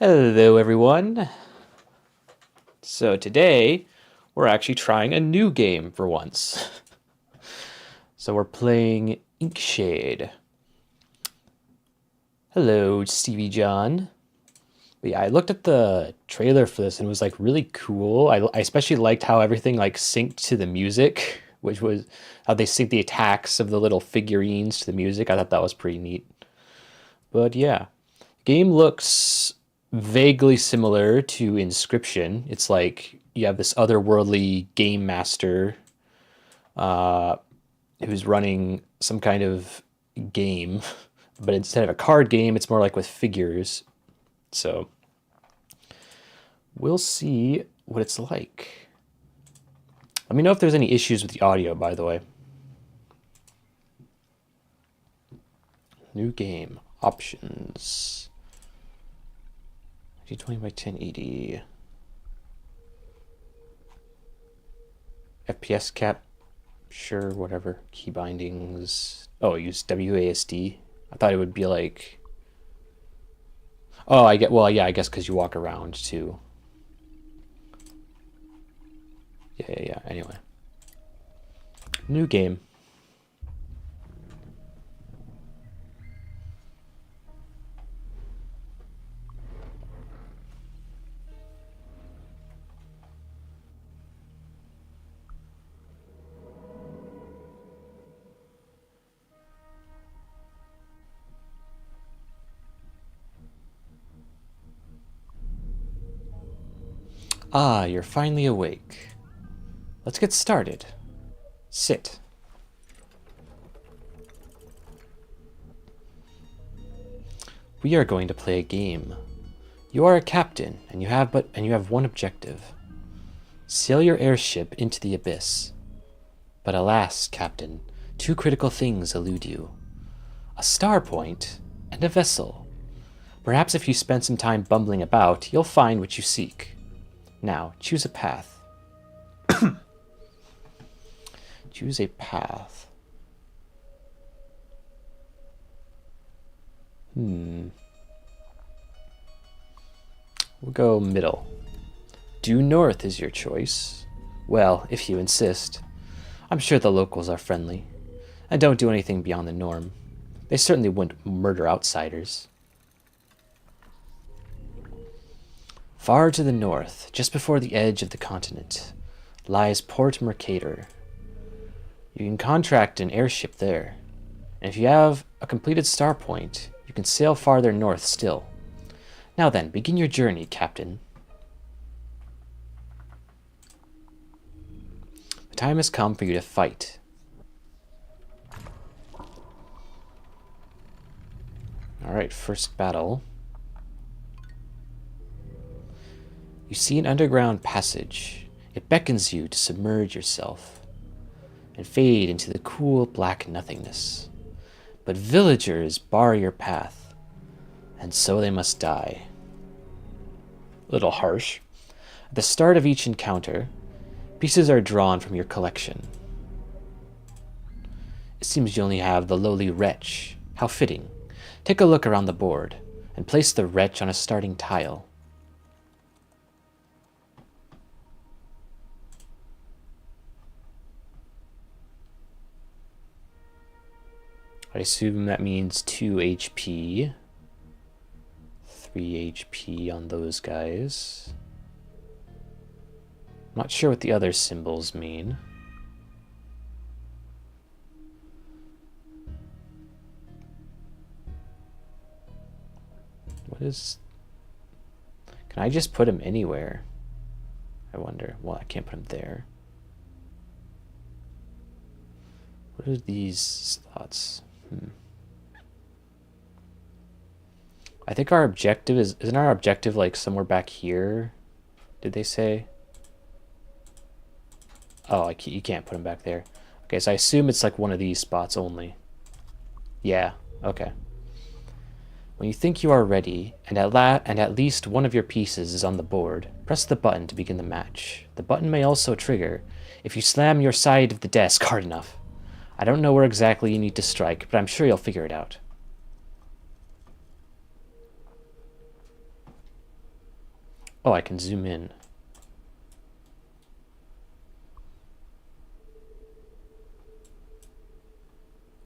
Hello everyone. So today we're actually trying a new game for once. So we're playing Inkshade. Hello Stevie John. But yeah, I looked at the trailer for this and it was like really cool. I especially liked how everything like synced to the music, which was how they sync the attacks of the little figurines to the music. I thought that was pretty neat. But yeah, game looks vaguely similar to Inscription. It's like you have this otherworldly game master who's running some kind of game, but instead of a card game, it's more like with figures. So we'll see what it's like. Let me know if there's any issues with the audio, by the way. New game. Options. 20 by 1080. FPS cap. Sure, whatever. Key bindings. Oh, use WASD. I thought it would be like... Oh, I guess because you walk around too. Yeah. Anyway. New game. Ah, you're finally awake. Let's get started. Sit. We are going to play a game. You are a captain, and you have one objective. Sail your airship into the abyss. But alas, Captain, two critical things elude you. A star point and a vessel. Perhaps if you spend some time bumbling about, you'll find what you seek. Now, choose a path. Choose a path. We'll go middle. Due north is your choice. Well, if you insist. I'm sure the locals are friendly, and don't do anything beyond the norm. They certainly wouldn't murder outsiders. Far to the north, just before the edge of the continent, lies Port Mercator. You can contract an airship there, and if you have a completed star point, you can sail farther north still. Now then, begin your journey, Captain. The time has come for you to fight. Alright, first battle. You see an underground passage. It beckons you to submerge yourself and fade into the cool black nothingness. But villagers bar your path, and so they must die. A little harsh. At the start of each encounter, pieces are drawn from your collection. It seems you only have the lowly wretch. How fitting. Take a look around the board, and place the wretch on a starting tile. I assume that means 2 HP. 3 HP on those guys. Not sure what the other symbols mean. What is... Can I just put him anywhere? I wonder. Well, I can't put him there. What are these slots? I think our objective isn't our objective like somewhere back here? Did they say? Oh, you can't put him back there. Okay, so I assume it's like one of these spots only. Yeah, okay. When you think you are ready, and at least one of your pieces is on the board, press the button to begin the match. The button may also trigger if you slam your side of the desk hard enough. I don't know where exactly you need to strike, but I'm sure you'll figure it out. Oh, I can zoom in.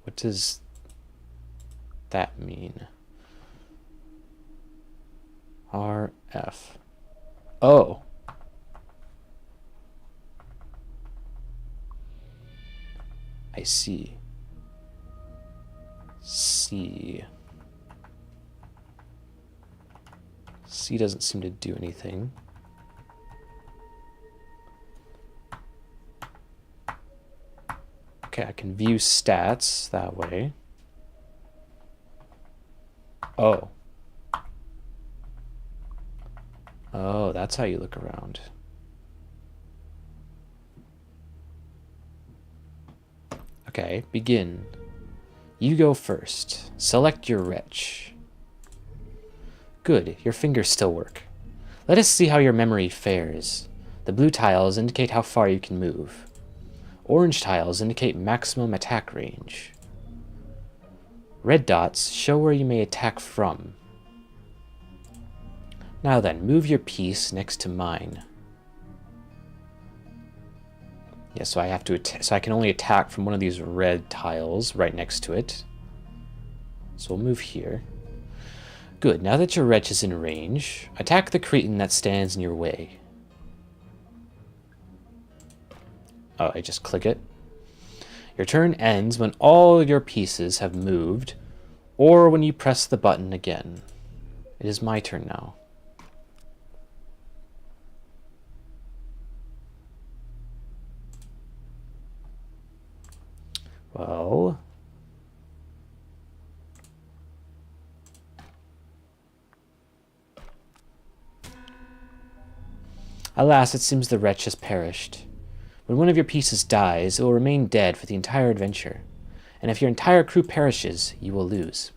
What does that mean? RF. Oh. I see. C. C doesn't seem to do anything. Okay, I can view stats that way. Oh. Oh, that's how you look around. Okay, begin. You go first. Select your wretch. Good, your fingers still work. Let us see how your memory fares. The blue tiles indicate how far you can move. Orange tiles indicate maximum attack range. Red dots show where you may attack from. Now then, move your piece next to mine. Yeah, so I have to so I can only attack from one of these red tiles right next to it. So we'll move here. Good, now that your wretch is in range, attack the cretin that stands in your way. Oh, I just click it. Your turn ends when all your pieces have moved, or when you press the button again. It is my turn now. Well... Alas, it seems the wretch has perished. When one of your pieces dies, it will remain dead for the entire adventure, and if your entire crew perishes, you will lose.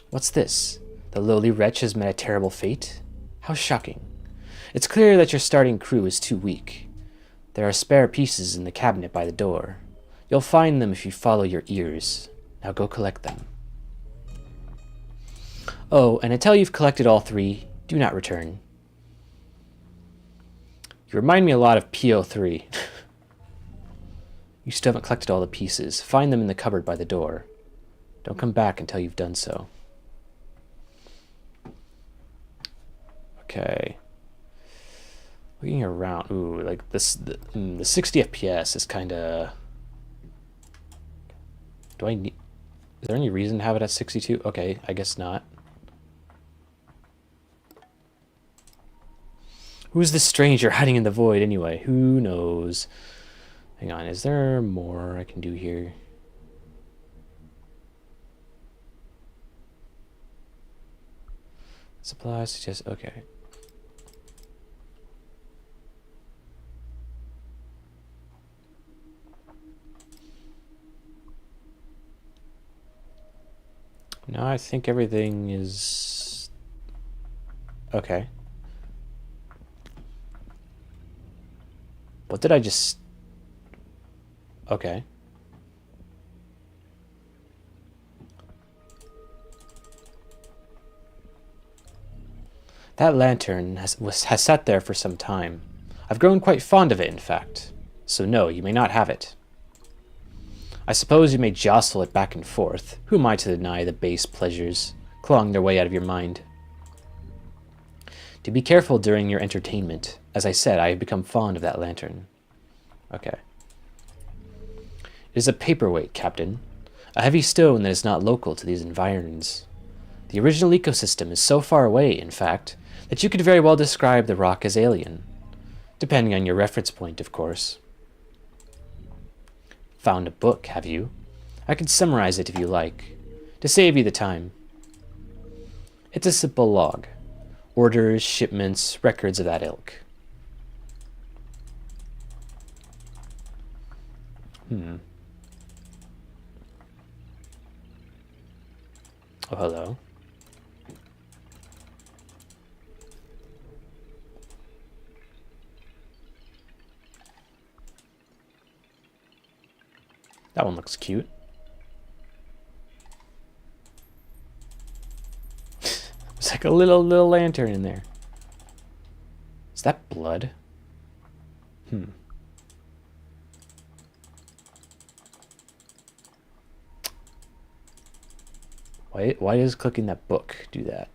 What's this? The lowly wretch has met a terrible fate? How shocking. It's clear that your starting crew is too weak. There are spare pieces in the cabinet by the door. You'll find them if you follow your ears. Now go collect them. Oh, and until you've collected all three, do not return. You remind me a lot of PO3. You still haven't collected all the pieces. Find them in the cupboard by the door. Don't come back until you've done so. Okay. Looking around, ooh, like this, the 60 FPS is kind of... Do I need... Is there any reason to have it at 62? Okay, I guess not. Who's this stranger hiding in the void anyway? Who knows? Hang on, is there more I can do here? Supplies suggest... Okay. Now I think everything is... Okay. What did I just... Okay. That lantern has sat there for some time. I've grown quite fond of it, in fact. So no, you may not have it. I suppose you may jostle it back and forth. Who am I to deny the base pleasures clawing their way out of your mind? To be careful during your entertainment. As I said, I have become fond of that lantern. Okay. It is a paperweight, Captain. A heavy stone that is not local to these environs. The original ecosystem is so far away, in fact, that you could very well describe the rock as alien. Depending on your reference point, of course. Found a book, have you? I can summarize it if you like, to save you the time. It's a simple log. Orders, shipments, records of that ilk. Oh, hello. That one looks cute. Like a little lantern in there. Is that blood? Why does clicking that book do that?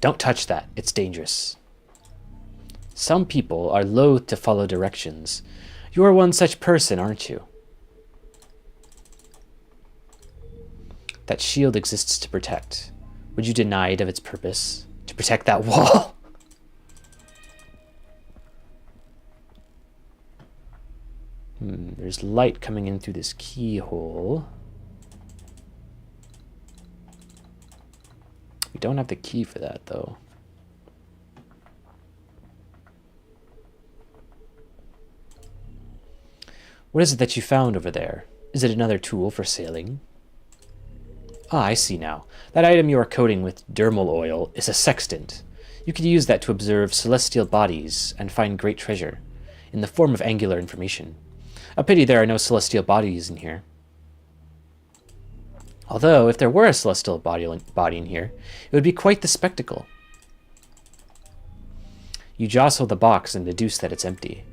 Don't touch that. It's dangerous. Some people are loath to follow directions. You are one such person, aren't you? That shield exists to protect. Would you deny it of its purpose? To protect that wall? There's light coming in through this keyhole. We don't have the key for that, though. What is it that you found over there? Is it another tool for sailing? Ah, I see now. That item you are coating with dermal oil is a sextant. You could use that to observe celestial bodies and find great treasure, in the form of angular information. A pity there are no celestial bodies in here. Although, if there were a celestial body in here, it would be quite the spectacle. You jostle the box and deduce that it's empty.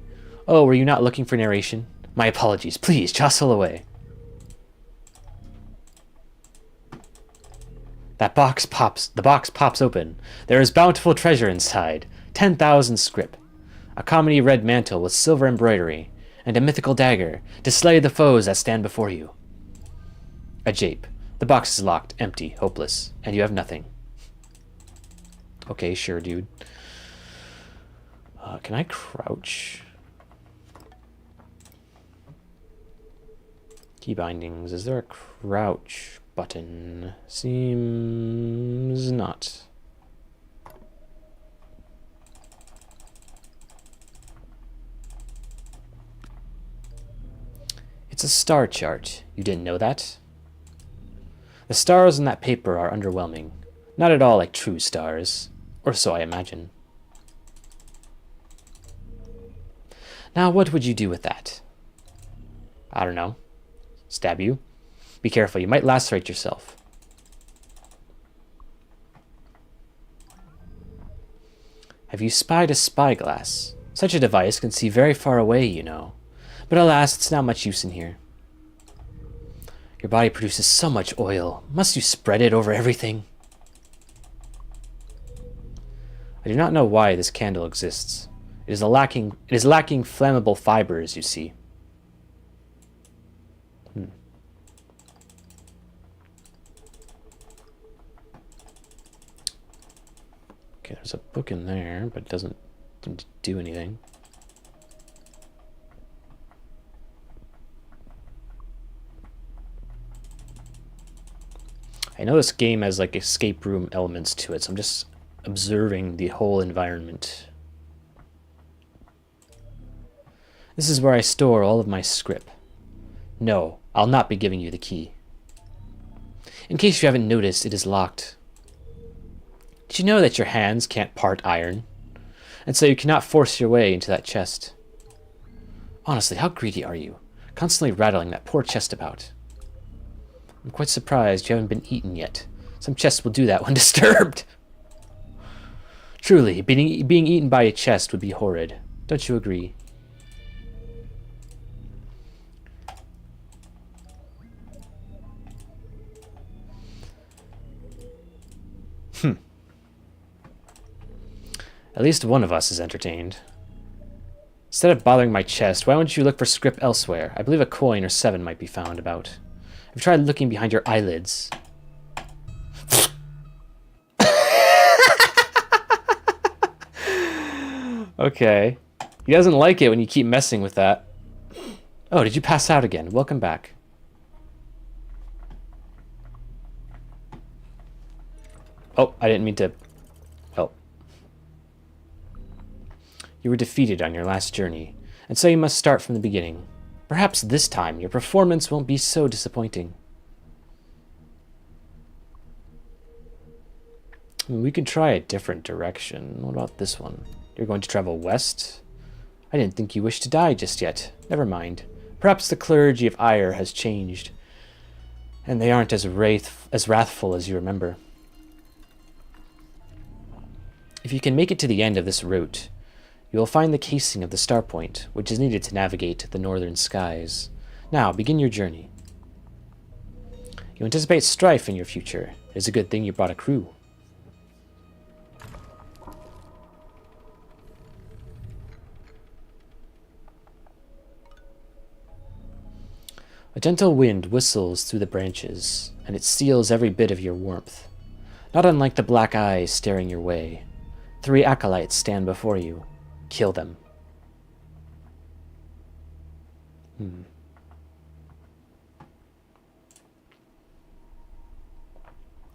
Oh, were you not looking for narration? My apologies. Please, jostle away. The box pops open. There is bountiful treasure inside. 10,000 scrip. A comedy red mantle with silver embroidery, and a mythical dagger to slay the foes that stand before you. A jape. The box is locked, empty, hopeless, and you have nothing. Okay, sure, dude. Can I crouch? Key bindings. Is there a crouch button? Seems not. It's a star chart. You didn't know that? The stars on that paper are underwhelming. Not at all like true stars. Or so I imagine. Now, what would you do with that? I don't know. Stab you? Be careful, you might lacerate yourself. Have you spied a spyglass? Such a device can see very far away, you know. But alas, it's not much use in here. Your body produces so much oil. Must you spread it over everything? I do not know why this candle exists. It is lacking flammable fibers, you see. Okay, there's a book in there, but it doesn't seem to do anything. I know this game has like escape room elements to it, so I'm just observing the whole environment. This is where I store all of my scrip. No, I'll not be giving you the key. In case you haven't noticed, it is locked. Did you know that your hands can't part iron? And so you cannot force your way into that chest. Honestly, how greedy are you? Constantly rattling that poor chest about. I'm quite surprised you haven't been eaten yet. Some chests will do that when disturbed. Truly, being eaten by a chest would be horrid. Don't you agree? At least one of us is entertained. Instead of bothering my chest, why don't you look for scrip elsewhere? I believe a coin or 7 might be found about. Have you tried looking behind your eyelids? Okay. He doesn't like it when you keep messing with that. Oh, did you pass out again? Welcome back. Oh, I didn't mean to... Oh. You were defeated on your last journey, and so you must start from the beginning. Perhaps this time your performance won't be so disappointing. We could try a different direction. What about this one? You're going to travel west? I didn't think you wished to die just yet. Never mind. Perhaps the clergy of Ire has changed, and they aren't as wrathful as you remember. If you can make it to the end of this route, you will find the casing of the star point, which is needed to navigate the northern skies. Now, begin your journey. You anticipate strife in your future. It is a good thing you brought a crew. A gentle wind whistles through the branches, and it steals every bit of your warmth. Not unlike the black eyes staring your way. 3 acolytes stand before you. Kill them.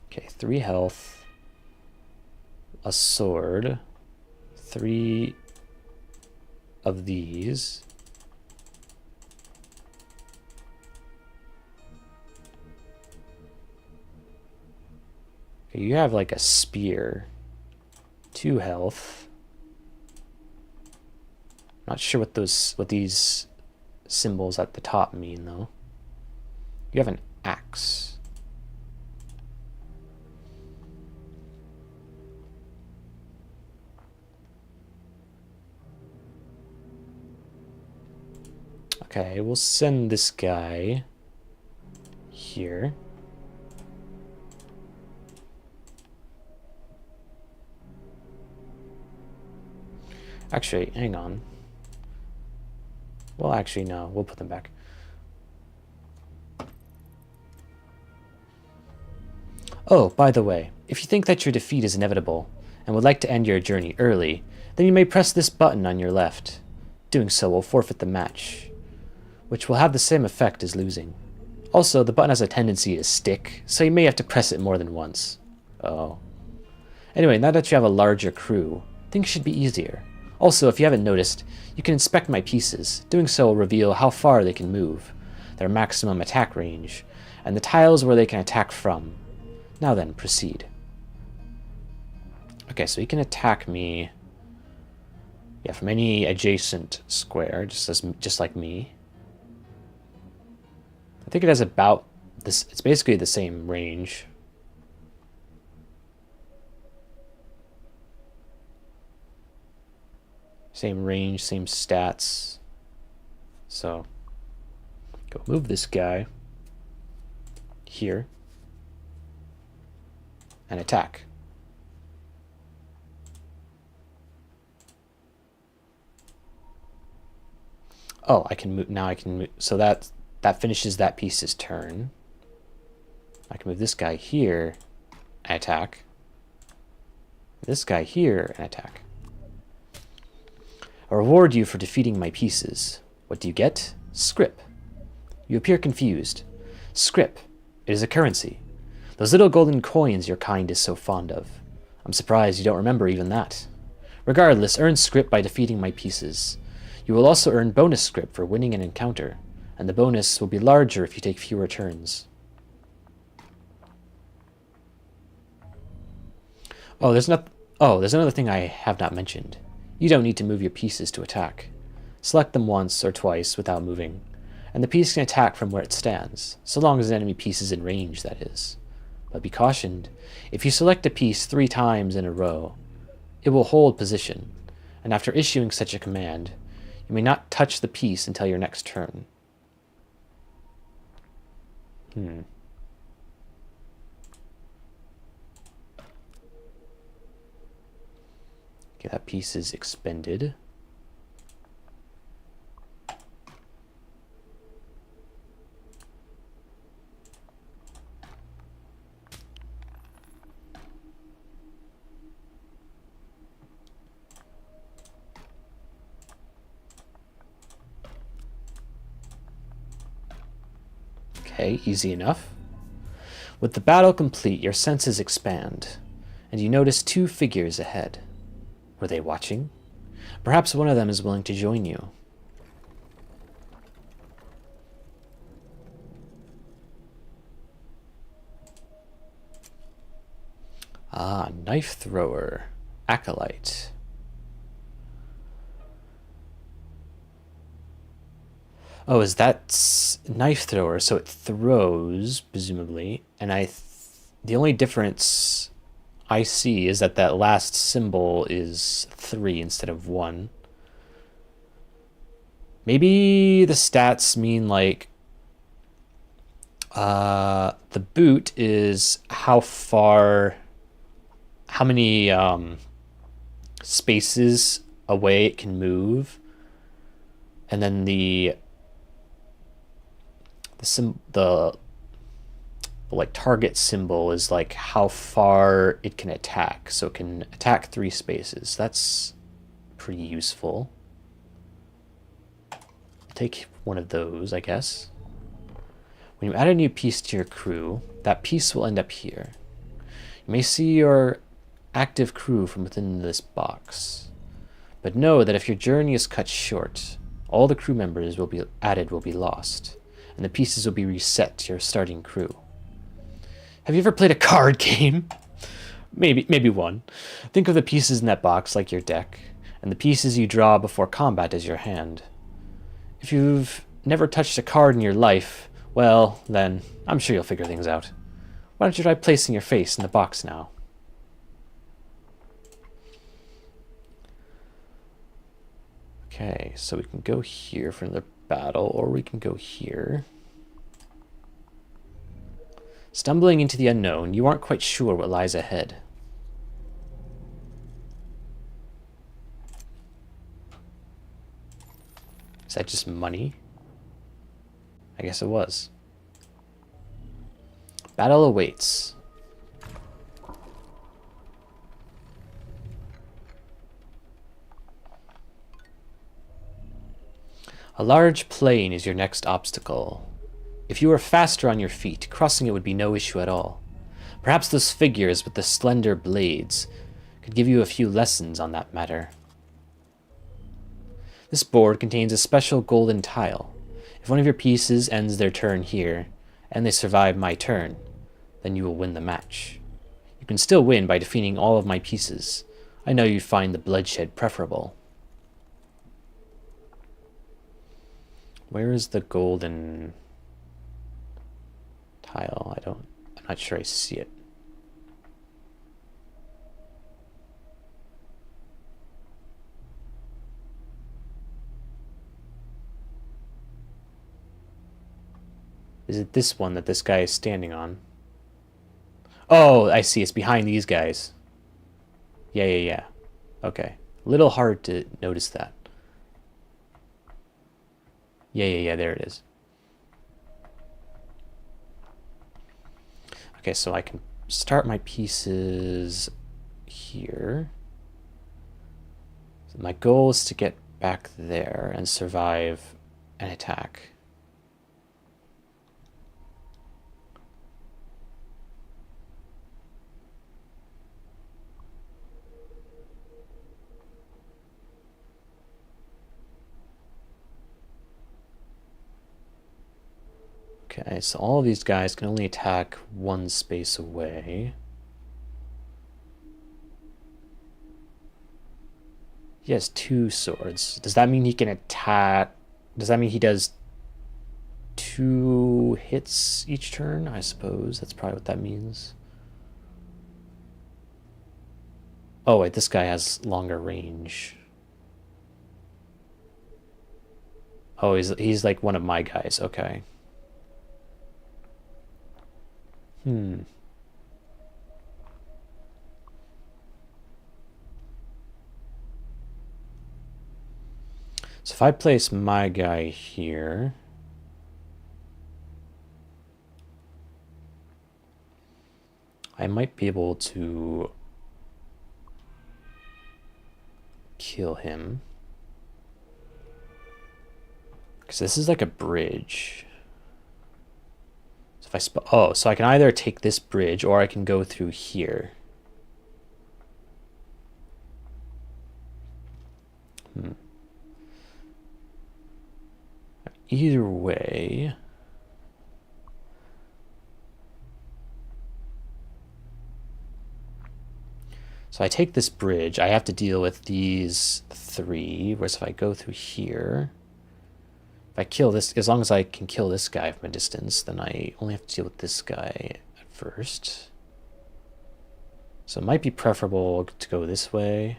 Okay, 3 health. A sword. 3 of these. Okay, you have like a spear. 2 health. Not sure what these symbols at the top mean though. You have an axe. Okay, we'll send this guy here. Actually, hang on. Well, actually, no. We'll put them back. Oh, by the way, if you think that your defeat is inevitable and would like to end your journey early, then you may press this button on your left. Doing so will forfeit the match, which will have the same effect as losing. Also, the button has a tendency to stick, so you may have to press it more than once. Oh. Anyway, now that you have a larger crew, things should be easier. Also, if you haven't noticed, you can inspect my pieces. Doing so will reveal how far they can move, their maximum attack range, and the tiles where they can attack from. Now then, proceed. Okay, so he can attack me, yeah, from any adjacent square, just like me. I think it has about this. It's basically the same range. Same range, same stats. So, go move this guy here and attack. Oh, I can move now. I can move, so that finishes that piece's turn. I can move this guy here and attack. This guy here and attack. I reward you for defeating my pieces. What do you get? Scrip. You appear confused. Scrip. It is a currency. Those little golden coins your kind is so fond of. I'm surprised you don't remember even that. Regardless, earn scrip by defeating my pieces. You will also earn bonus scrip for winning an encounter, and the bonus will be larger if you take fewer turns. Oh, there's another thing I have not mentioned. You don't need to move your pieces to attack. Select them once or twice without moving, and the piece can attack from where it stands, so long as an enemy piece is in range, that is. But be cautioned, if you select a piece 3 times in a row, it will hold position, and after issuing such a command, you may not touch the piece until your next turn. Okay, that piece is expended. Okay, easy enough. With the battle complete, your senses expand, and you notice 2 figures ahead. Were they watching? Perhaps one of them is willing to join you. Ah, knife thrower, acolyte. Oh, is that knife thrower? So it throws, presumably, and the only difference I see is that that last symbol is 3 instead of 1. Maybe the stats mean like the boot is how many spaces away it can move, and then the like target symbol is like how far it can attack. So it can attack 3 spaces. That's pretty useful. I'll take one of those, I guess. When you add a new piece to your crew, that piece will end up here. You may see your active crew from within this box. But know that if your journey is cut short, all the crew members will be lost, and the pieces will be reset to your starting crew. Have you ever played a card game? Maybe one. Think of the pieces in that box like your deck, and the pieces you draw before combat as your hand. If you've never touched a card in your life, well, then I'm sure you'll figure things out. Why don't you try placing your face in the box now? Okay, so we can go here for another battle, or we can go here. Stumbling into the unknown, you aren't quite sure what lies ahead. Is that just money? I guess it was. Battle awaits. A large plain is your next obstacle. If you were faster on your feet, crossing it would be no issue at all. Perhaps those figures with the slender blades could give you a few lessons on that matter. This board contains a special golden tile. If one of your pieces ends their turn here, and they survive my turn, then you will win the match. You can still win by defeating all of my pieces. I know you find the bloodshed preferable. Where is the golden tile? I'm not sure I see it. Is it this one that this guy is standing on? Oh, I see. It's behind these guys. Yeah. Okay. A little hard to notice that. Yeah, there it is. Okay, so I can start my pieces here. So my goal is to get back there and survive an attack. Okay, so all of these guys can only attack 1 space away. He has 2 swords. Does that mean he can attack? Does that mean he does 2 hits each turn? I suppose that's probably what that means. Oh wait, this guy has longer range. Oh, he's like one of my guys. Okay. So if I place my guy here, I might be able to kill him. Because this is like a bridge. So if so I can either take this bridge or I can go through here. Either way, so I take this bridge, I have to deal with these 3, whereas if I go through here, if I kill this, as long as I can kill this guy from a distance, then I only have to deal with this guy at first. So it might be preferable to go this way.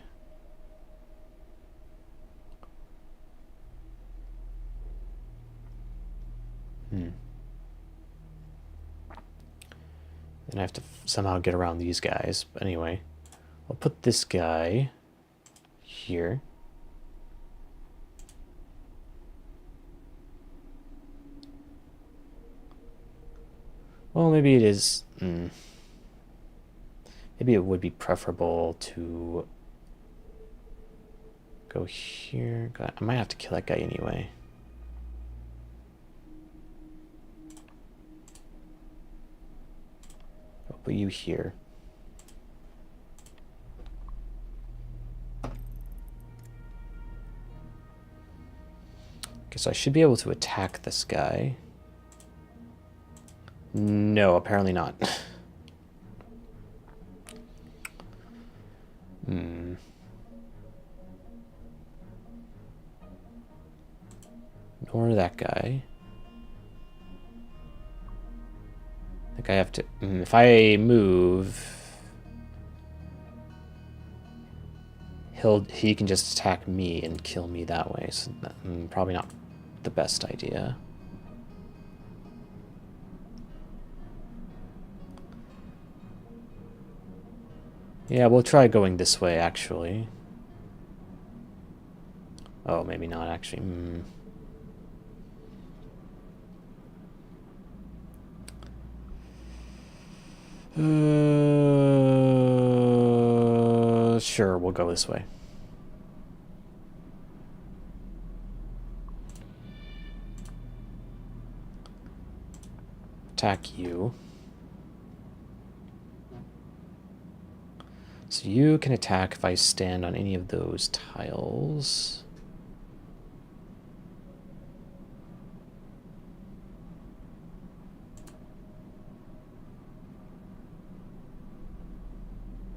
Then I have to somehow get around these guys. But anyway, I'll put this guy here. Well, maybe it is... Maybe it would be preferable to go here. God, I might have to kill that guy anyway. I'll put you here. Okay, so I should be able to attack this guy. No, apparently not. Nor that guy. I think I have to... if I move... He can just attack me and kill me that way. So that, probably not the best idea. Yeah, we'll try going this way, actually. Oh, maybe not, actually. Sure, we'll go this way. Attack you. So you can attack if I stand on any of those tiles.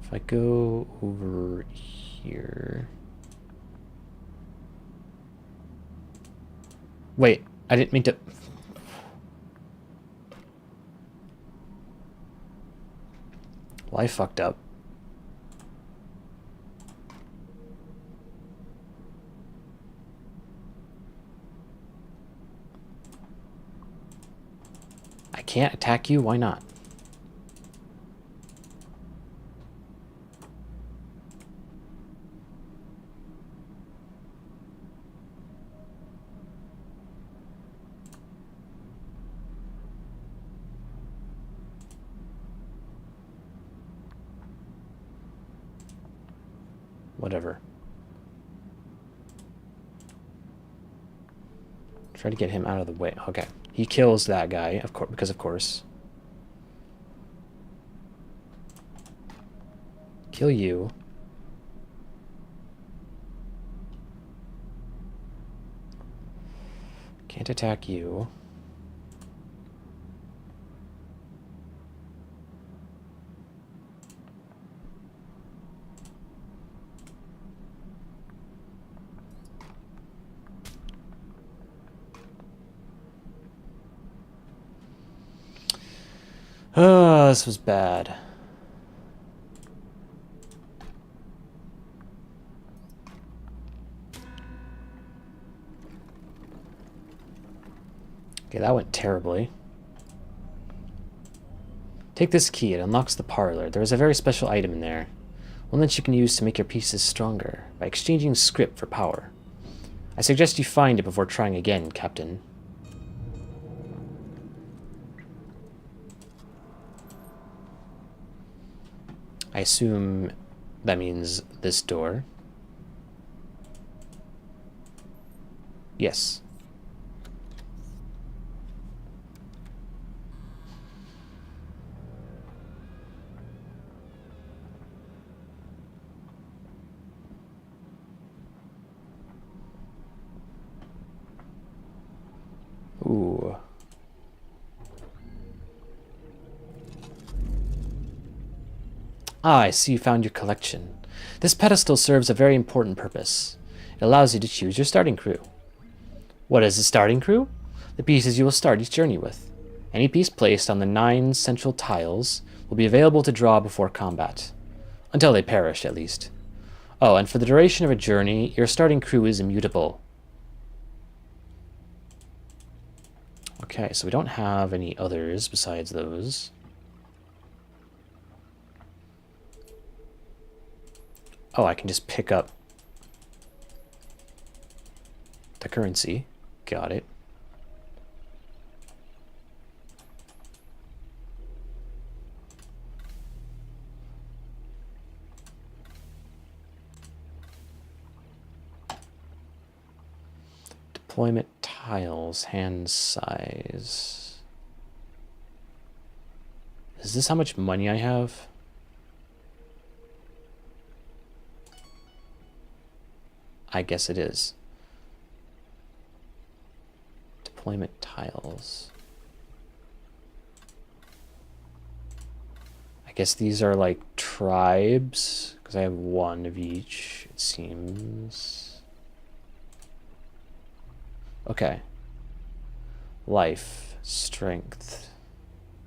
If I go over here... Wait, I didn't mean to... Well, I fucked up. I can't attack you? Why not? Whatever. Try to get him out of the way. Okay. He kills that guy, of course, because of course. Kill you. Can't attack you. Oh, this was bad. Okay, that went terribly. Take this key. It unlocks the parlor. There is a very special item in there. One that you can use to make your pieces stronger by exchanging script for power. I suggest you find it before trying again, Captain. I assume that means this door. Yes. Ooh. Ah, I see you found your collection. This pedestal serves a very important purpose. It allows you to choose your starting crew. What is the starting crew? The pieces you will start each journey with. Any piece placed on the 9 central tiles will be available to draw before combat. Until they perish, at least. Oh, and for the duration of a journey, your starting crew is immutable. Okay, so we don't have any others besides those. Oh, I can just pick up the currency. Got it. Deployment tiles, hand size. Is this how much money I have? I guess it is. Deployment tiles. I guess these are like tribes, because I have one of each, it seems. Okay. Life, strength,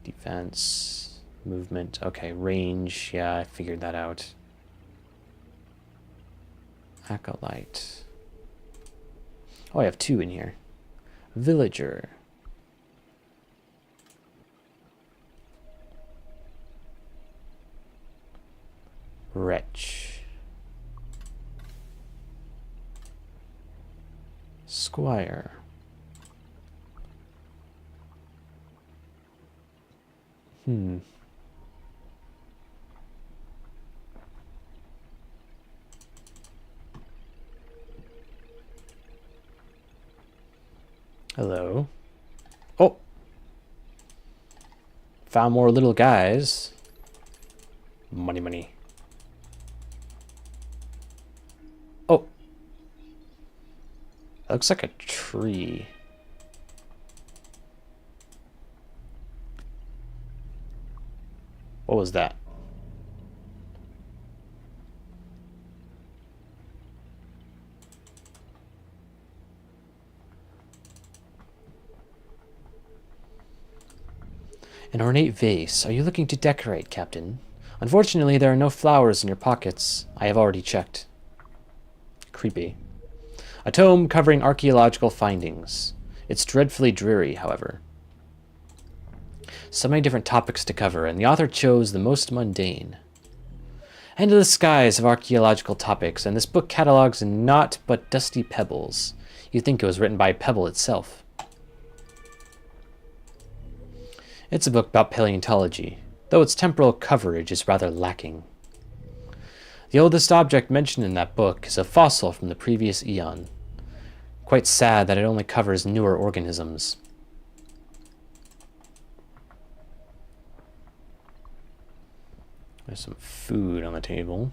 defense, movement. Okay, range. Yeah, I figured that out. Acolyte. Oh, I have two in here. Villager. Wretch. Squire. Hello. Oh! Found more little guys. Money, money. Oh! That looks like a tree. What was that? An ornate vase. Are you looking to decorate, Captain? Unfortunately, there are no flowers in your pockets. I have already checked. Creepy. A tome covering archaeological findings. It's dreadfully dreary, however. So many different topics to cover, and the author chose the most mundane. Endless skies of archaeological topics, and this book catalogues naught but dusty pebbles. You'd think it was written by Pebble itself. It's a book about paleontology, though its temporal coverage is rather lacking. The oldest object mentioned in that book is a fossil from the previous eon. Quite sad that it only covers newer organisms. There's some food on the table.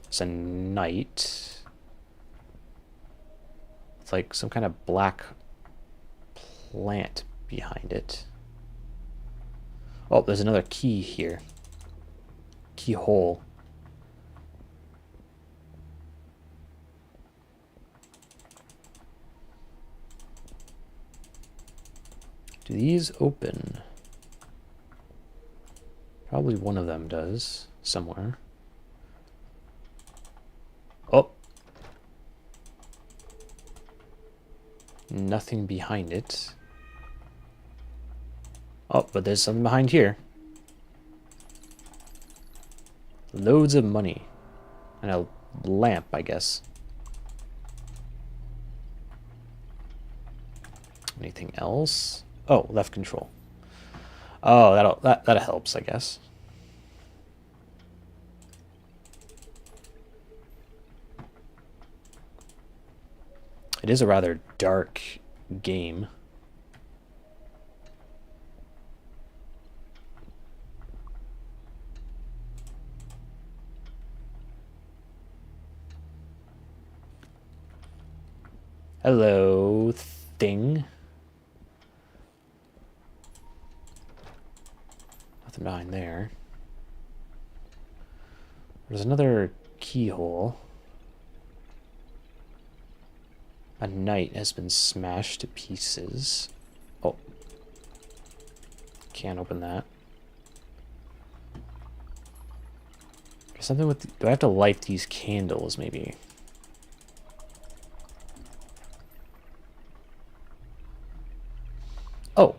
It's a knight. It's like some kind of black plant behind it. Oh, there's another key here. Keyhole. Do these open? Probably one of them does, somewhere. Oh. Nothing behind it. Oh, but there's something behind here. Loads of money. And a lamp, I guess. Anything else? Oh, left control. Oh, that helps, I guess. It is a rather dark game. Hello, thing. Nothing behind there. There's another keyhole. A knight has been smashed to pieces. Oh. Can't open that. There's something with... do I have to light these candles, maybe? Oh.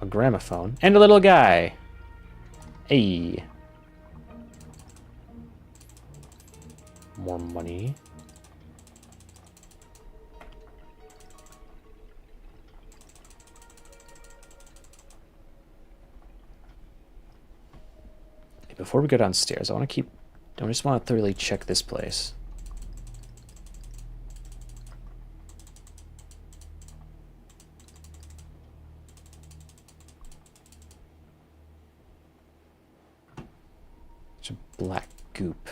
A gramophone. And a little guy. Hey. More money. Okay, before we go downstairs, I just want to thoroughly check this place. It's a black goop.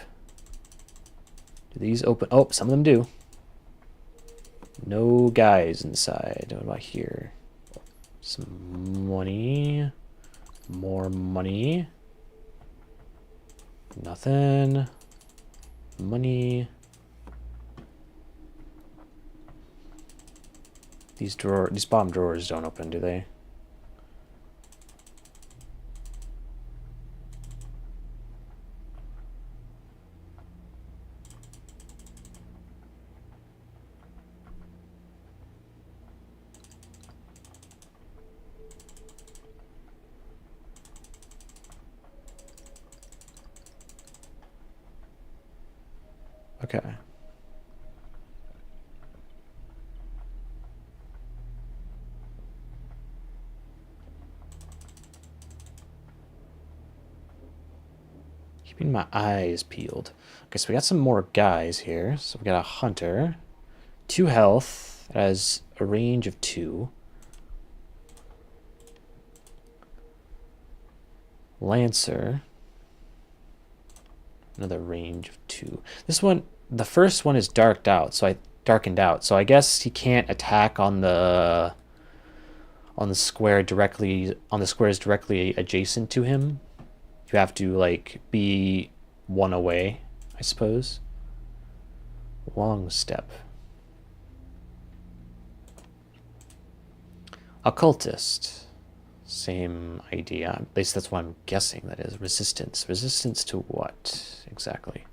Do these open? Oh, some of them do. No guys inside. What about here? Some money. More money. Nothing. Money. These bottom drawers don't open, do they? Okay. Keeping my eyes peeled. Okay, so we got some more guys here. So we got a hunter. 2 health. It has a range of 2. Lancer. Another range of 2. This one, the first one is darkened out, so I guess he can't attack on the squares directly adjacent to him. You have to like be one away, I suppose. Long step. Occultist. Same idea. At least that's what I'm guessing that is. Resistance. Resistance to what exactly?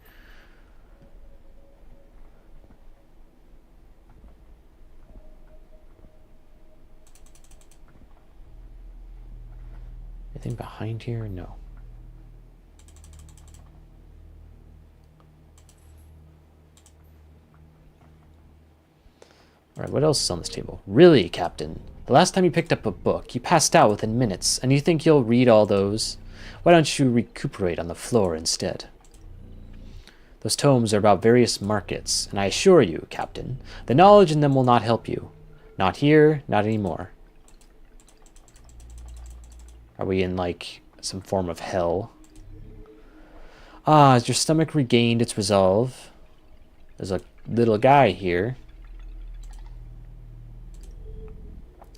Anything behind here? No. Alright, what else is on this table? Really, Captain? The last time you picked up a book, you passed out within minutes, and you think you'll read all those? Why don't you recuperate on the floor instead? Those tomes are about various markets, and I assure you, Captain, the knowledge in them will not help you. Not here, not anymore. Are we in, like, some form of hell? Ah, has your stomach regained its resolve? There's a little guy here.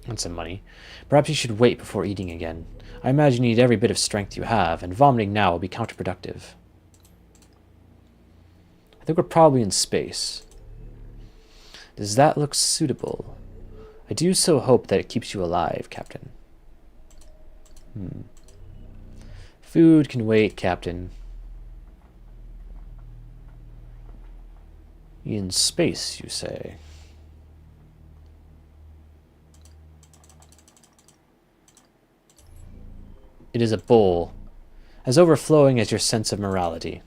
And some money. Perhaps you should wait before eating again. I imagine you need every bit of strength you have, and vomiting now will be counterproductive. I think we're probably in space. Does that look suitable? I do so hope that it keeps you alive, Captain. Food can wait, Captain. In space, you say? It is a bowl, as overflowing as your sense of morality.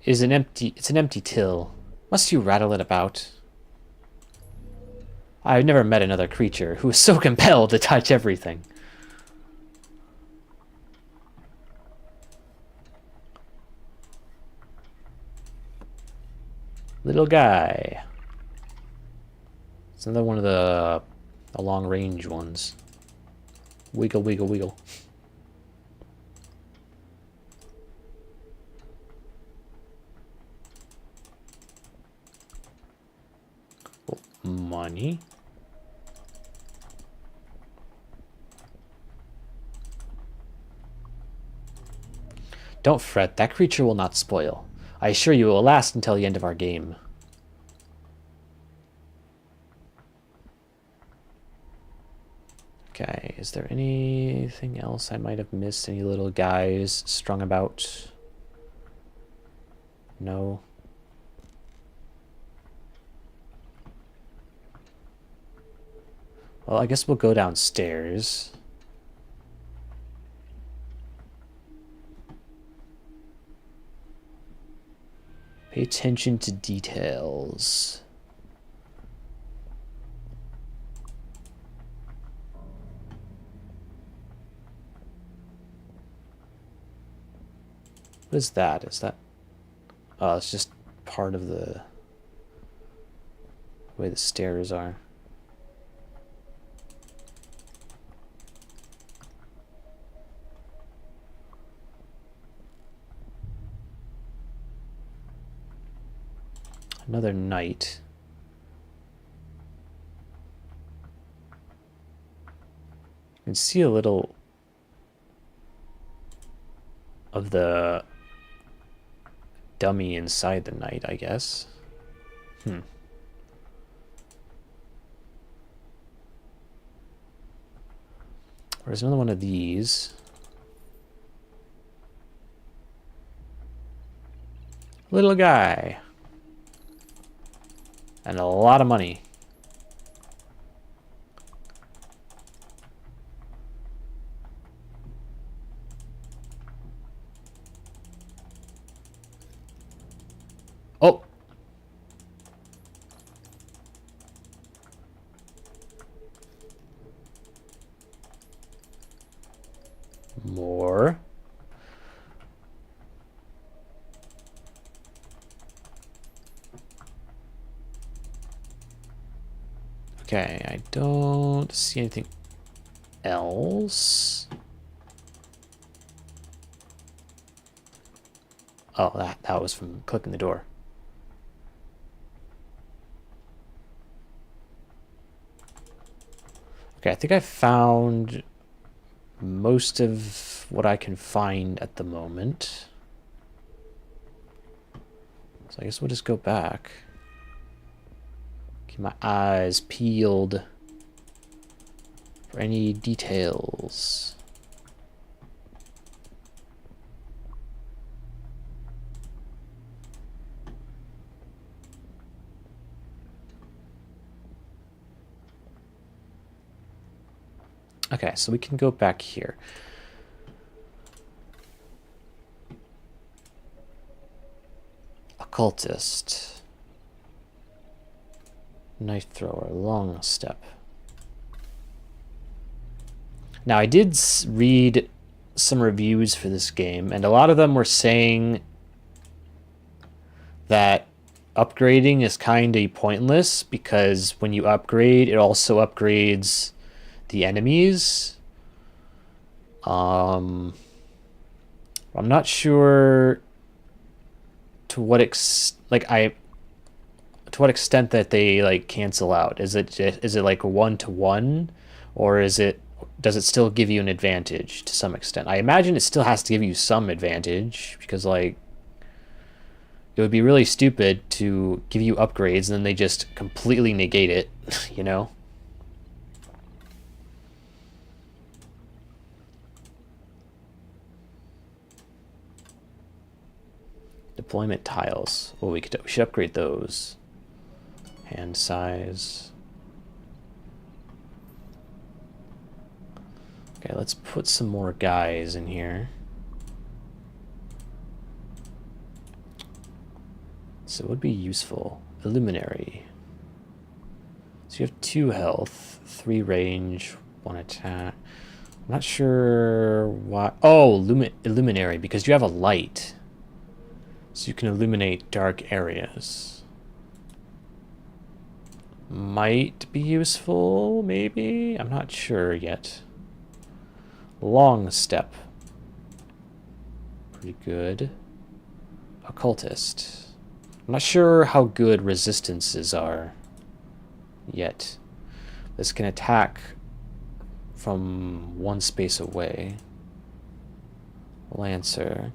It's an empty till. Must you rattle it about? I've never met another creature who is so compelled to touch everything. Little guy. It's another one of the long-range ones. Wiggle, wiggle, wiggle. Oh, money. Don't fret, that creature will not spoil. I assure you it will last until the end of our game. Okay, is there anything else I might have missed? Any little guys strung about? No. Well, I guess we'll go downstairs. Pay attention to details. What is that? Is that... Oh, it's just part of the way the stairs are. Another night. You can see a little of the dummy inside the knight, I guess. There's another one of these. Little guy. And a lot of money. Oh! More. Okay, I don't see anything else. Oh, that was from clicking the door. Okay, I think I found most of what I can find at the moment. So I guess we'll just go back. Keep my eyes peeled for any details. Okay, so we can go back here. Occultist. Knife thrower, long step. Now, I did read some reviews for this game, and a lot of them were saying that upgrading is kind of pointless because when you upgrade, it also upgrades the enemies. I'm not sure to what to what extent that they like cancel out. Is it like 1-to-1, or does it still give you an advantage to some extent? I imagine it still has to give you some advantage because like it would be really stupid to give you upgrades and then they just completely negate it, you know? Deployment tiles. Oh, we should upgrade those. Hand size. Okay, let's put some more guys in here. So it would be useful. Illuminary. So you have 2 health, 3 range, 1 attack. I'm not sure why. Oh, Illuminary, because you have a light. So you can illuminate dark areas. Might be useful, maybe? I'm not sure yet. Long step. Pretty good. Occultist. I'm not sure how good resistances are yet. This can attack from 1 space away. Lancer.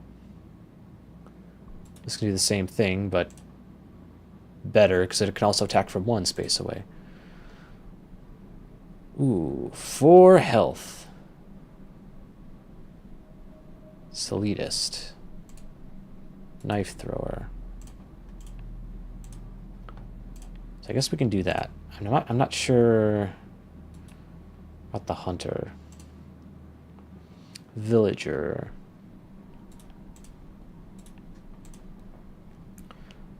This can do the same thing, but better, because it can also attack from 1 space away. Ooh, 4 health. Solidist. Knife thrower. So I guess we can do that. I'm not sure about the hunter. Villager.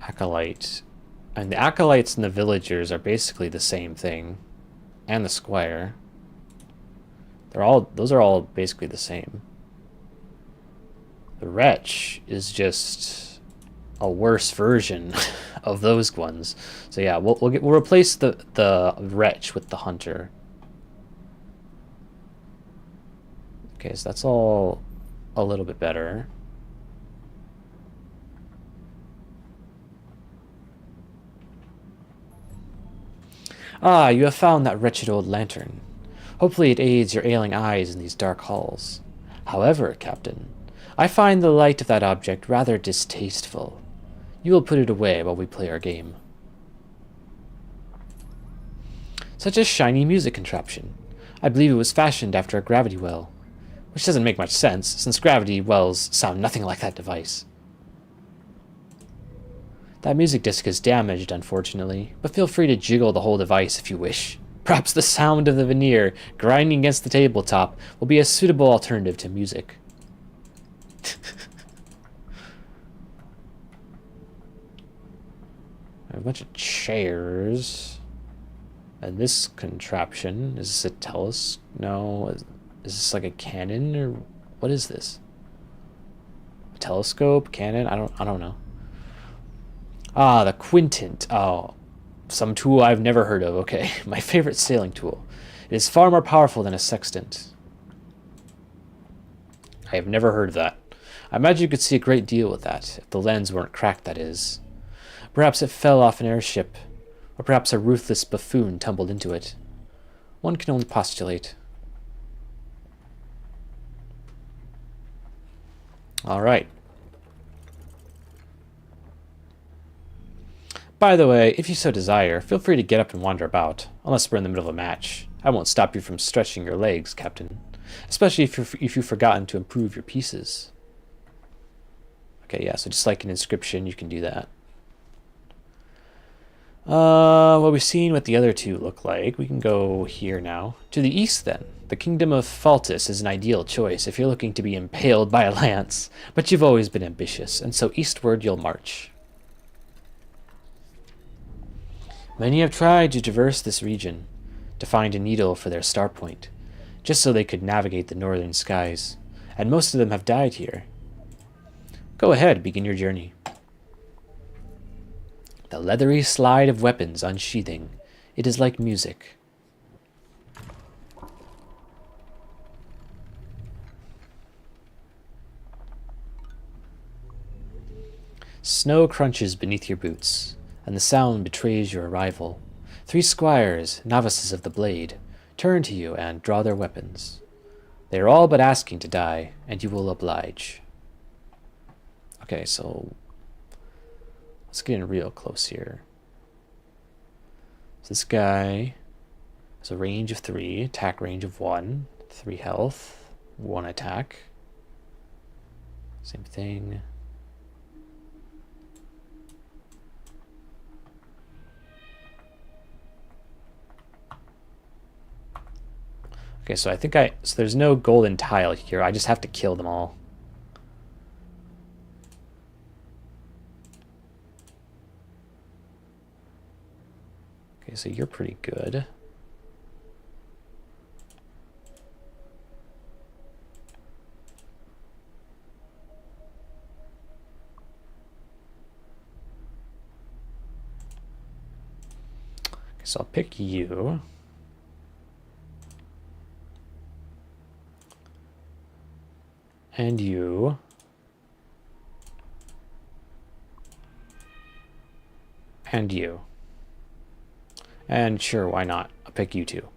Acolyte. And the acolytes and the villagers are basically the same thing. And the squire. Those are all basically the same. The wretch is just a worse version of those ones. So yeah, we'll replace the wretch with the hunter. Okay, so that's all a little bit better. Ah, you have found that wretched old lantern. Hopefully it aids your ailing eyes in these dark halls. However, Captain, I find the light of that object rather distasteful. You will put it away while we play our game. Such a shiny music contraption. I believe it was fashioned after a gravity well. Which doesn't make much sense, since gravity wells sound nothing like that device. That music disc is damaged, unfortunately, but feel free to jiggle the whole device if you wish. Perhaps the sound of the veneer grinding against the tabletop will be a suitable alternative to music. A bunch of chairs. And this contraption, is this a telescope? No, is this like a cannon, or what is this? A telescope, cannon? I don't know. Ah, the quintant. Oh, some tool I've never heard of. Okay, my favorite sailing tool. It is far more powerful than a sextant. I have never heard of that. I imagine you could see a great deal with that, if the lens weren't cracked, that is. Perhaps it fell off an airship, or perhaps a ruthless buffoon tumbled into it. One can only postulate. All right. By the way, if you so desire, feel free to get up and wander about, unless we're in the middle of a match. I won't stop you from stretching your legs, Captain. Especially if you've forgotten to improve your pieces. Okay, yeah, so just like an inscription, you can do that. Well, we've seen what the other two look like. We can go here now. To the east, then. The kingdom of Faltus is an ideal choice if you're looking to be impaled by a lance. But you've always been ambitious, and so eastward you'll march. Many have tried to traverse this region, to find a needle for their star point, just so they could navigate the northern skies, and most of them have died here. Go ahead, begin your journey. The leathery slide of weapons unsheathing. It is like music. Snow crunches beneath your boots, and the sound betrays your arrival. 3 squires, novices of the blade, turn to you and draw their weapons. They are all but asking to die, and you will oblige. Okay, so let's get in real close here. So this guy has a range of 3, attack range of 1, 3 health, 1 attack. Same thing. Okay, so so there's no golden tile here. I just have to kill them all. Okay, so you're pretty good. Okay, so I'll pick you. And you. And you. And sure, why not? I'll pick you two.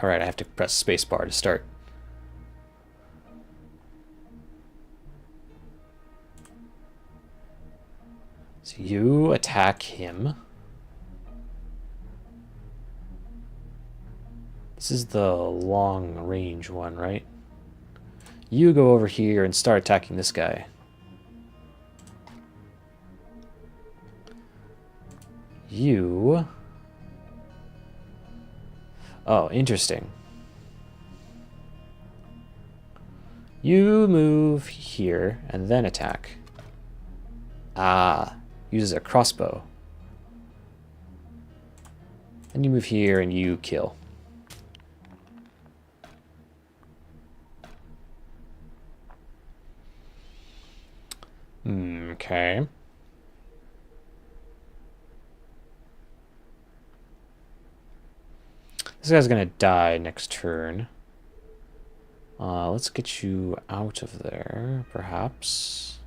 Alright, I have to press spacebar to start. So you attack him. This is the long range one, right? You go over here and start attacking this guy. You... Oh, interesting. You move here and then attack. Ah, uses a crossbow. Then you move here and you kill. Okay. This guy's gonna die next turn. Let's get you out of there, perhaps.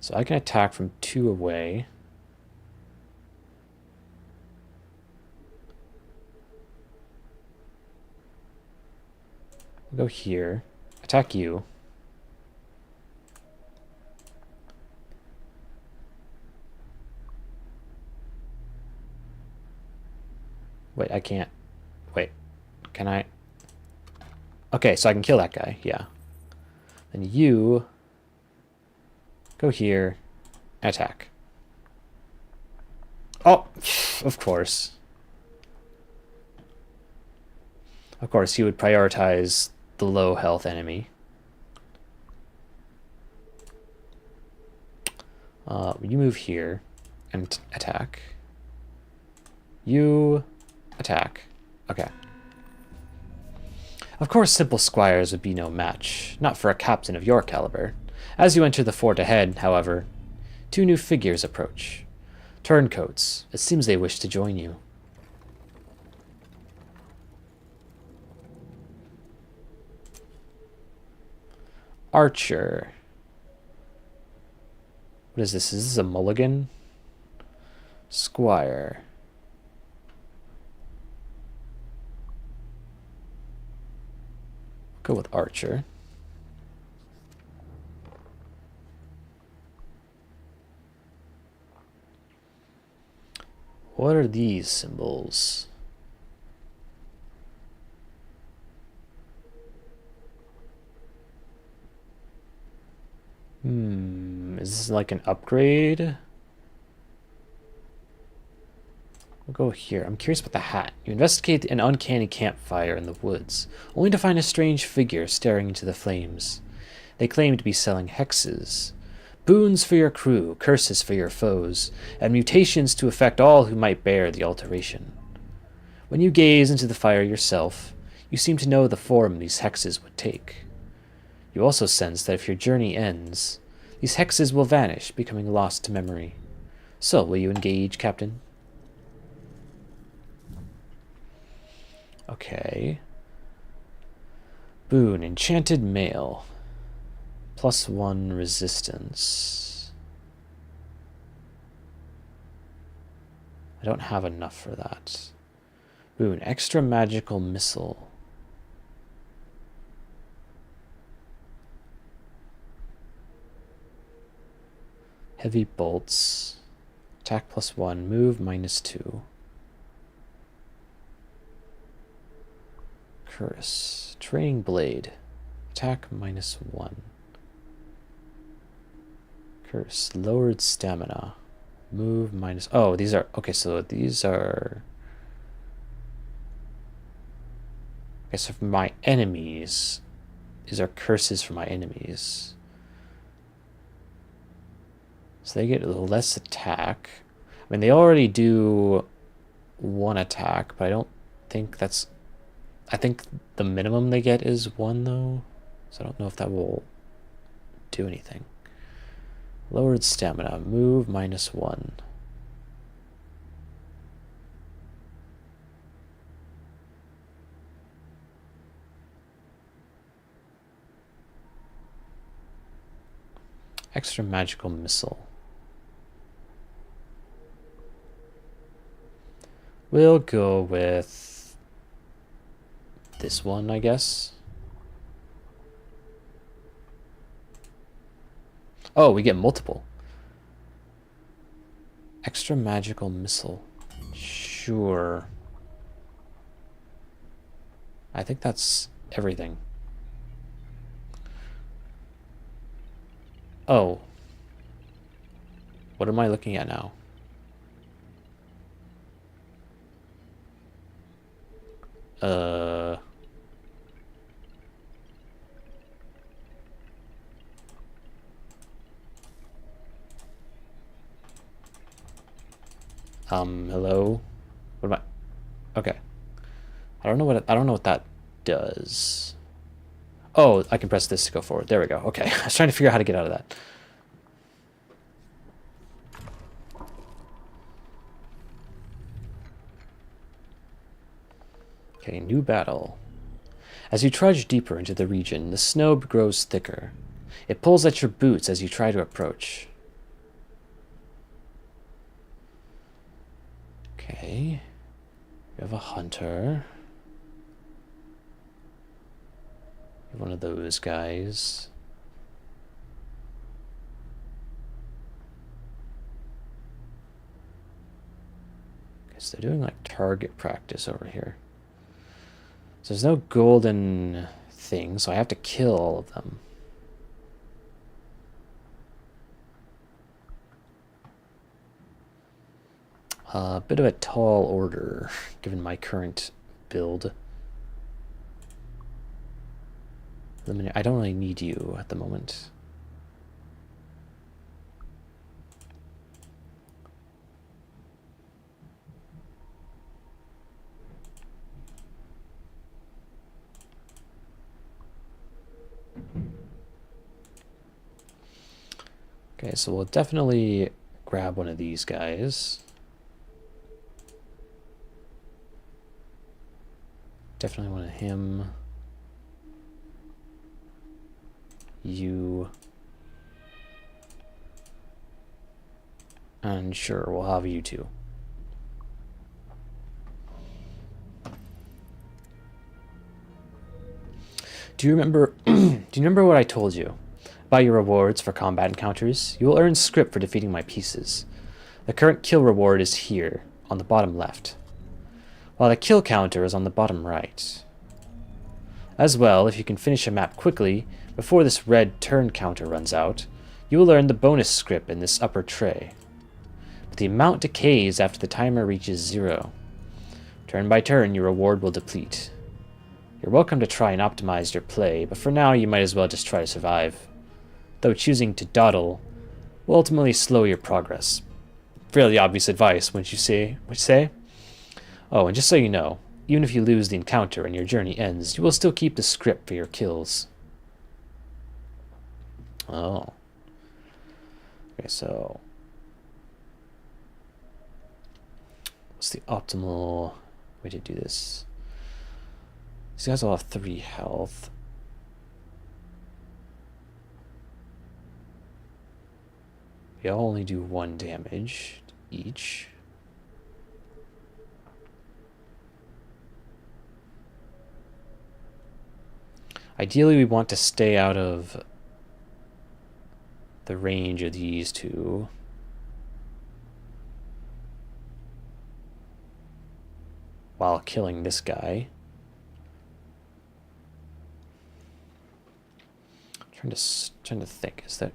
So I can attack from 2 away. We'll go here. Attack you. Wait, I can't. Wait, can I? Okay, so I can kill that guy, yeah. Then you go here, attack. Oh, of course. Of course, he would prioritize the low health enemy. You move here and attack. You attack. Okay. Of course, simple squires would be no match, not for a captain of your caliber. As you enter the fort ahead, however, 2 new figures approach. Turncoats. It seems they wish to join you. Archer. What is this? Is this a mulligan? Squire. Go with Archer. What are these symbols? Is this like an upgrade? We'll go here. I'm curious about the hat. You investigate an uncanny campfire in the woods, only to find a strange figure staring into the flames. They claim to be selling hexes. Boons for your crew, curses for your foes, and mutations to affect all who might bear the alteration. When you gaze into the fire yourself, you seem to know the form these hexes would take. You also sense that if your journey ends, these hexes will vanish, becoming lost to memory. So, will you engage, Captain? Okay. Boon, enchanted mail. +1 resistance. I don't have enough for that. Boon, extra magical missile. Heavy bolts. Attack +1, move -2. Curse. Training blade. Attack -1. Curse. Lowered stamina. Move -... Oh, these are... Okay, so these are... Okay, so for my enemies... These are curses for my enemies. So they get less attack. I mean, they already do 1 attack, but I don't think that's... I think the minimum they get is 1, though. So I don't know if that will do anything. Lowered stamina. Move -1. Extra magical missile. We'll go with this one, I guess. Oh, we get multiple. Extra magical missile. Sure. I think that's everything. Oh. What am I looking at now? Hello? What am I? Okay. I don't know what that does. Oh, I can press this to go forward. There we go. Okay. I was trying to figure out how to get out of that. Okay, new battle. As you trudge deeper into the region, the snow grows thicker. It pulls at your boots as you try to approach. Okay. We have a hunter. One of those guys. Guess they're doing like target practice over here. So there's no golden thing, so I have to kill all of them. A bit of a tall order, given my current build. I don't really need you at the moment. Okay, so we'll definitely grab one of these guys. Definitely one of him. You. And sure, we'll have you too. Do you remember what I told you? About your rewards for combat encounters? You will earn script for defeating my pieces. The current kill reward is here, on the bottom left, while the kill counter is on the bottom right. As well, if you can finish a map quickly, before this red turn counter runs out, you will earn the bonus script in this upper tray. But the amount decays after the timer reaches 0. Turn by turn, your reward will deplete. You're welcome to try and optimize your play, but for now you might as well just try to survive. Though choosing to dawdle will ultimately slow your progress. Fairly obvious advice, wouldn't you say? Oh, and just so you know, even if you lose the encounter and your journey ends, you will still keep the script for your kills. Oh. Okay, so what's the optimal way to do this? These guys all have 3 health. We all only do 1 damage each. Ideally, we want to stay out of the range of these two. While killing this guy. Trying to think, is that...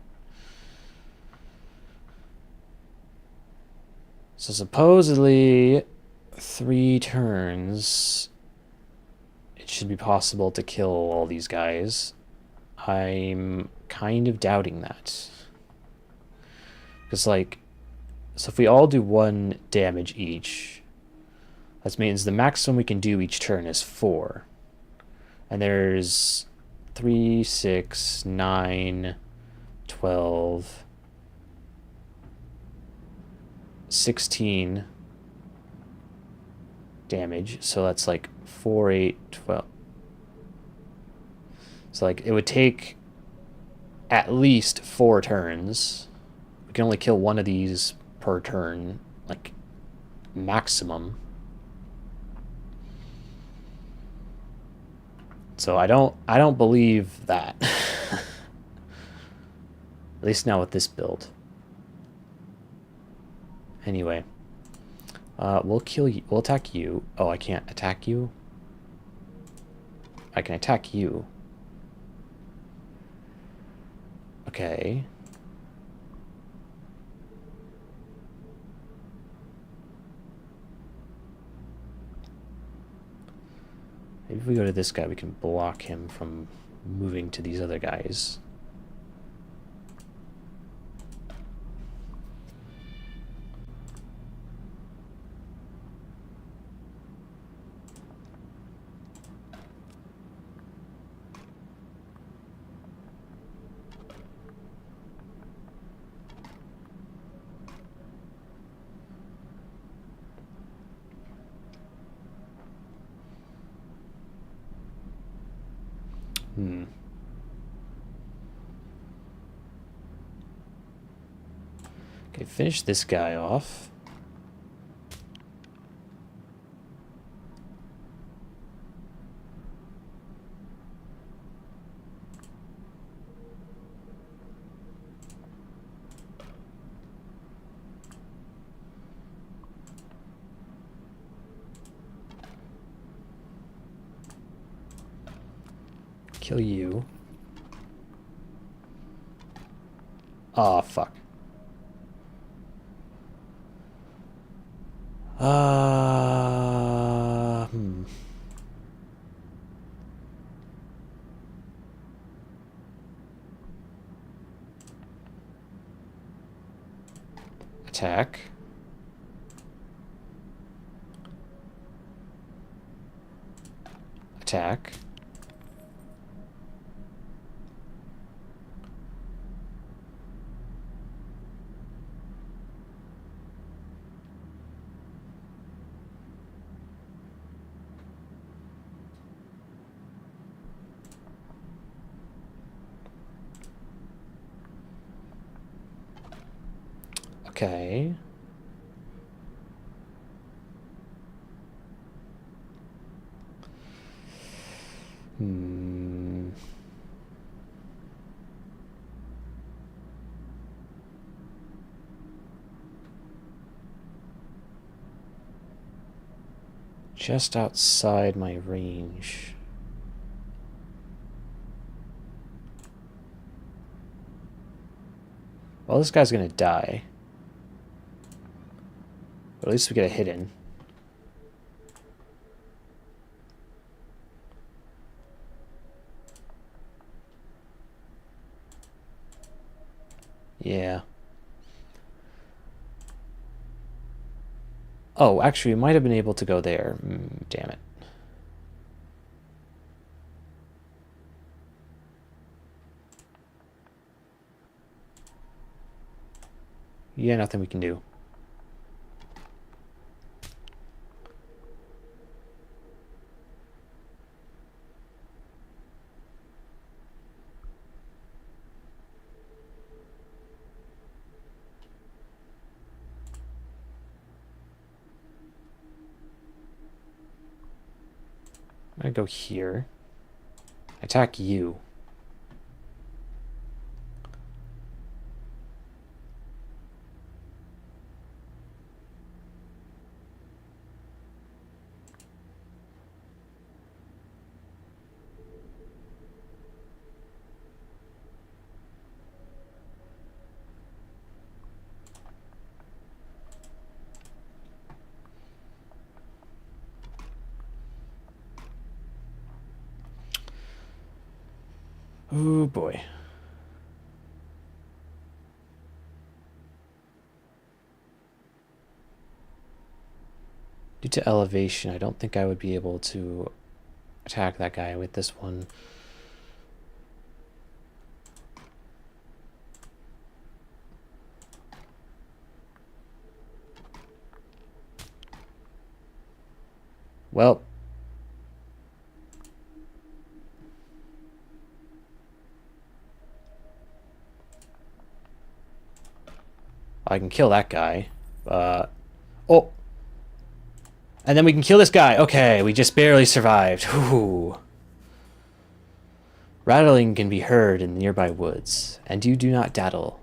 So supposedly 3 turns it should be possible to kill all these guys. I'm kind of doubting that. Because like, so if we all do 1 damage each, that means the maximum we can do each turn is 4. And there's 3, 6, 9, 12, 16 damage. So that's like 4, 8, 12. So like it would take at least 4 turns. We can only kill one of these per turn, like maximum. So I don't believe that. At least now with this build. Anyway, we'll kill you. We'll attack you. Oh, I can't attack you. I can attack you. Okay. Maybe if we go to this guy, we can block him from moving to these other guys. Okay, finish this guy off. Kill you. Oh, fuck. Attack. Attack. Okay. Just outside my range. Well, this guy's gonna die. But at least we get a hit in. Yeah. Oh, actually, we might have been able to go there. Damn it. Yeah, nothing we can do. I'm gonna go here. Attack you. Oh boy. Due to elevation, I don't think I would be able to attack that guy with this one. Well. I can kill that guy. Oh. And then we can kill this guy. Okay, we just barely survived. Whew. Rattling can be heard in nearby woods, and you do not dawdle.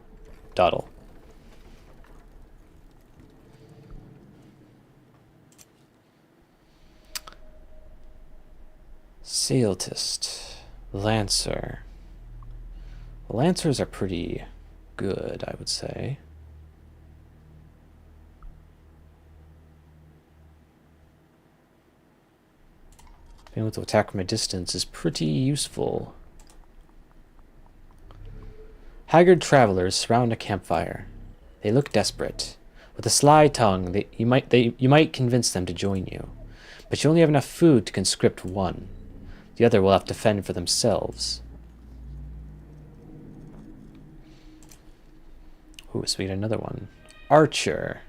Sailtist. Lancer. Lancers are pretty good, I would say. Being able to attack from a distance is pretty useful. Haggard travelers surround a campfire. They look desperate. With a sly tongue, you might convince them to join you. But you only have enough food to conscript one. The other will have to fend for themselves. Ooh, sweet, another one. Archer.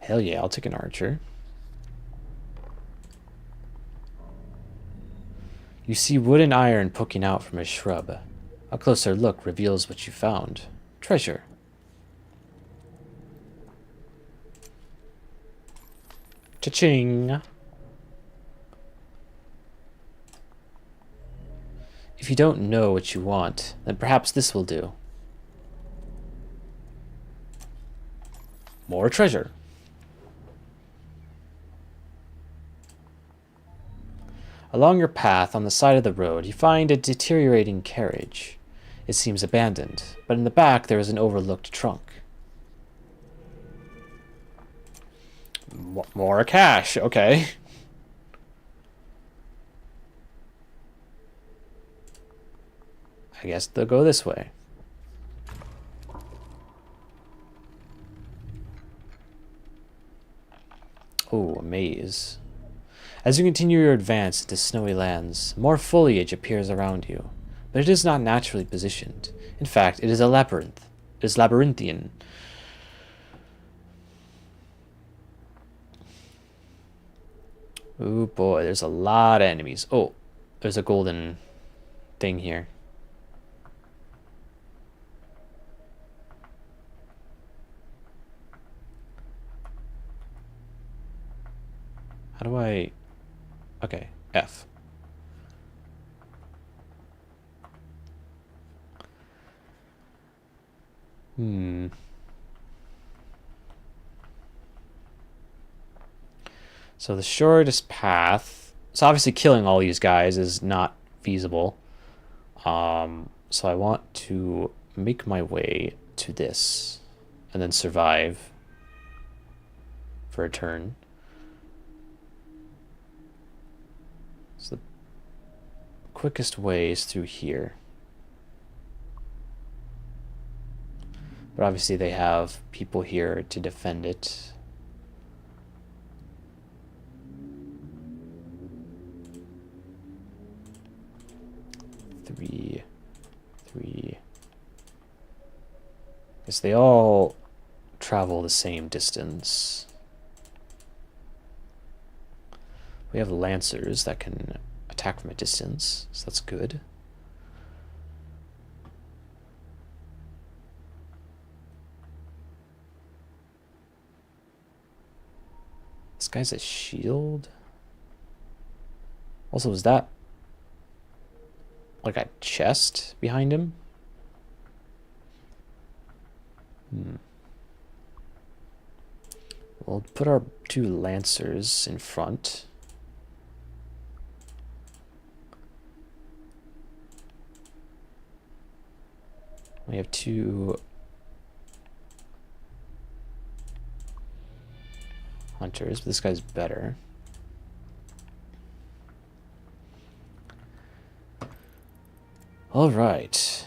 Hell yeah, I'll take an archer. You see wood and iron poking out from a shrub. A closer look reveals what you found. Treasure. Cha-ching! If you don't know what you want, then perhaps this will do. More treasure. Along your path on the side of the road, you find a deteriorating carriage. It seems abandoned, but in the back there is an overlooked trunk. More cash, okay. I guess they'll go this way. Oh, a maze. As you continue your advance into snowy lands, more foliage appears around you, but it is not naturally positioned. In fact, it is a labyrinth. It is labyrinthian. Oh boy, there's a lot of enemies. Oh, there's a golden thing here. How do I... Okay, F. So the shortest path... So obviously killing all these guys is not feasible. So I want to make my way to this. And then survive for a turn. So the quickest way is through here. But obviously they have people here to defend it. Three. Guess they all travel the same distance. We have lancers that can attack from a distance, so that's good. This guy's a shield. Also, is that like a chest behind him? We'll put our two lancers in front. We have two hunters, but this guy's better. All right.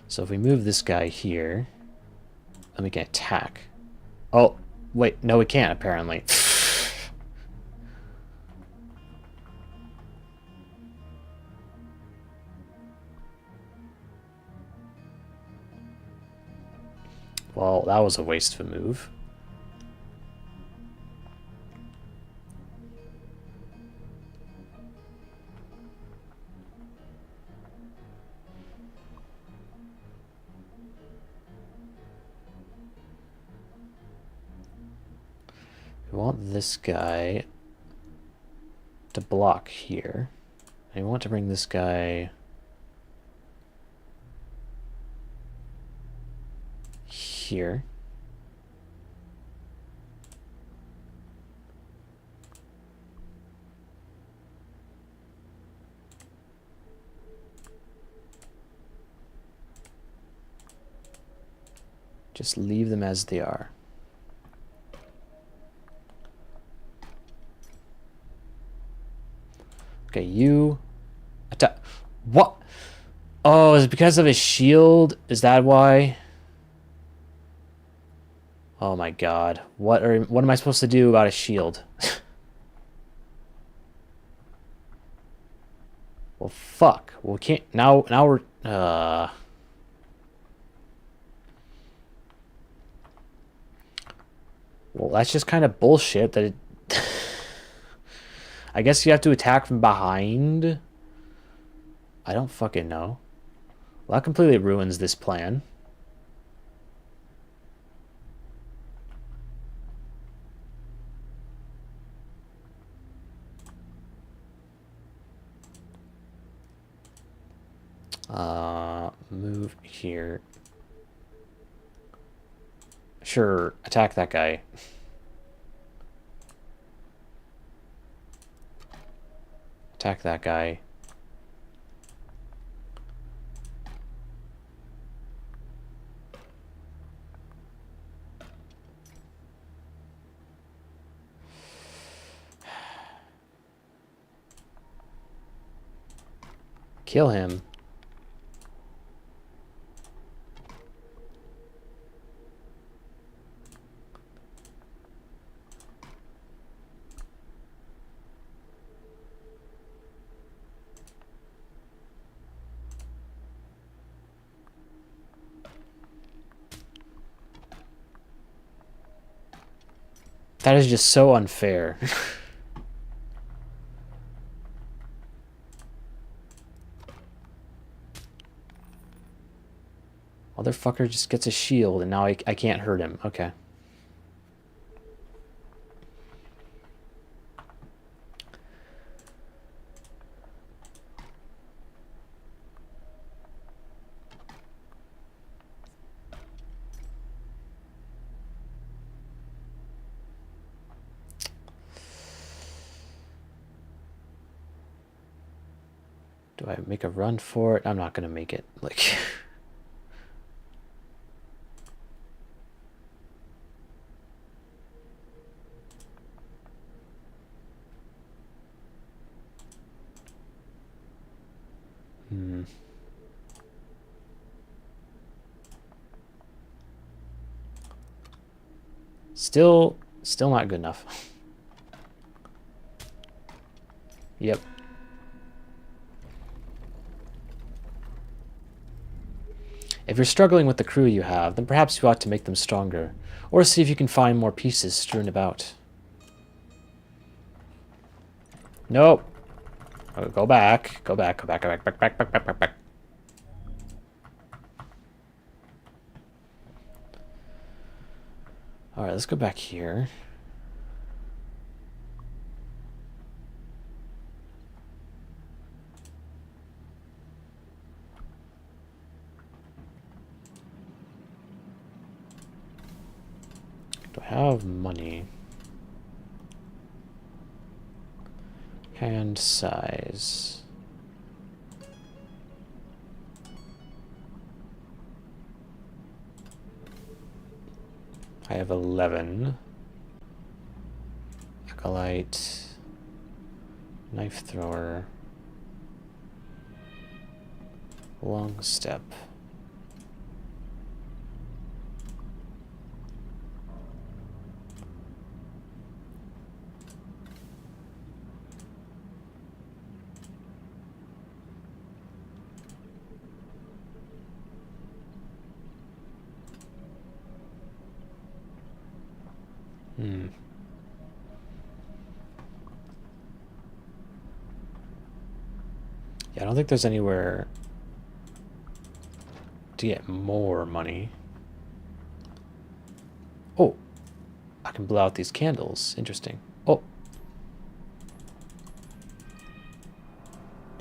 So if we move this guy here, then we can attack. Oh, wait, no we can't apparently. Well, that was a waste of a move. We want this guy to block here. And we want to bring this guy here. Just leave them as they are. Okay, you attack. What? Oh, is it because of his shield? Is that why? Oh my god. What am I supposed to do about a shield? Well, fuck. Well, we can't now we're well, that's just kind of bullshit that it I guess you have to attack from behind. I don't fucking know. Well, that completely ruins this plan. Move here. Sure, attack that guy. Attack that guy. Kill him. That is just so unfair. Motherfucker just gets a shield and now I can't hurt him. Okay. Do I make a run for it? I'm not gonna make it. Like... Still not good enough. Yep. If you're struggling with the crew you have, then perhaps you ought to make them stronger, or see if you can find more pieces strewn about. Nope. Oh, go back. Go back. Go back. Go back. Back. Back. Back. Back. Back. Back. All right, let's go back here. Do I have money? Hand size. I have 11. Acolyte. Knife thrower. Long step. Yeah, I don't think there's anywhere to get more money. Oh, I can blow out these candles. Interesting. Oh.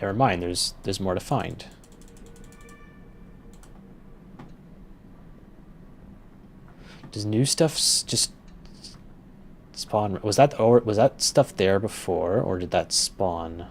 Never mind, there's more to find. Does new stuff just spawn? Was that stuff there before, or did that spawn?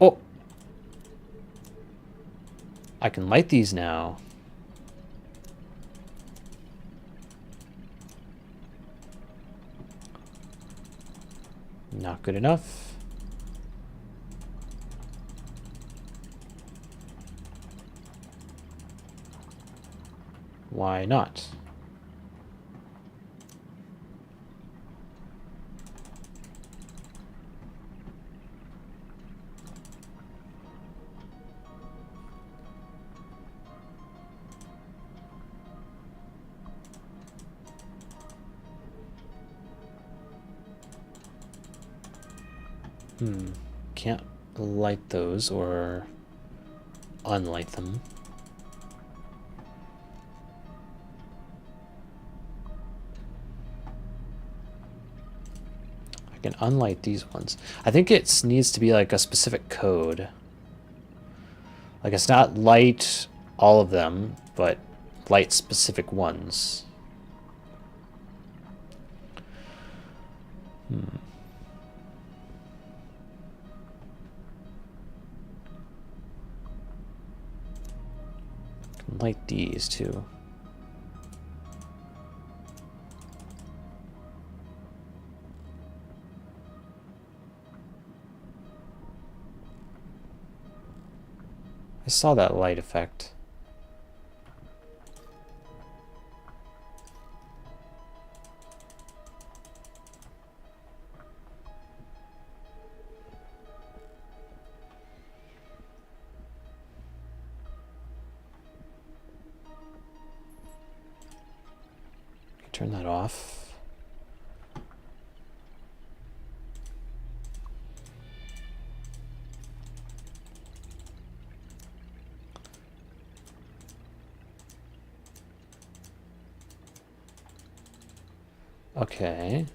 Oh! I can light these now. Not good enough. Why not? Can't light those or unlight them. I can unlight these ones. I think it needs to be like a specific code. Like it's not light all of them, but light specific ones. Light these too. I saw that light effect. Turn that off. Okay.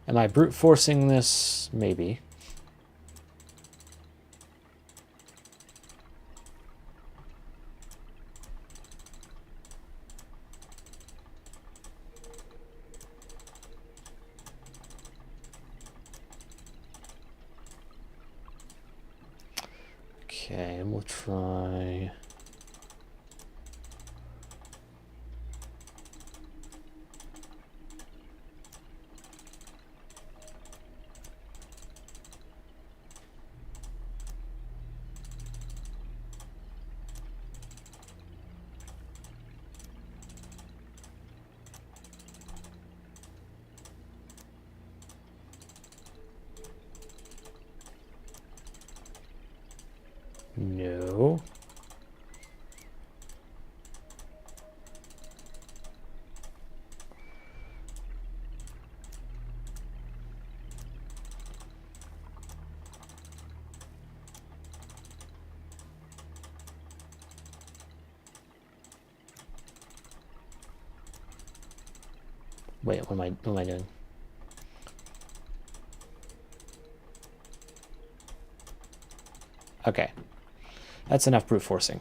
Am I brute forcing this? Maybe. Okay, we'll try. No. Wait, what am I doing? Okay. That's enough brute forcing.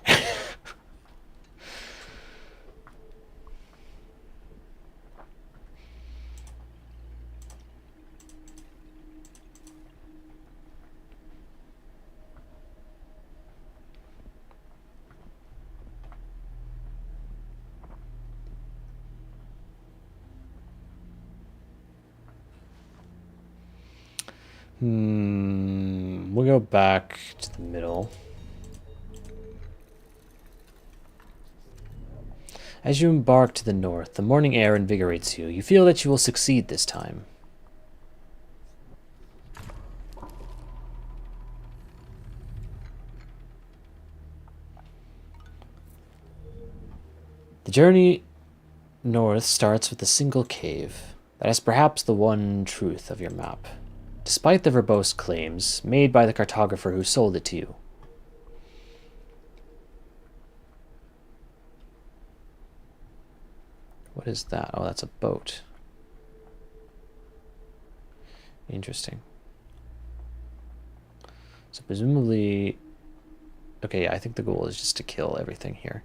We'll go back to the middle. As you embark to the north, the morning air invigorates you. You feel that you will succeed this time. The journey north starts with a single cave. That is perhaps the one truth of your map, despite the verbose claims made by the cartographer who sold it to you. What is that? Oh, that's a boat. Interesting. So presumably... Okay, yeah, I think the goal is just to kill everything here.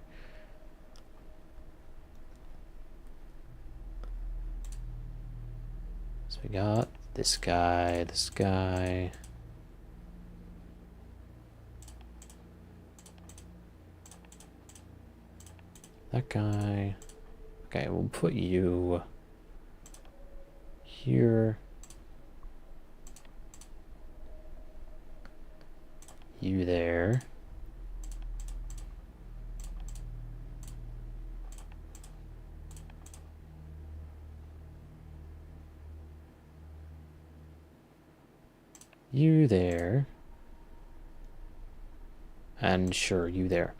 So we got this guy, this guy. That guy. Okay, we'll put you here. You there. You there. And sure, you there.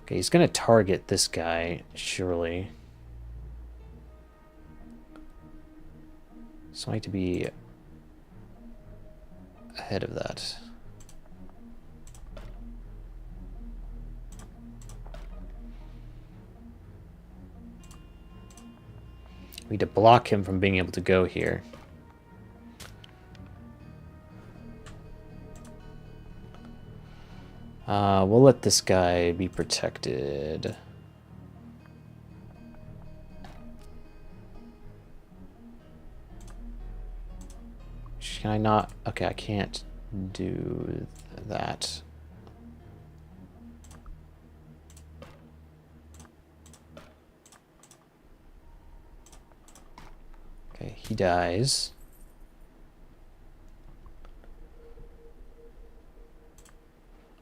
Okay, he's gonna target this guy, surely. So I need to be ahead of that. We need to block him from being able to go here. We'll let this guy be protected. Can I not? Okay, I can't do that. Okay, he dies.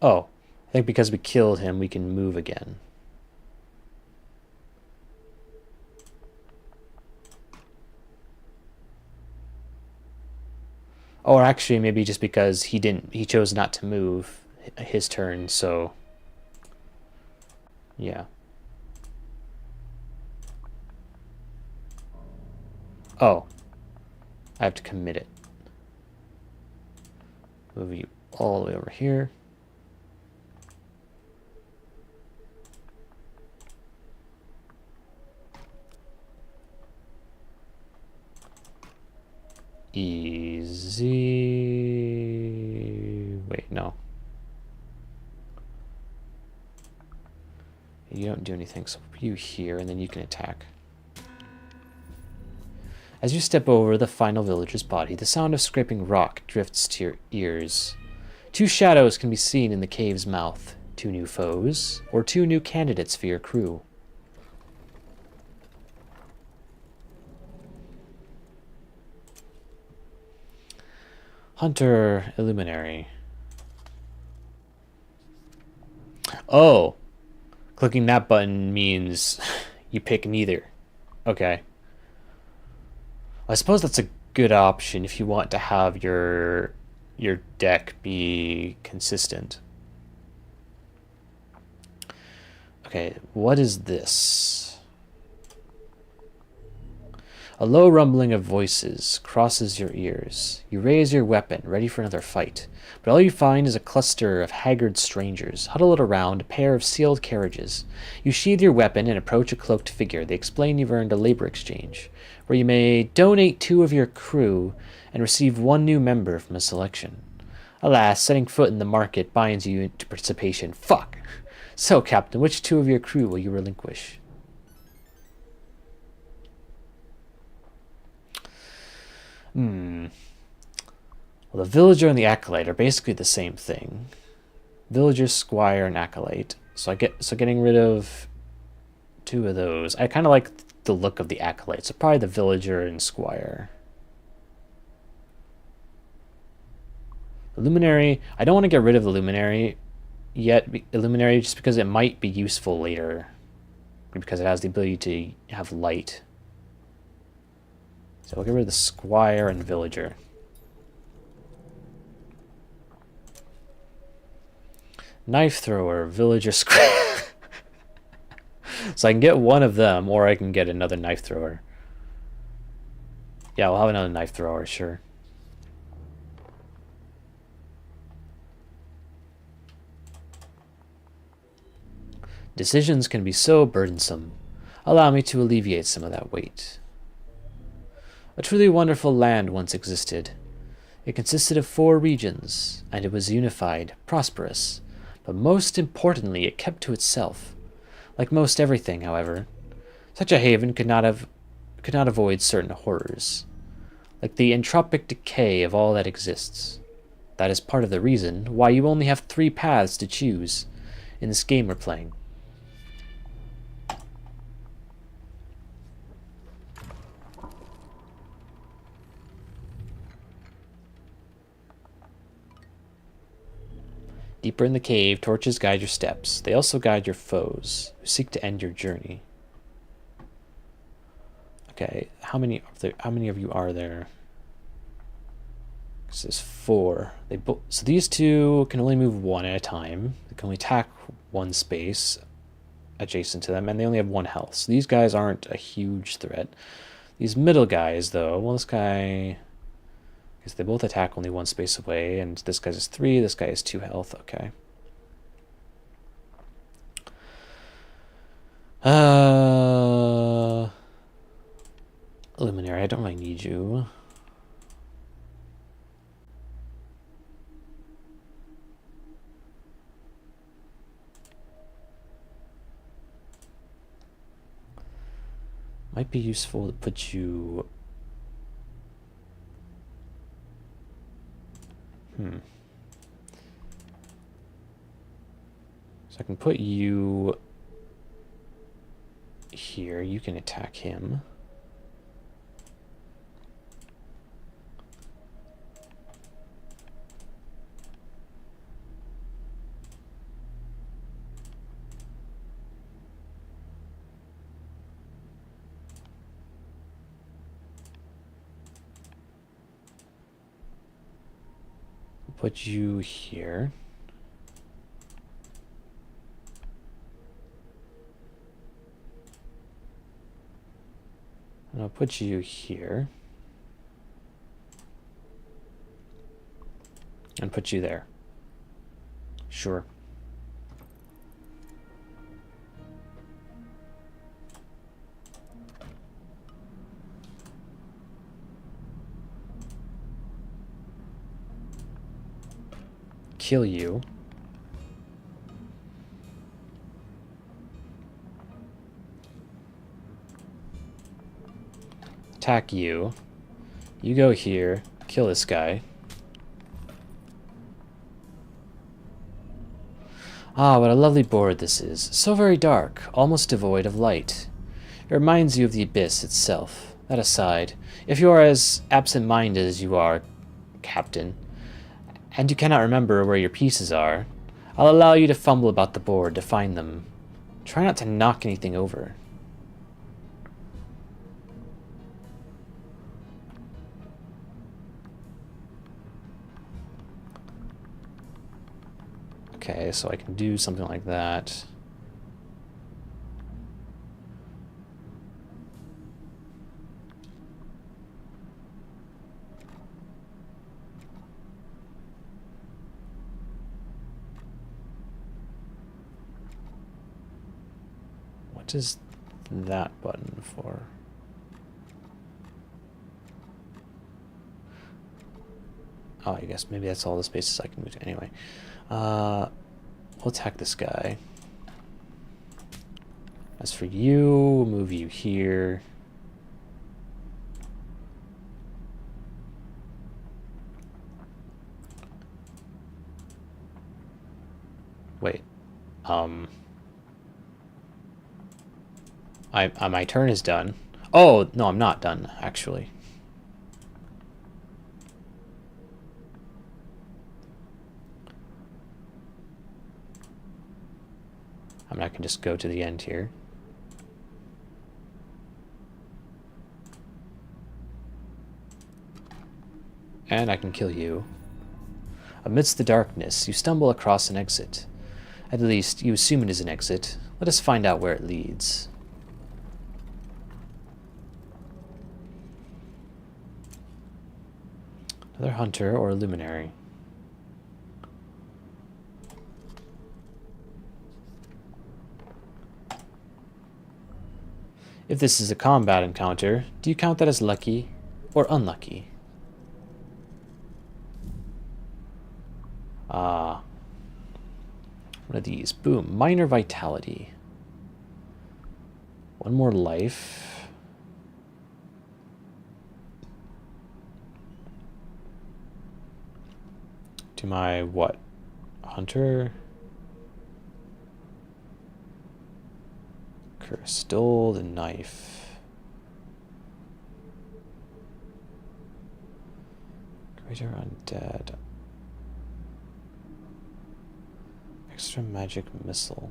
Oh, I think because we killed him, we can move again. Or actually, maybe just because he chose not to move his turn, so yeah. Oh, I have to commit it. Move you all the way over here. Easy. Wait, no. You don't do anything, so you here, and then you can attack. As you step over the final villager's body, the sound of scraping rock drifts to your ears. Two shadows can be seen in the cave's mouth. 2 new foes, or 2 new candidates for your crew. Hunter Illuminary. Oh, clicking that button means you pick neither. Okay. I suppose that's a good option if you want to have your deck be consistent. Okay, what is this? A low rumbling of voices crosses your ears. You raise your weapon, ready for another fight. But all you find is a cluster of haggard strangers, huddled around a pair of sealed carriages. You sheathe your weapon and approach a cloaked figure. They explain you've earned a labor exchange, where you may donate 2 of your crew and receive 1 new member from a selection. Alas, setting foot in the market binds you into participation. Fuck! So, Captain, which 2 of your crew will you relinquish? Well, the villager and the acolyte are basically the same thing. Villager, squire, and acolyte. So getting rid of 2 of those. I kind of like the look of the acolyte, so probably the villager and squire. Luminary, I don't want to get rid of the Luminary yet, Luminary, just because it might be useful later. Because it has the ability to have light. So we'll get rid of the Squire and Villager. Knife Thrower, Villager, Squire. So I can get one of them, or I can get another Knife Thrower. Yeah, we'll have another Knife Thrower, sure. Decisions can be so burdensome. Allow me to alleviate some of that weight. A truly wonderful land once existed. It consisted of 4 regions, and it was unified, prosperous, but most importantly, it kept to itself. Like most everything, however, such a haven could not avoid certain horrors, like the entropic decay of all that exists. That is part of the reason why you only have 3 paths to choose in this game we're playing. Deeper in the cave, torches guide your steps. They also guide your foes, who seek to end your journey. Okay, how many of you are there? This is 4. So these 2 can only move 1 at a time. They can only attack 1 space adjacent to them, and they only have 1 health. So these guys aren't a huge threat. These middle guys, though, well, this guy... because they both attack only 1 space away, and this guy is 3, this guy is 2 health, okay. Luminary, I don't really need you. Might be useful to put you... So I can put you here. You can attack him. Put you here. And I'll put you here. And put you there. Sure. Kill you. Attack you. You go here. Kill this guy. Ah, what a lovely board this is. So very dark, almost devoid of light. It reminds you of the abyss itself. That aside, if you are as absent-minded as you are, Captain, and you cannot remember where your pieces are, I'll allow you to fumble about the board to find them. Try not to knock anything over. Okay, so I can do something like that. What is that button for? Oh, I guess maybe that's all the spaces I can move to. Anyway, we'll attack this guy. As for you, we'll move you here. Wait, my turn is done. Oh, no, I'm not done, actually. I mean, I can just go to the end here. And I can kill you. Amidst the darkness, you stumble across an exit. At least, you assume it is an exit. Let us find out where it leads. Another hunter or a luminary. If this is a combat encounter, do you count that as lucky or unlucky? One of these. Boom. Minor vitality. One more life. To my what? Hunter? Curse. Stole the knife. Greater undead. Extra magic missile.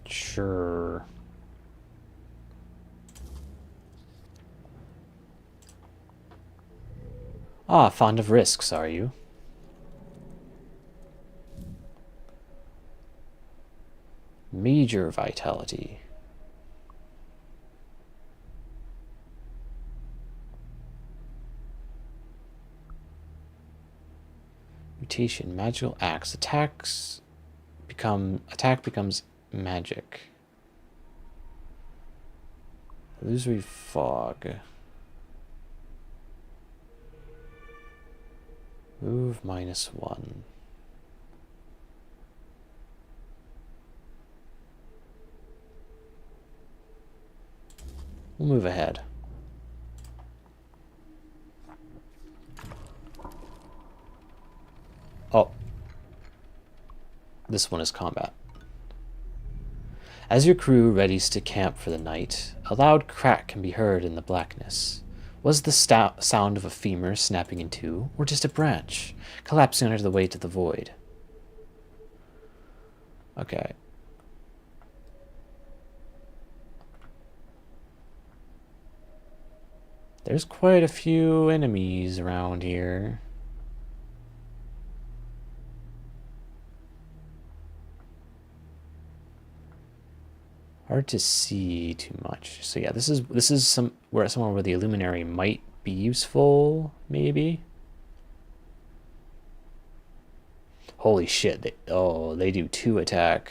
Sure. Ah, fond of risks, are you? Major vitality. Mutation, magical axe. Attack becomes magic. Illusory fog. Move -1. We'll move ahead. Oh. This one is combat. As your crew readies to camp for the night, a loud crack can be heard in the blackness. Was the sound of a femur snapping in two, or just a branch, collapsing under the weight of the void? Okay. There's quite a few enemies around here. Hard to see too much. So yeah, this is somewhere where the Illuminary might be useful, maybe. Holy shit! They do 2 attack.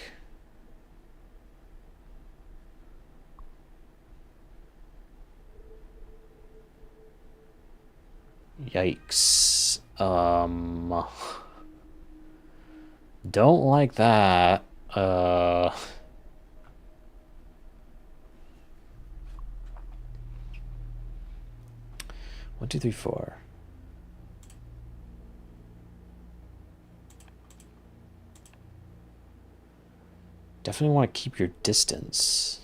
Yikes! Don't like that. 1, 2, 3, 4. Definitely want to keep your distance.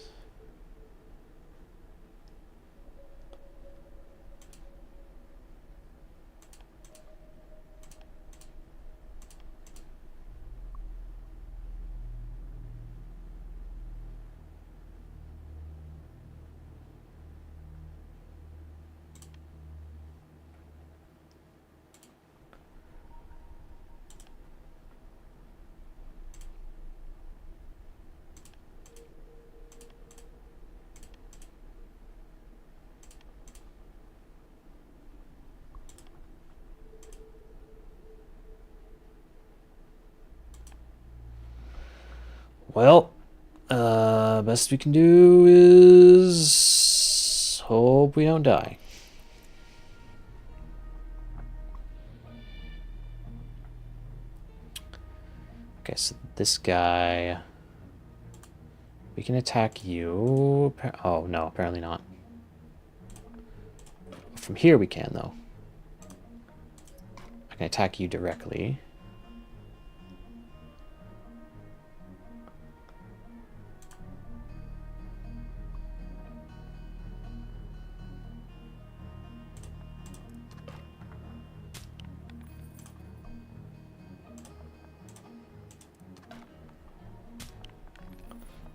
Well, best we can do is hope we don't die. Okay, so this guy, we can attack you. Oh, no, apparently not. From here we can, though. I can attack you directly.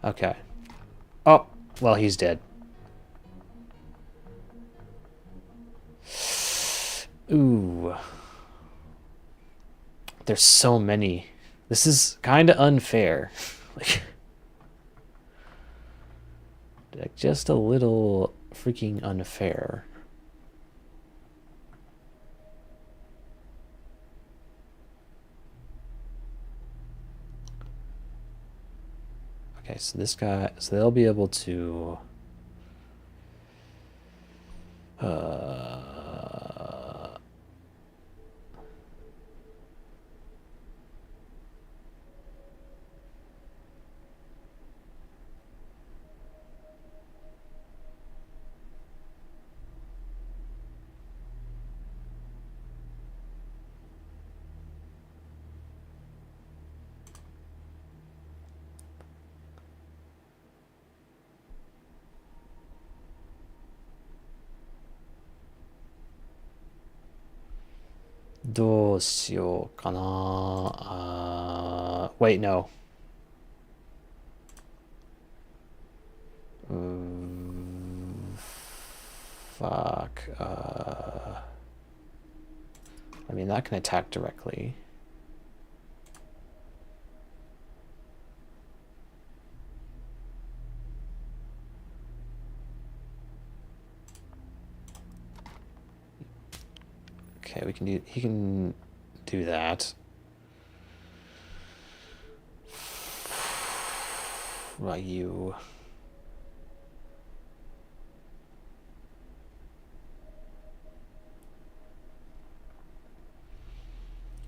Okay. Oh, well, he's dead. Ooh. There's so many. This is kind of unfair. like just a little freaking unfair. Okay, so this guy, so they'll be able toどうしようかな。Wait, no. Fuck. I mean, that can attack directly. Okay, he can do that. Right, you.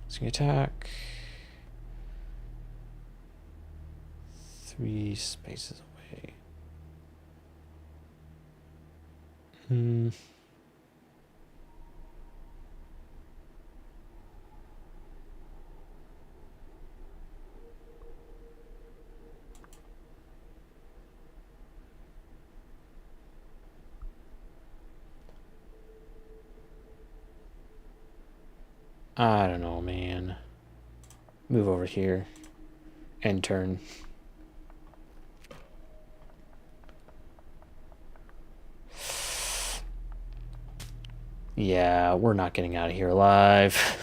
So you attack 3 spaces away. I don't know, man. Move over here. End turn. Yeah, we're not getting out of here alive.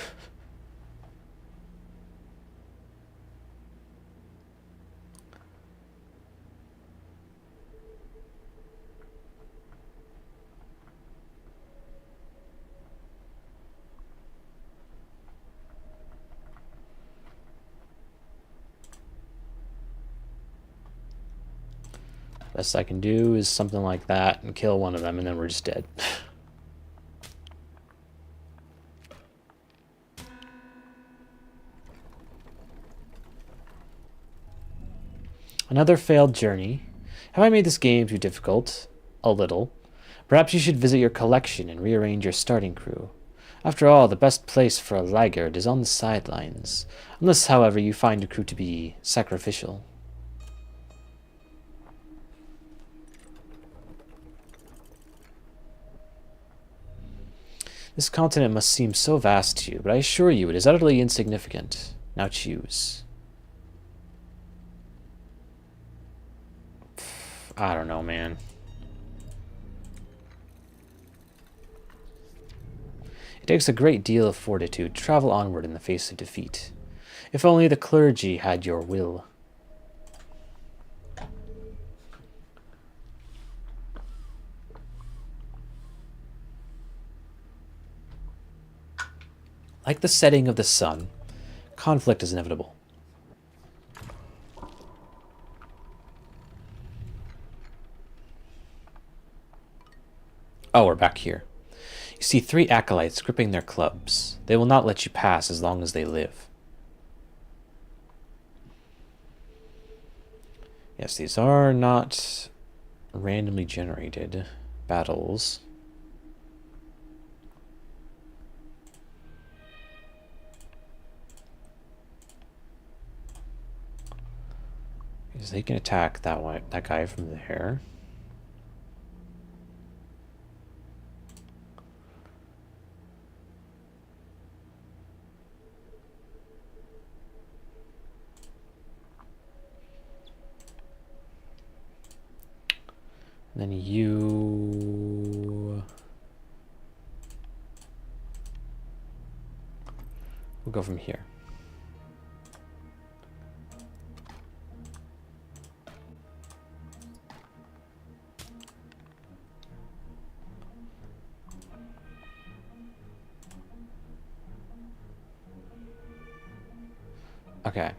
Best I can do is something like that and kill one of them, and then we're just dead. Another failed journey. Have I made this game too difficult? A little. Perhaps you should visit your collection and rearrange your starting crew. After all, the best place for a laggard is on the sidelines. Unless, however, you find your crew to be sacrificial. This continent must seem so vast to you, but I assure you it is utterly insignificant. Now choose. I don't know, man. It takes a great deal of fortitude to travel onward in the face of defeat. If only the clergy had your will. Like the setting of the sun, conflict is inevitable. Oh, we're back here. You see 3 acolytes gripping their clubs. They will not let you pass as long as they live. Yes, these are not randomly generated battles. Because they can attack that guy from there. And then you... We'll go from here. Okay.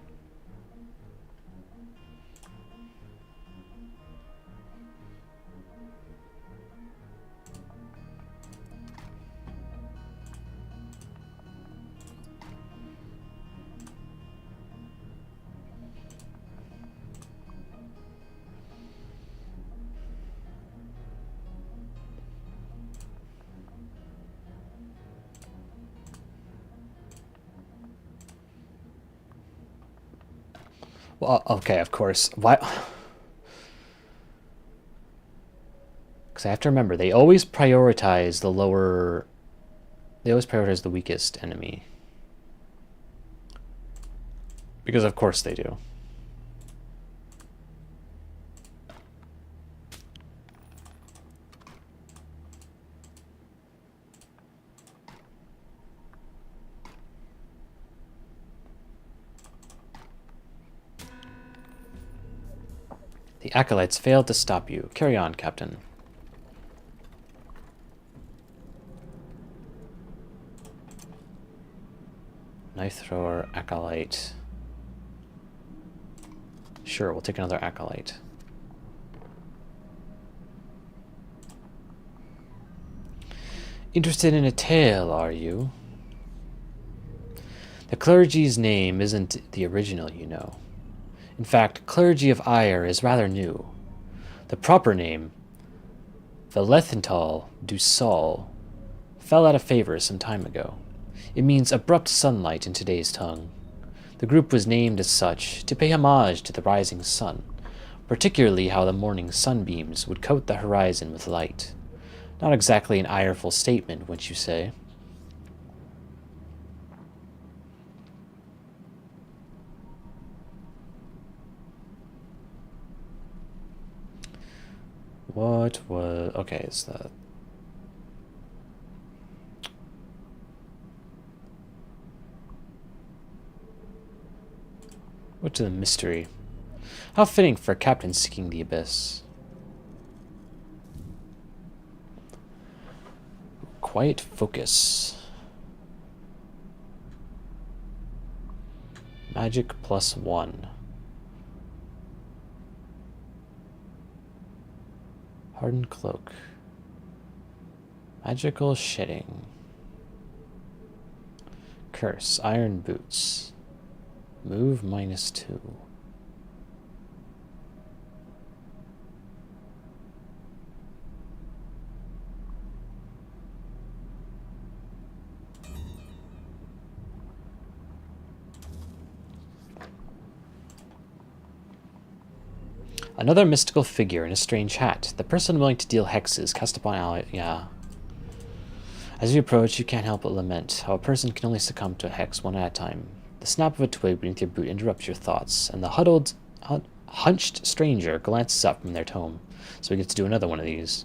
Well, okay, of course. Why? Because I have to remember, they always prioritize the lower... They always prioritize the weakest enemy. Because of course they do. The acolytes failed to stop you. Carry on, Captain. Knife thrower, acolyte. Sure, we'll take another acolyte. Interested in a tale, are you? The clergy's name isn't the original, you know. In fact, Clergy of Ire is rather new. The proper name, Valethental du Sol, fell out of favor some time ago. It means abrupt sunlight in today's tongue. The group was named as such to pay homage to the rising sun, particularly how the morning sunbeams would coat the horizon with light. Not exactly an ireful statement, wouldn't you say? What was... Okay, it's that... What's the mystery? How fitting for a captain seeking the abyss. Quiet focus. Magic +1. Hardened cloak. Magical shedding. Curse. Iron boots. Move -2. Another mystical figure in a strange hat. The person willing to deal hexes cast upon ally. Yeah. As you approach, you can't help but lament how a person can only succumb to a hex one at a time. The snap of a twig beneath your boot interrupts your thoughts, and the hunched stranger glances up from their tome. So we get to do another one of these.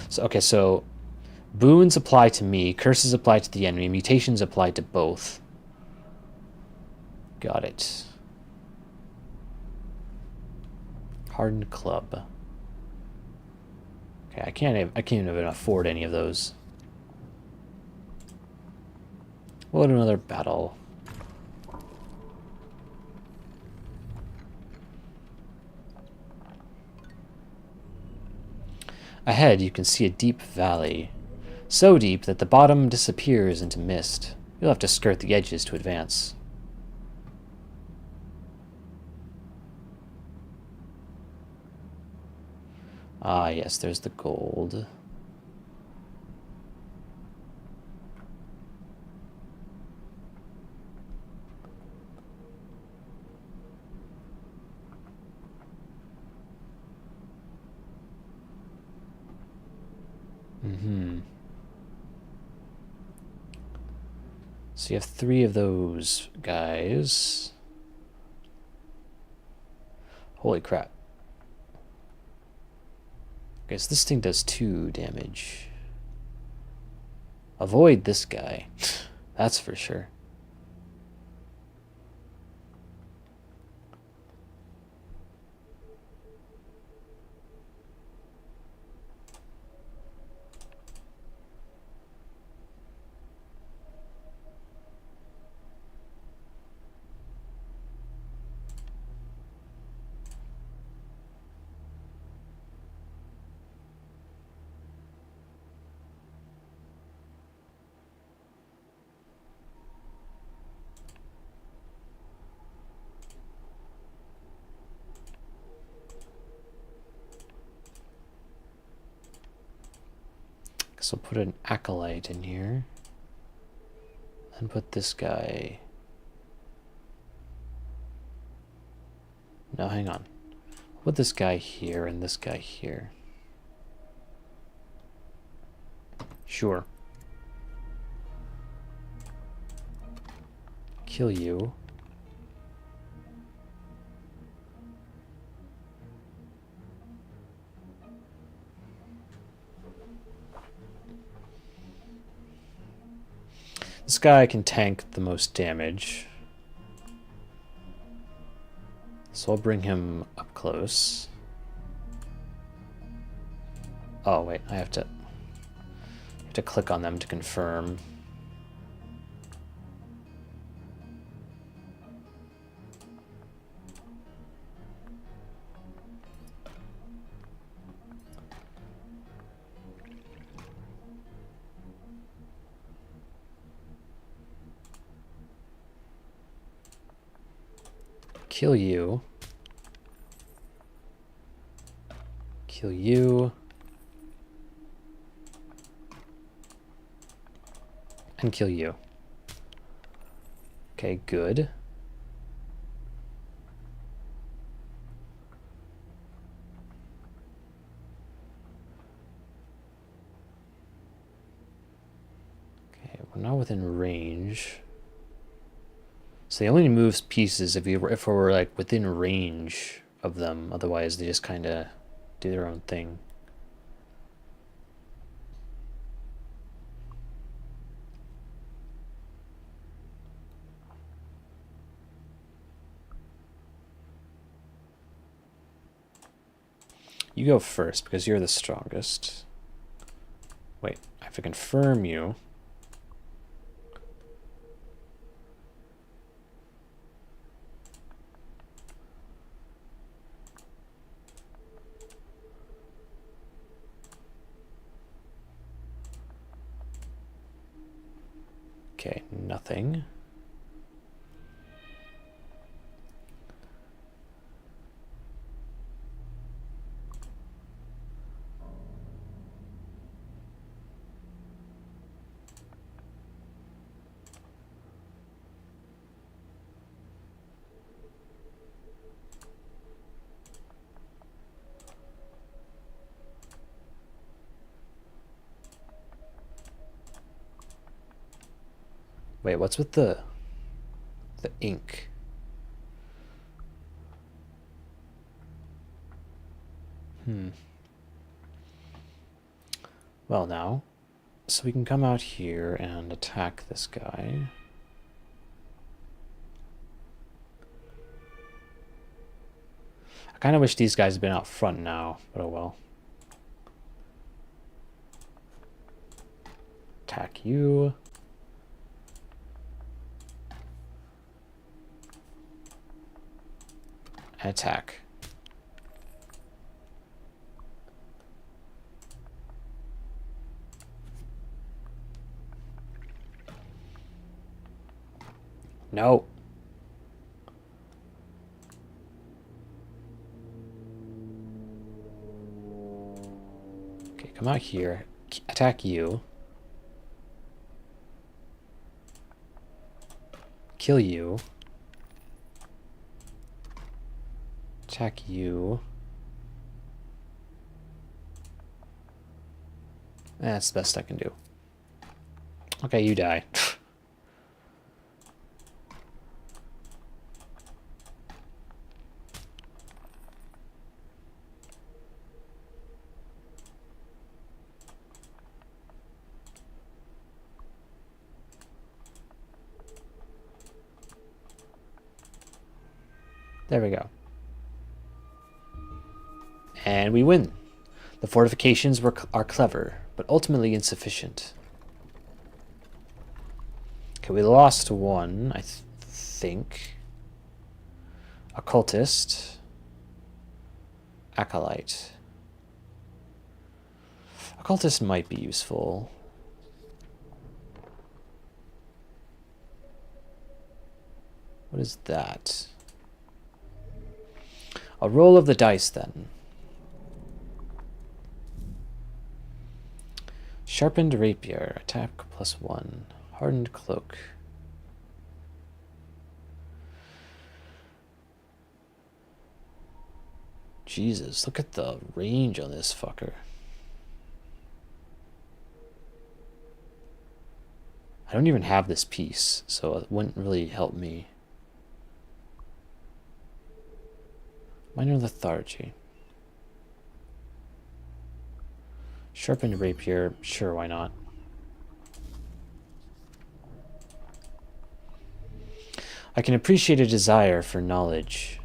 So okay, so boons apply to me, curses apply to the enemy, mutations apply to both. Got it. Hardened club. Okay, I can't even afford any of those. What another battle. Ahead, you can see a deep valley. So deep that the bottom disappears into mist. You'll have to skirt the edges to advance. Ah, yes, there's the gold. So you have 3 of those guys. Holy crap. Okay, so this thing does 2 damage. Avoid this guy. That's for sure. So put an acolyte in here. And put this guy. No, hang on. Put this guy here and this guy here. Sure. Kill you. This guy can tank the most damage. So I'll bring him up close. Oh wait, I have to click on them to confirm. Kill you. Kill you. And kill you. Okay, good. Okay, we're not within range. So they only moves pieces if we're like within range of them. Otherwise, they just kind of do their own thing. You go first because you're the strongest. Wait, I have to confirm you. Okay, nothing. Wait, what's with the ink? Well now, so we can come out here and attack this guy. I kind of wish these guys had been out front now, but oh well. Attack you. Attack. No. Okay, come out here. Attack you. Kill you. Attack you. That's the best I can do. Okay, you die. There we go. And we win. The fortifications are clever, but ultimately insufficient. Okay, we lost one, I think. Occultist. Acolyte. Occultist might be useful. What is that? A roll of the dice, then. Sharpened rapier, attack +1. Hardened cloak. Jesus, look at the range on this fucker. I don't even have this piece, so it wouldn't really help me. Minor lethargy. Sharpened rapier, sure, why not? I can appreciate a desire for knowledge.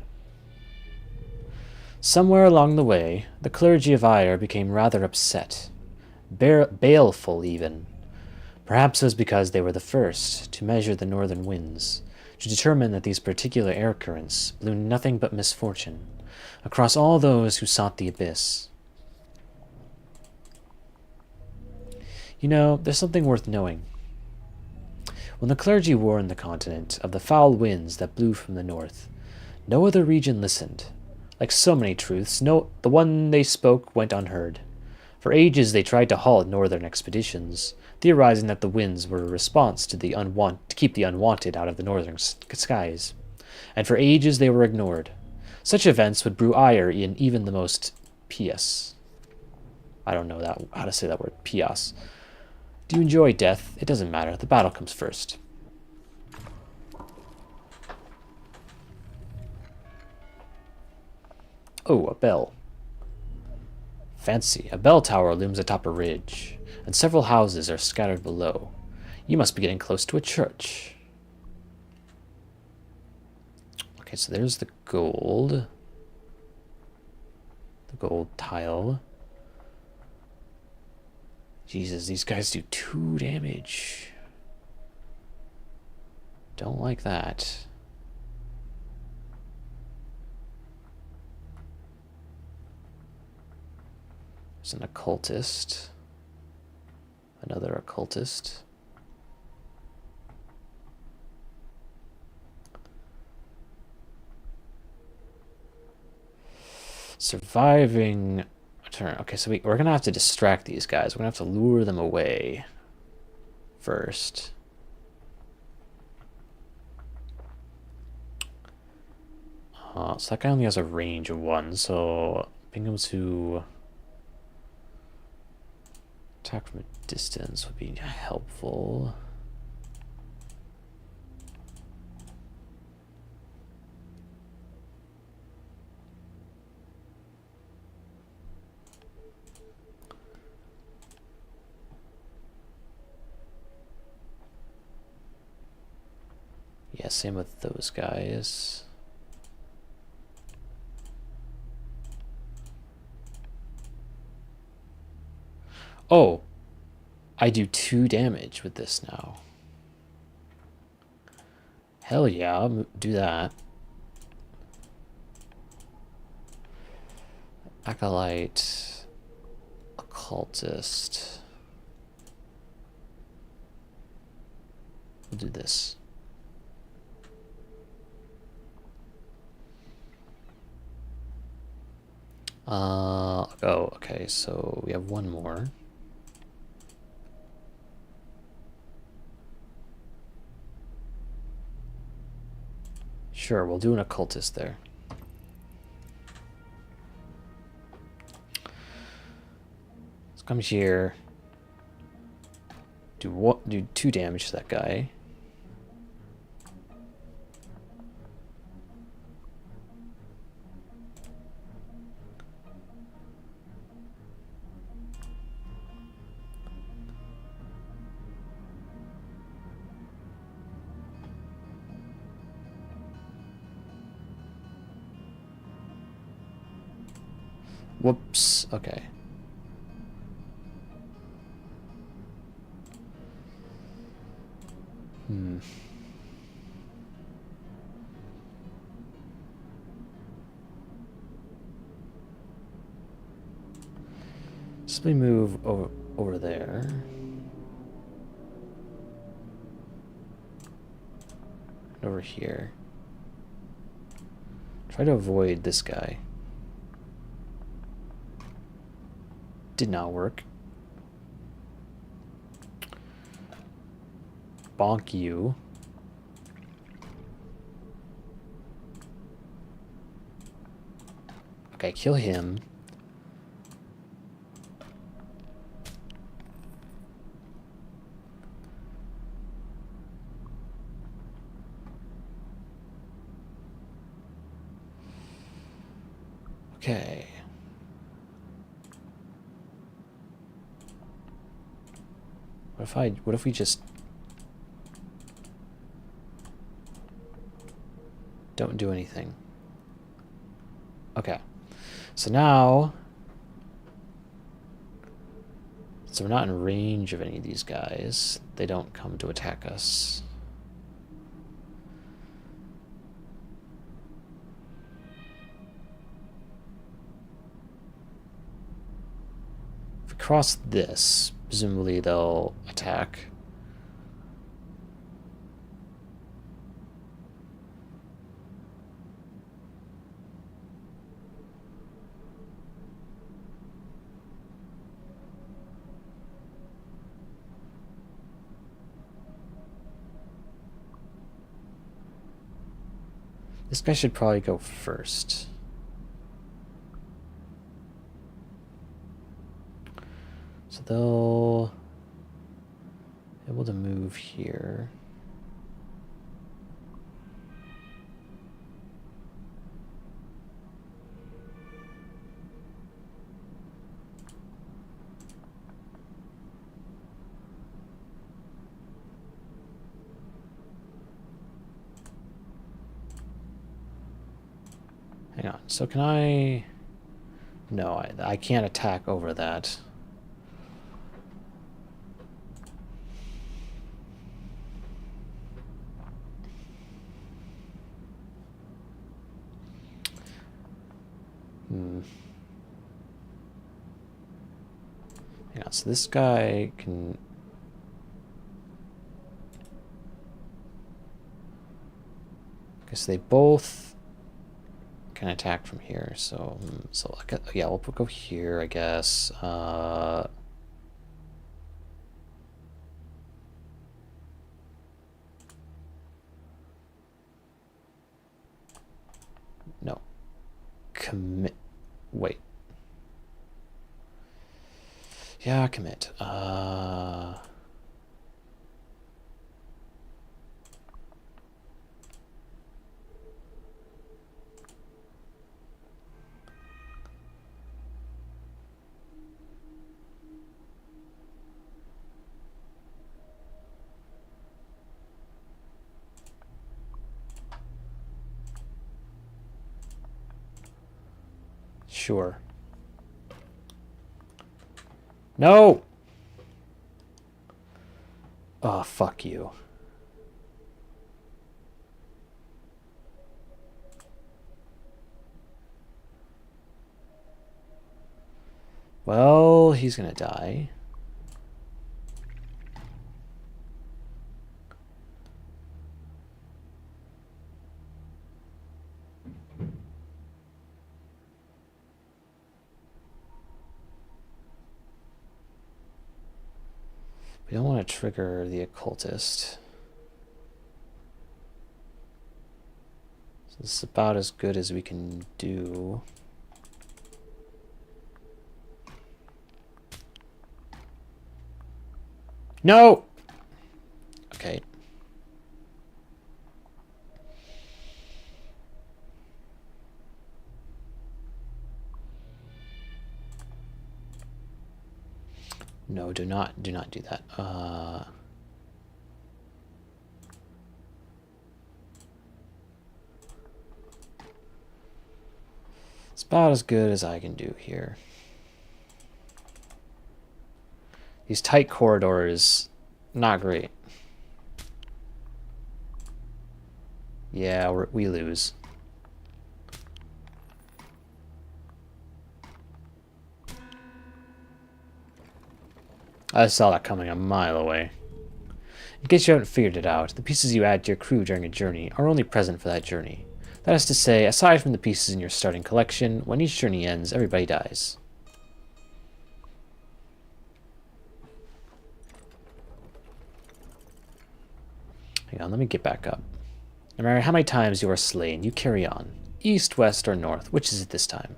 Somewhere along the way, the clergy of Ire became rather upset. Baleful, even. Perhaps it was because they were the first to measure the northern winds, to determine that these particular air currents blew nothing but misfortune across all those who sought the abyss. You know, there's something worth knowing. When the clergy warned the continent of the foul winds that blew from the north, no other region listened. Like so many truths, the one they spoke went unheard. For ages they tried to halt northern expeditions, theorizing that the winds were a response to keep the unwanted out of the northern skies. And for ages they were ignored. Such events would brew ire in even the most pious. I don't know how to say that word, pious. Do you enjoy death? It doesn't matter. The battle comes first. Oh, a bell. Fancy. A bell tower looms atop a ridge, and several houses are scattered below. You must be getting close to a church. Okay, so there's the gold. The gold tile. Jesus, these guys do 2 damage. Don't like that. There's an occultist. Another occultist. Surviving a turn. Okay, so we're going to have to distract these guys. We're going to have to lure them away first. So that guy only has a range of 1, so ping him to attack from a distance would be helpful. Yeah, same with those guys. Oh, I do 2 damage with this now. Hell yeah, I'll do that. Acolyte, occultist. We'll do this. Oh, okay, so we have 1 more. Sure, we'll do an occultist there. Let's come here. Do 2 damage to that guy. Whoops. Okay. Simply move over there. Over here. Try to avoid this guy. Did not work. Bonk you. Okay, kill him. Okay. What if we just don't do anything? Okay. So now, so we're not in range of any of these guys. They don't come to attack us. If we cross this, presumably they'll attack. This guy should probably go first. So they'll be able to move here. Hang on, so can I... No, I can't attack over that. Hang on, so this guy can... Okay, so they both can attack from here, so yeah, we'll go here, I guess. No. Commit. Wait. Yeah, commit. Sure. No! Oh, fuck you. Well, he's gonna die. We don't want to trigger the occultist. So this is about as good as we can do. No! Okay. No, do not do that. Let's about as good as I can do here. These tight corridors, not great. Yeah, we lose. I saw that coming a mile away. In case you haven't figured it out, the pieces you add to your crew during a journey are only present for that journey. That is to say, aside from the pieces in your starting collection, when each journey ends, everybody dies. Hang on, let me get back up. No matter how many times you are slain, you carry on. East, west, or north, which is it this time?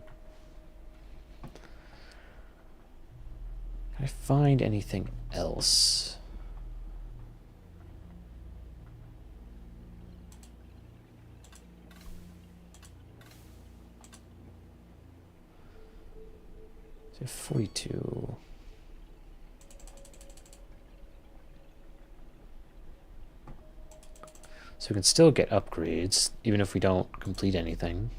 Can I find anything else? So 42. So we can still get upgrades, even if we don't complete anything.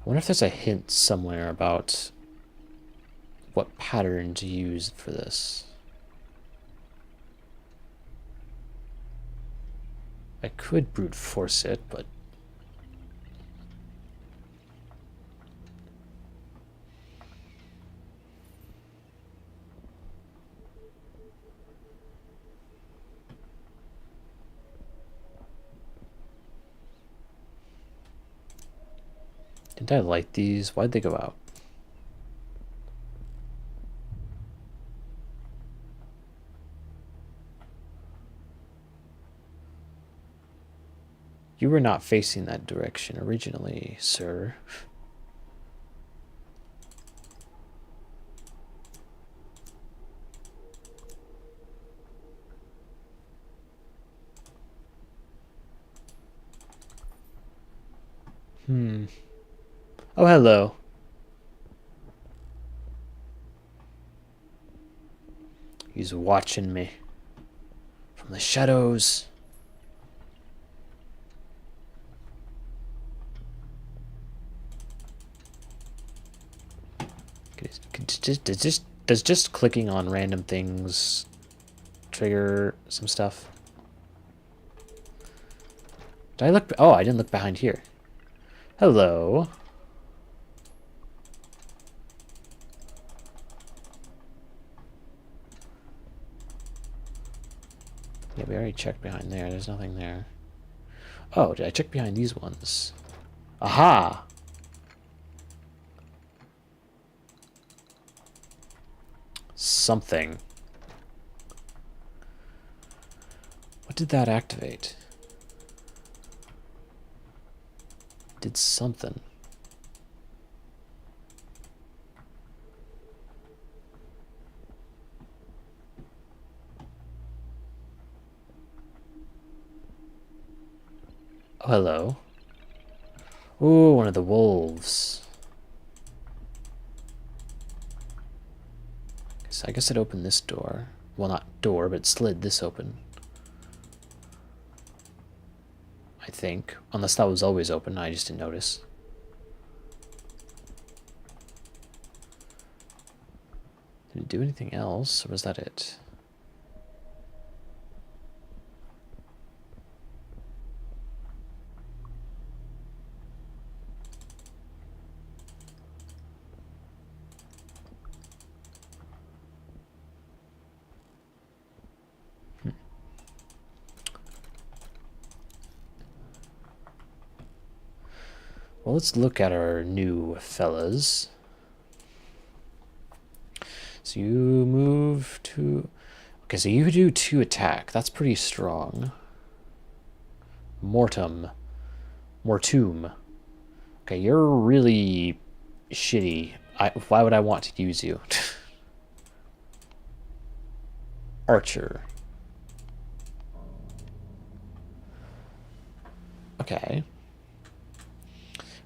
I wonder if there's a hint somewhere about what pattern to use for this. I could brute force it, but didn't I light these? Why'd they go out? You were not facing that direction originally, sir. Oh, hello. He's watching me from the shadows. Does just clicking on random things trigger some stuff? Did I look? Oh, I didn't look behind here. Hello. Yeah, we already checked behind there. There's nothing there. Oh, did I check behind these ones? Aha! Something. What did that activate? Did something. Oh, hello. Ooh, one of the wolves. So I guess it opened this door. Well, not door, but it slid this open. I think. Unless that was always open, I just didn't notice. Did it do anything else, or was that it? Well, let's look at our new fellas. So you move to... Okay, so you do 2 attack. That's pretty strong. Mortum. Okay, you're really shitty. Why would I want to use you? Archer. Okay.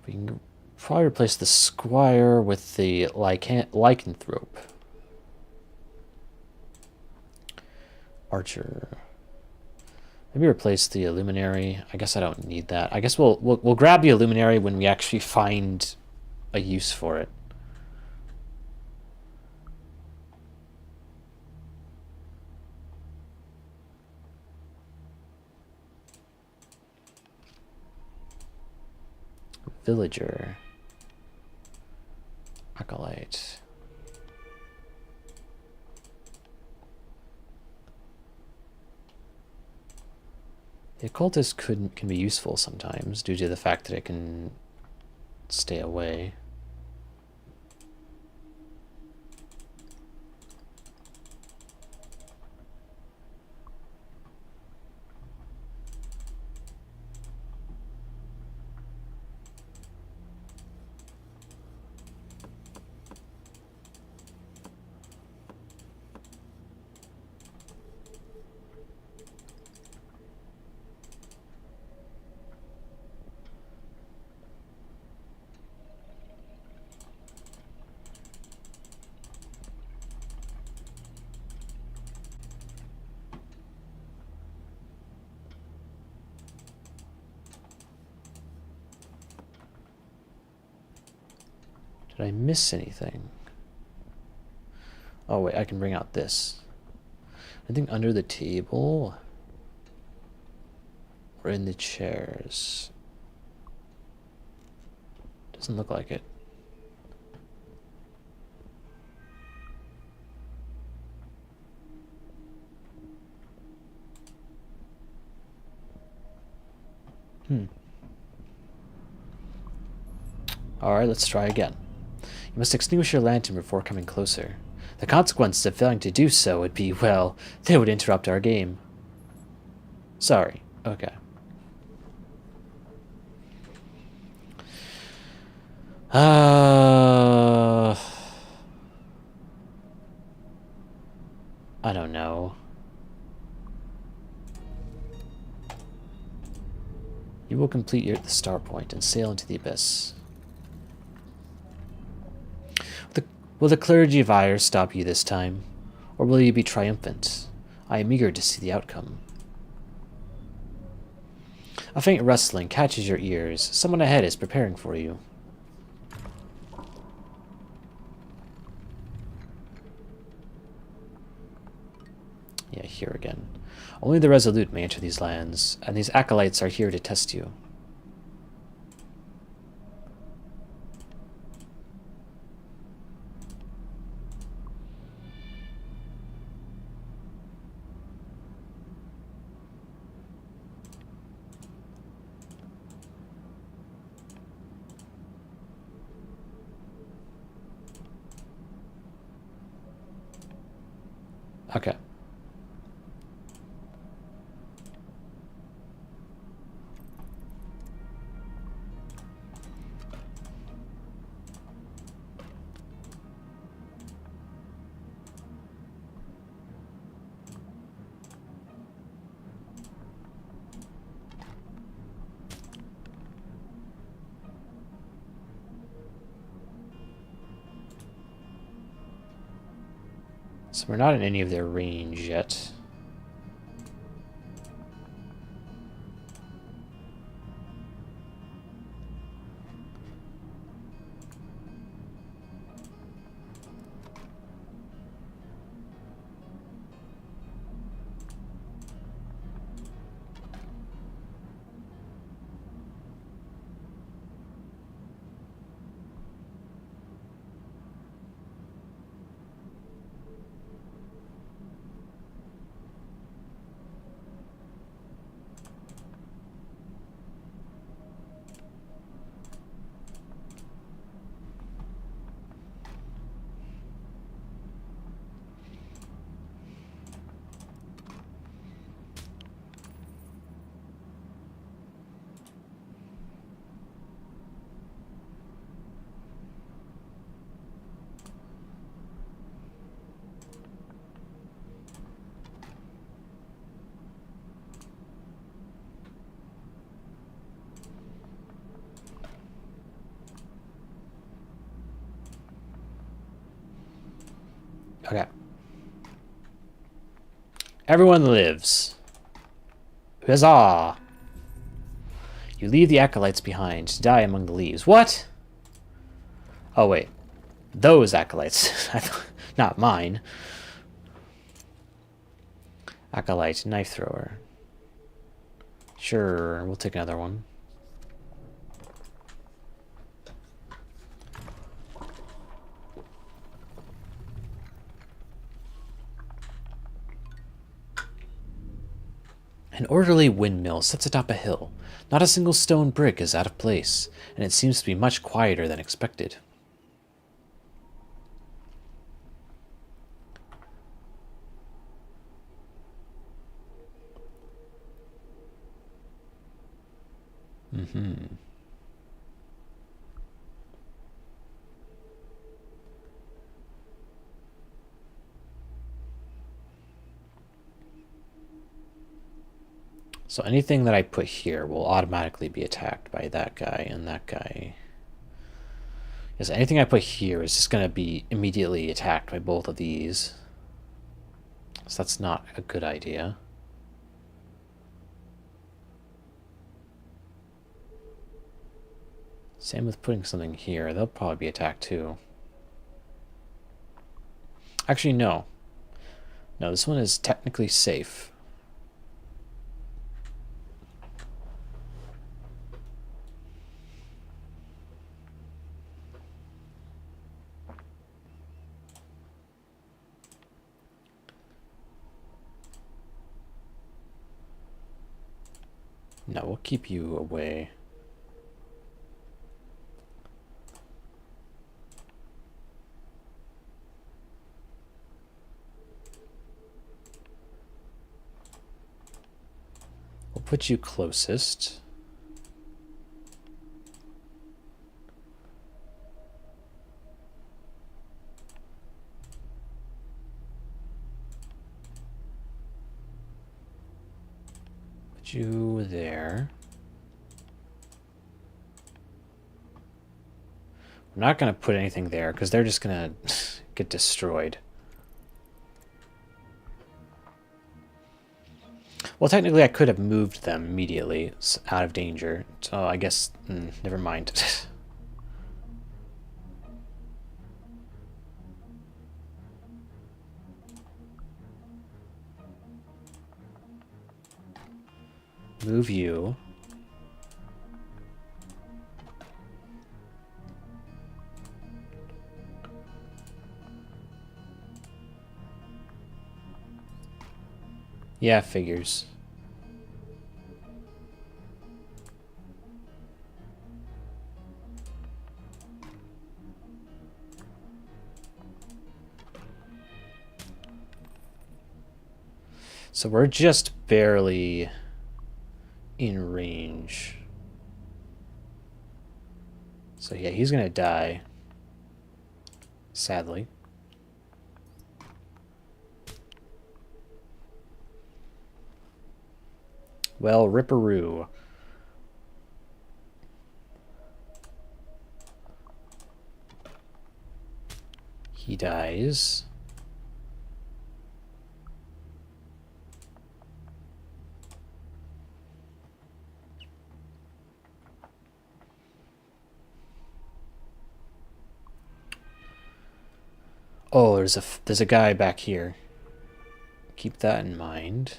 We can probably replace the squire with the lycanthrope. Archer. Maybe replace the illuminary. I guess I don't need that. I guess we'll grab the illuminary when we actually find a use for it. Villager. Acolyte. The occultist can be useful sometimes due to the fact that it can stay away. Did I miss anything? Oh wait, I can bring out this. Anything under the table? Or in the chairs? Doesn't look like it. Alright, let's try again. You must extinguish your lantern before coming closer. The consequences of failing to do so would be, well, they would interrupt our game. Sorry. Okay. I don't know. You will complete the star point and sail into the abyss. Will the clergy of Ire stop you this time? Or will you be triumphant? I am eager to see the outcome. A faint rustling catches your ears. Someone ahead is preparing for you. Yeah, here again. Only the resolute may enter these lands, and these acolytes are here to test you. Okay. So we're not in any of their range yet. Okay. Everyone lives. Huzzah! You leave the acolytes behind to die among the leaves. What? Oh, wait. Those acolytes. Not mine. Acolyte, knife thrower. Sure, we'll take another one. An orderly windmill sits atop a hill. Not a single stone brick is out of place, and it seems to be much quieter than expected. So anything that I put here will automatically be attacked by that guy and that guy. Yes, anything I put here is just going to be immediately attacked by both of these. So that's not a good idea. Same with putting something here. They'll probably be attacked too. Actually, no. No, this one is technically safe. No, we'll keep you away. We'll put you closest. Put you there. I'm not going to put anything there because they're just going to get destroyed. Well, technically I could have moved them immediately out of danger. So I guess, never mind. Move you. Yeah, figures. So we're just barely in range. So yeah, he's gonna die. Sadly. Well, ripperoo. He dies. Oh, there's a guy back here. Keep that in mind.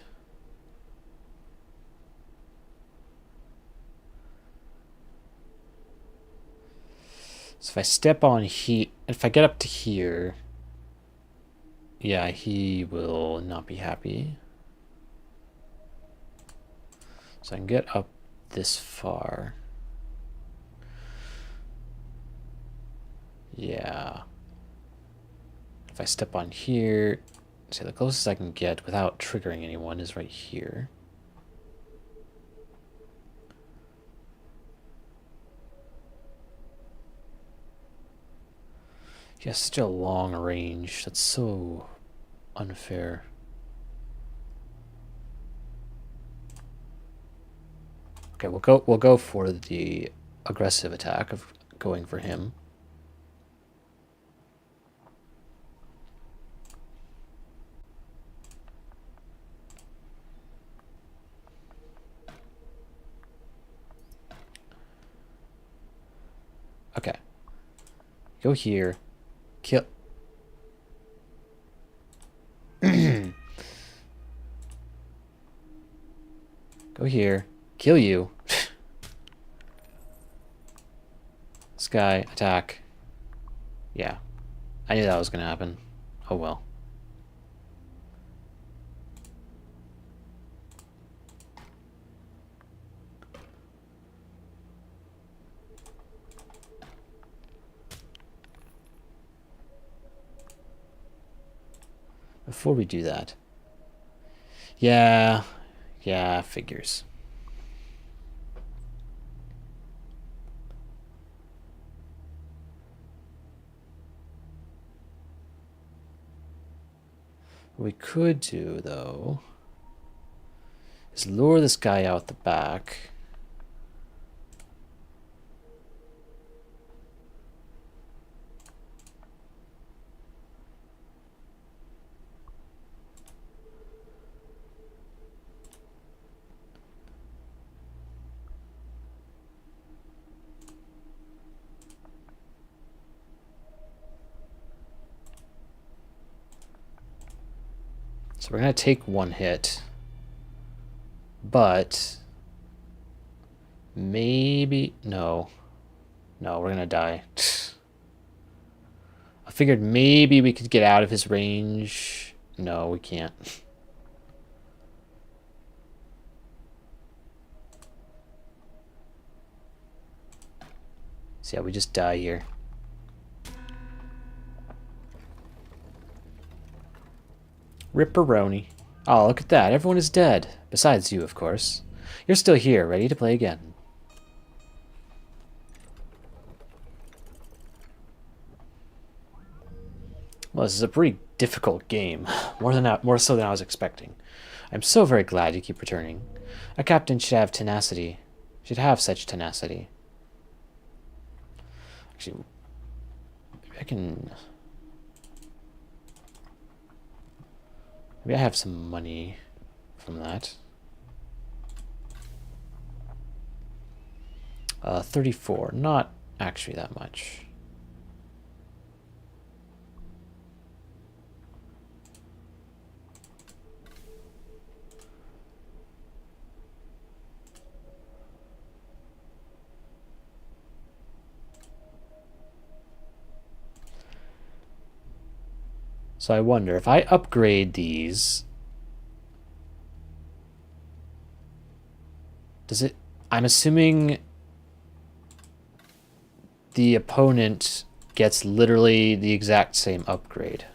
So if I step on if I get up to here, yeah, he will not be happy. So I can get up this far. Yeah. If I step on here, see, the closest I can get without triggering anyone is right here. He has such a long range. That's so unfair. Okay, we'll go for the aggressive attack of going for him. Okay. Go here. Kill. Go here. Kill you. This guy. Attack. Yeah. I knew that was gonna happen. Oh well. Before we do that. Yeah, figures. What we could do, though, is lure this guy out the back. So we're going to take one hit, but maybe, no, we're going to die. I figured maybe we could get out of his range. No, we can't. So yeah, we just die here. Ripperoni. Oh, look at that. Everyone is dead. Besides you, of course. You're still here, ready to play again. Well, this is a pretty difficult game. More so than I was expecting. I'm so very glad you keep returning. A captain should have tenacity. Should have such tenacity. Actually, maybe I can... Maybe I have some money from that. 34. Not actually that much. So I wonder if I upgrade these, does it, I'm assuming the opponent gets literally the exact same upgrade.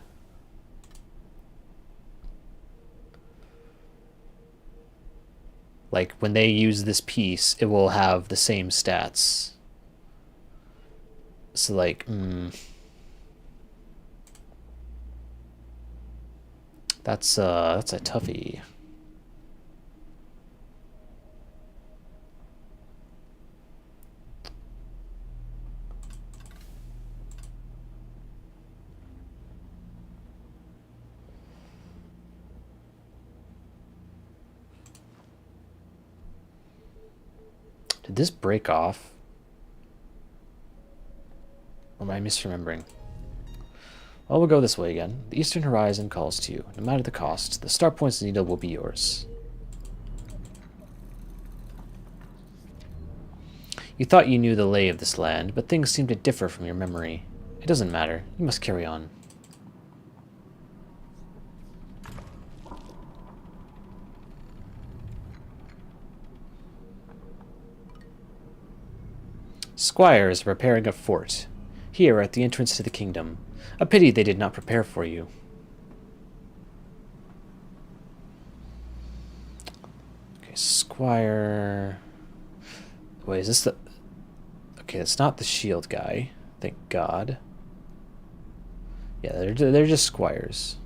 Like when they use this piece, it will have the same stats. So like, that's a toughie. Did this break off? Or am I misremembering? Well, we'll go this way again. The eastern horizon calls to you. No matter the cost, the start point's needle will be yours. You thought you knew the lay of this land, but things seem to differ from your memory. It doesn't matter. You must carry on. Squires are preparing a fort. Here at the entrance to the kingdom. A pity they did not prepare for you. Okay, Squire... Wait, is this the... Okay, that's not the shield guy. Thank God. Yeah, they're just squires.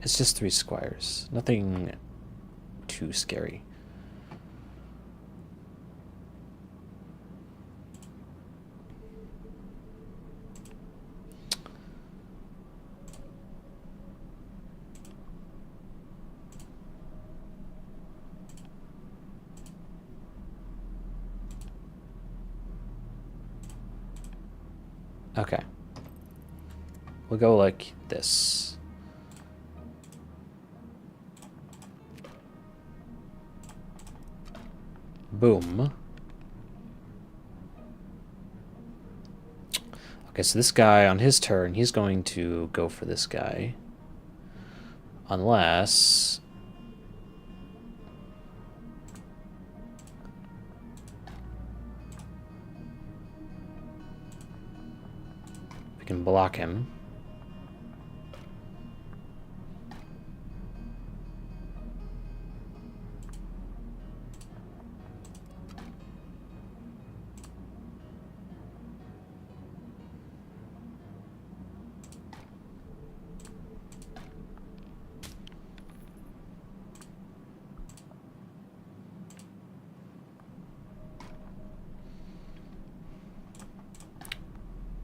It's just 3 squires. Nothing too scary. Okay. We'll go like this. Boom. Okay, so this guy, on his turn, he's going to go for this guy. Unless... we can block him.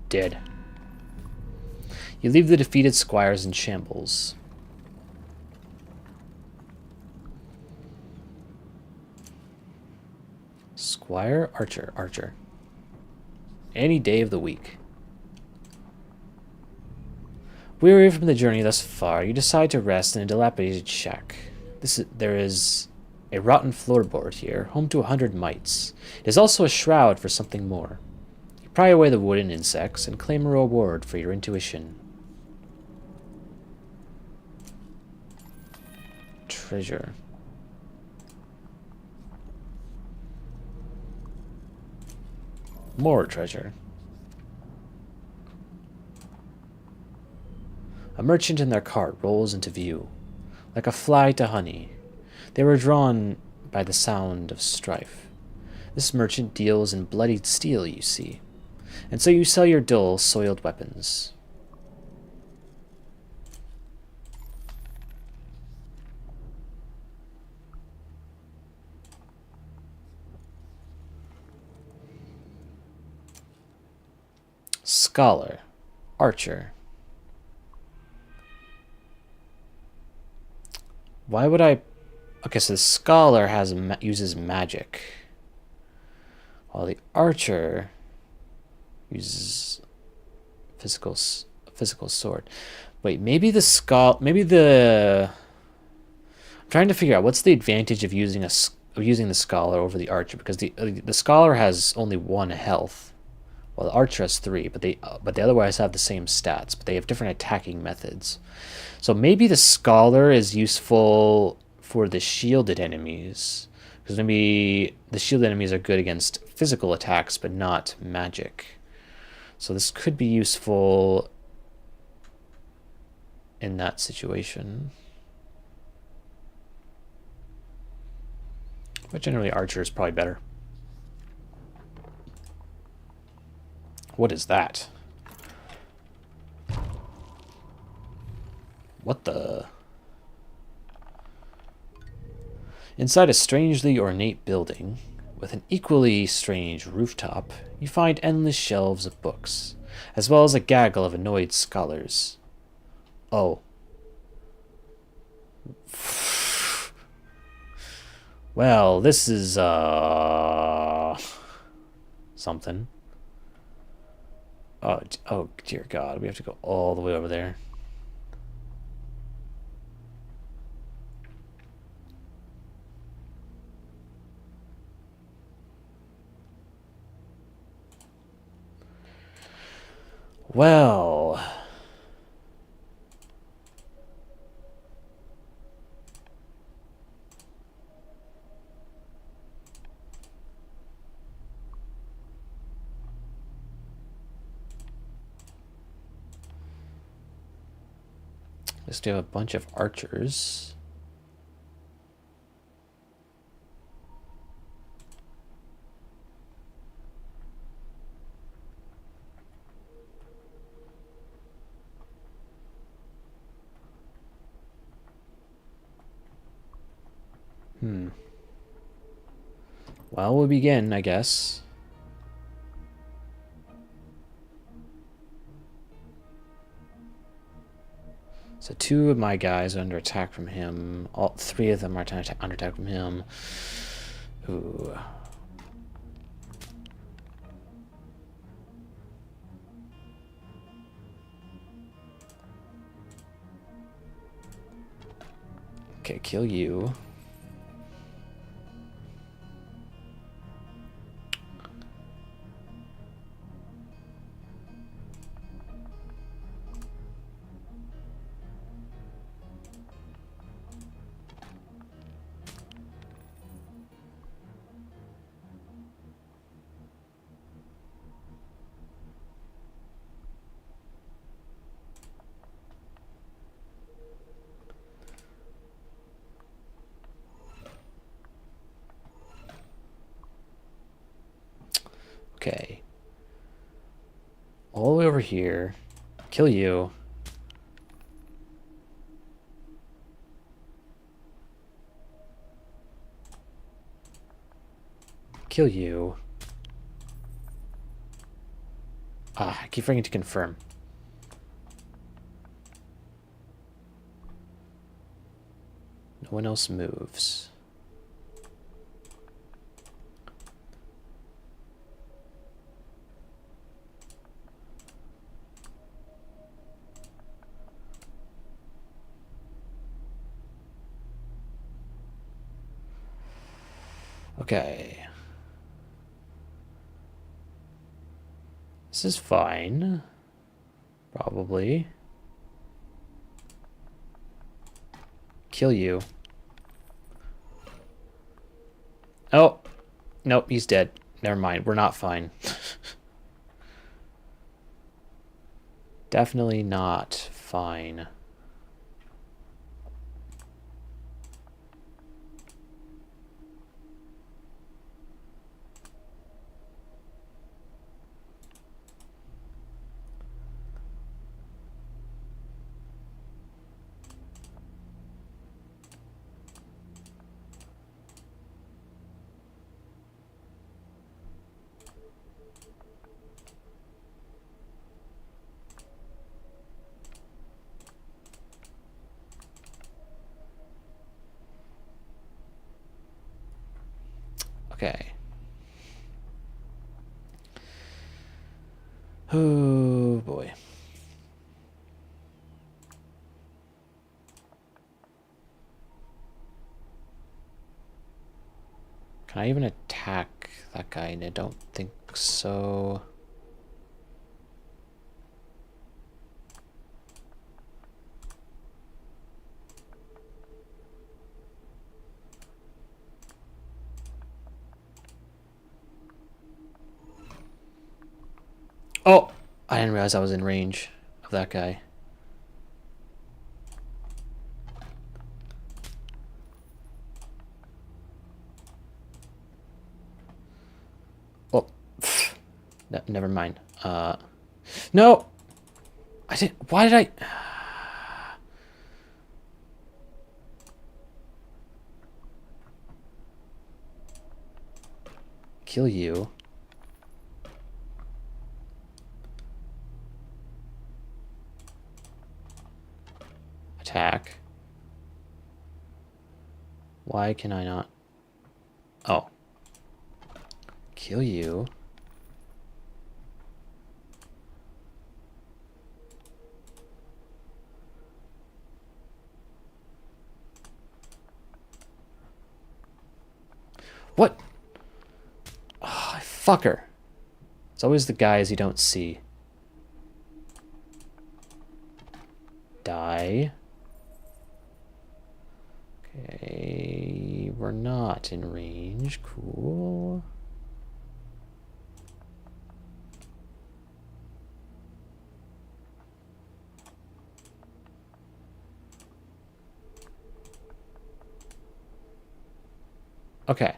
Dead. You leave the defeated squires in shambles. Squire, archer, archer. Any day of the week. Weary from the journey thus far, you decide to rest in a dilapidated shack. There is a rotten floorboard here, home to 100 mites. It is also a shroud for something more. You pry away the wooden insects and claim a reward for your intuition. Treasure. More treasure. A merchant in their cart rolls into view. Like a fly to honey, they were drawn by the sound of strife. This merchant deals in bloodied steel, you see, and so you sell your dull, soiled weapons. Scholar, archer. Why would I... Okay, so the scholar uses magic, while the archer uses physical sword. Wait, maybe the I'm trying to figure out what's the advantage of using the scholar over the archer, because the scholar has only 1 health. Well, the archer has 3, but they otherwise have the same stats, but they have different attacking methods. So maybe the scholar is useful for the shielded enemies, because maybe the shielded enemies are good against physical attacks, but not magic. So this could be useful in that situation. But generally, archer is probably better. What is that? What the? Inside a strangely ornate building, with an equally strange rooftop, you find endless shelves of books, as well as a gaggle of annoyed scholars. Oh. Well, this is, something. Oh, dear God, we have to go all the way over there. Well... Let's do a bunch of archers. Well, we'll begin, I guess. So 2 of my guys are under attack from him. All 3 of them are under attack from him. Ooh. Okay, kill you. Okay. All the way over here. Kill you. Kill you. I keep forgetting to confirm. No one else moves. Okay. This is fine. Probably. Kill you. Oh. Nope, he's dead. Never mind. We're not fine. Definitely not fine. Okay. Oh boy. Can I even attack that guy? I don't think so. Oh! I didn't realize I was in range of that guy. Oh. No, never mind. No! I didn't... Why did I... Kill you. Attack. Why can I not? Oh. Kill you. What? Oh, fucker. It's always the guys you don't see. Die. Okay, we're not in range. Cool. Okay.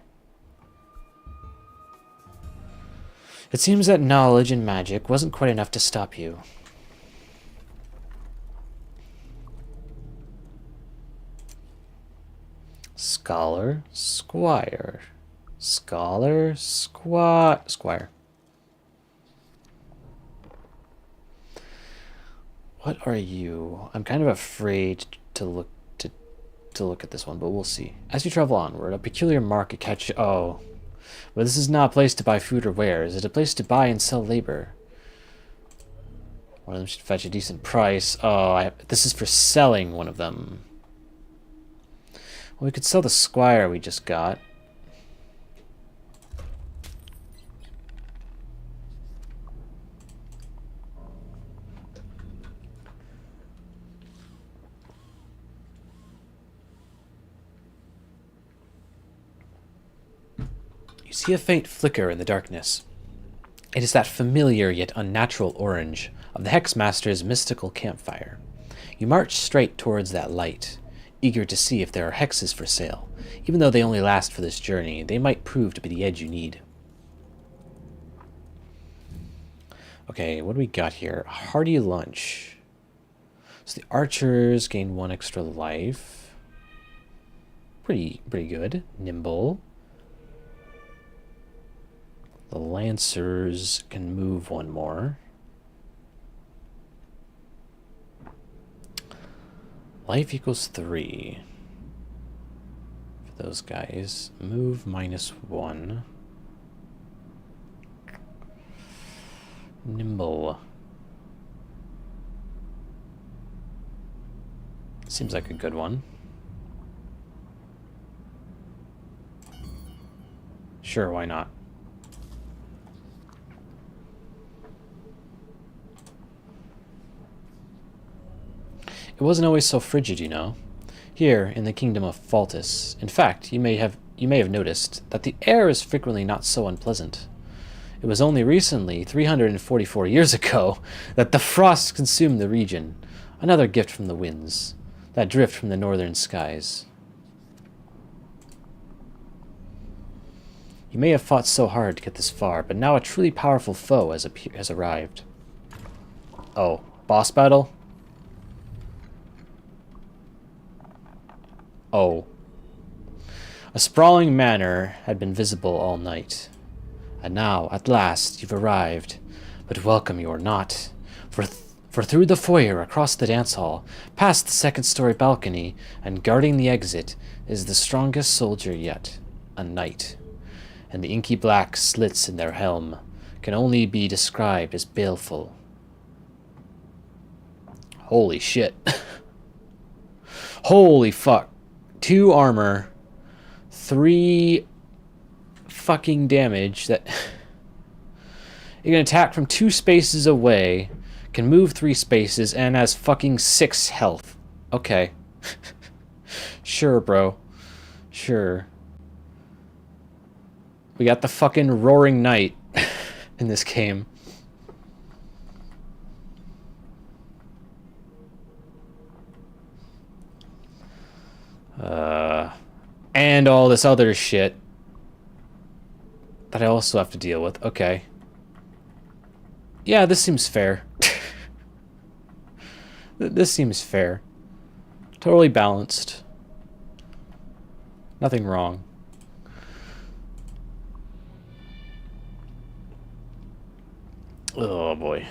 It seems that knowledge and magic wasn't quite enough to stop you. Scholar, squire. Scholar, squire. What are you? I'm kind of afraid to look at this one, but we'll see. As you travel onward, a peculiar market catches. Oh, but this is not a place to buy food or wares. It's a place to buy and sell labor. One of them should fetch a decent price. Oh, this is for selling one of them. Well, we could sell the squire we just got. You see a faint flicker in the darkness. It is that familiar yet unnatural orange of the Hexmaster's mystical campfire. You march straight towards that light, eager to see if there are hexes for sale. Even though they only last for this journey, they might prove to be the edge you need. Okay, what do we got here? A hearty lunch. So the archers gain 1 extra life. Pretty good. Nimble. The lancers can move 1 more. Life equals 3. For those guys. Move -1. Nimble. Seems like a good one. Sure, why not? It wasn't always so frigid, you know. Here, in the kingdom of Faltus, in fact, you may have noticed that the air is frequently not so unpleasant. It was only recently, 344 years ago, that the frost consumed the region. Another gift from the winds, that drift from the northern skies. You may have fought so hard to get this far, but now a truly powerful foe has arrived. Oh, boss battle? Oh. A sprawling manor had been visible all night. And now, at last, you've arrived. But welcome you are not. For through the foyer, across the dance hall, past the second-story balcony, and guarding the exit, is the strongest soldier yet, a knight. And the inky black slits in their helm can only be described as baleful. Holy shit. Holy fuck. 2 armor, 3 fucking damage that you can attack from 2 spaces away, can move 3 spaces, and has fucking 6 health. Okay. Sure, bro. Sure. We got the fucking Roaring Knight in this game. And all this other shit that I also have to deal with. Okay. Yeah, this seems fair. This seems fair. Totally balanced. Nothing wrong. Oh boy.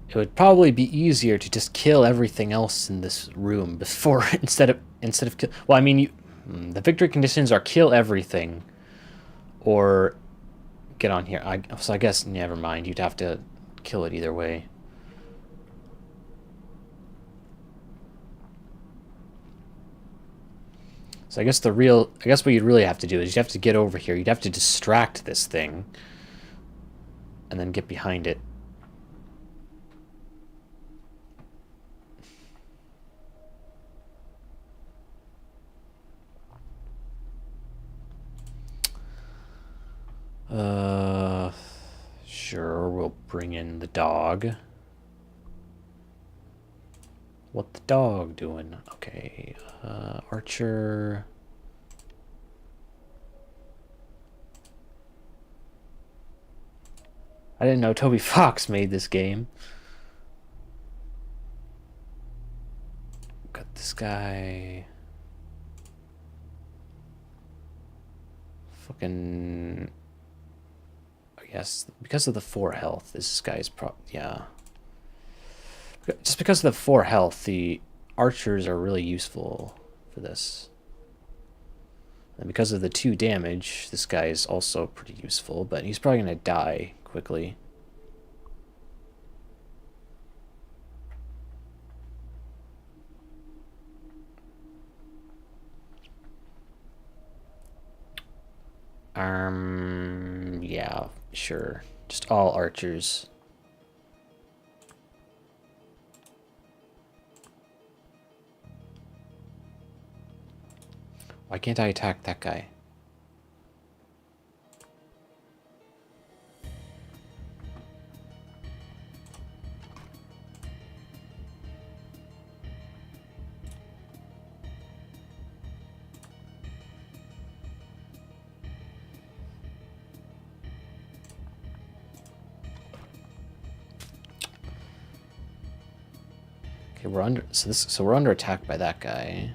It would probably be easier to just kill everything else in this room before instead of well, I mean, the victory conditions are kill everything or get on here. So I guess never mind. You'd have to kill it either way. So I guess what you'd really have to do is you'd have to get over here. You'd have to distract this thing and then get behind it. Sure, we'll bring in the dog. What the dog doing? Okay, Archer. I didn't know Toby Fox made this game. Got this guy. Fucking... Yes, because of the 4 health, this guy's yeah. Just because of the 4 health, the archers are really useful for this. And because of the 2 damage, this guy is also pretty useful, but he's probably going to die quickly. Yeah, sure. Just all archers. Why can't I attack that guy? Okay, we're under so we're under attack by that guy.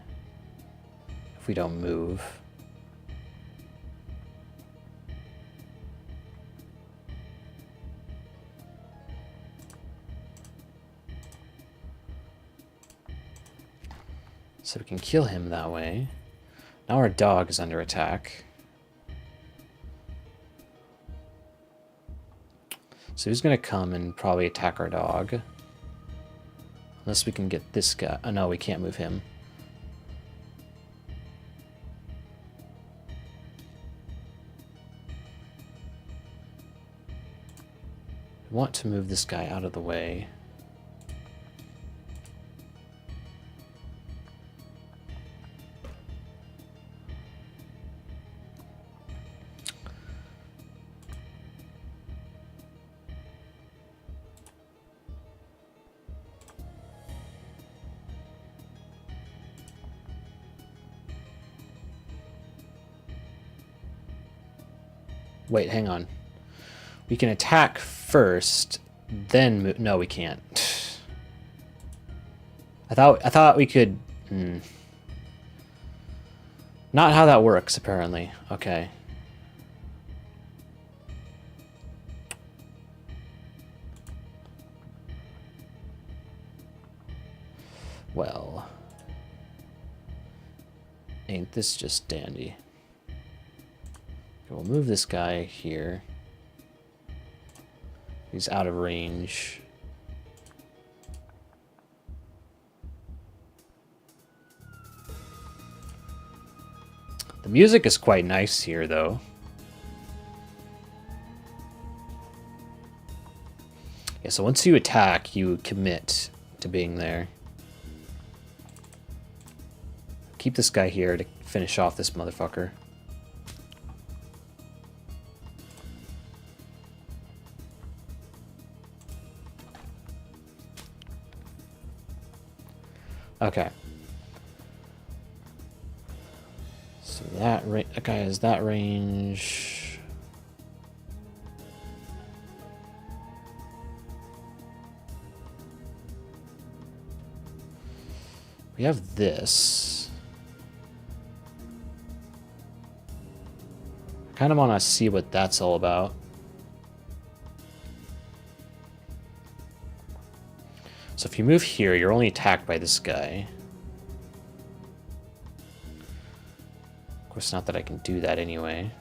If we don't move. So we can kill him that way. Now our dog is under attack. So he's gonna come and probably attack our dog. Unless we can get this guy. Oh no, we can't move him. We want to move this guy out of the way. Wait, hang on. We can attack first, then move. No, we can't. I thought we could. Not how that works, apparently. Okay. Well, ain't this just dandy? We'll move this guy here. He's out of range. The music is quite nice here, though. Yeah, so once you attack, you commit to being there. Keep this guy here to finish off this motherfucker. Okay. So that guy has that range. We have this. I kind of want to see what that's all about. So if you move here, you're only attacked by this guy. Of course, not that I can do that anyway.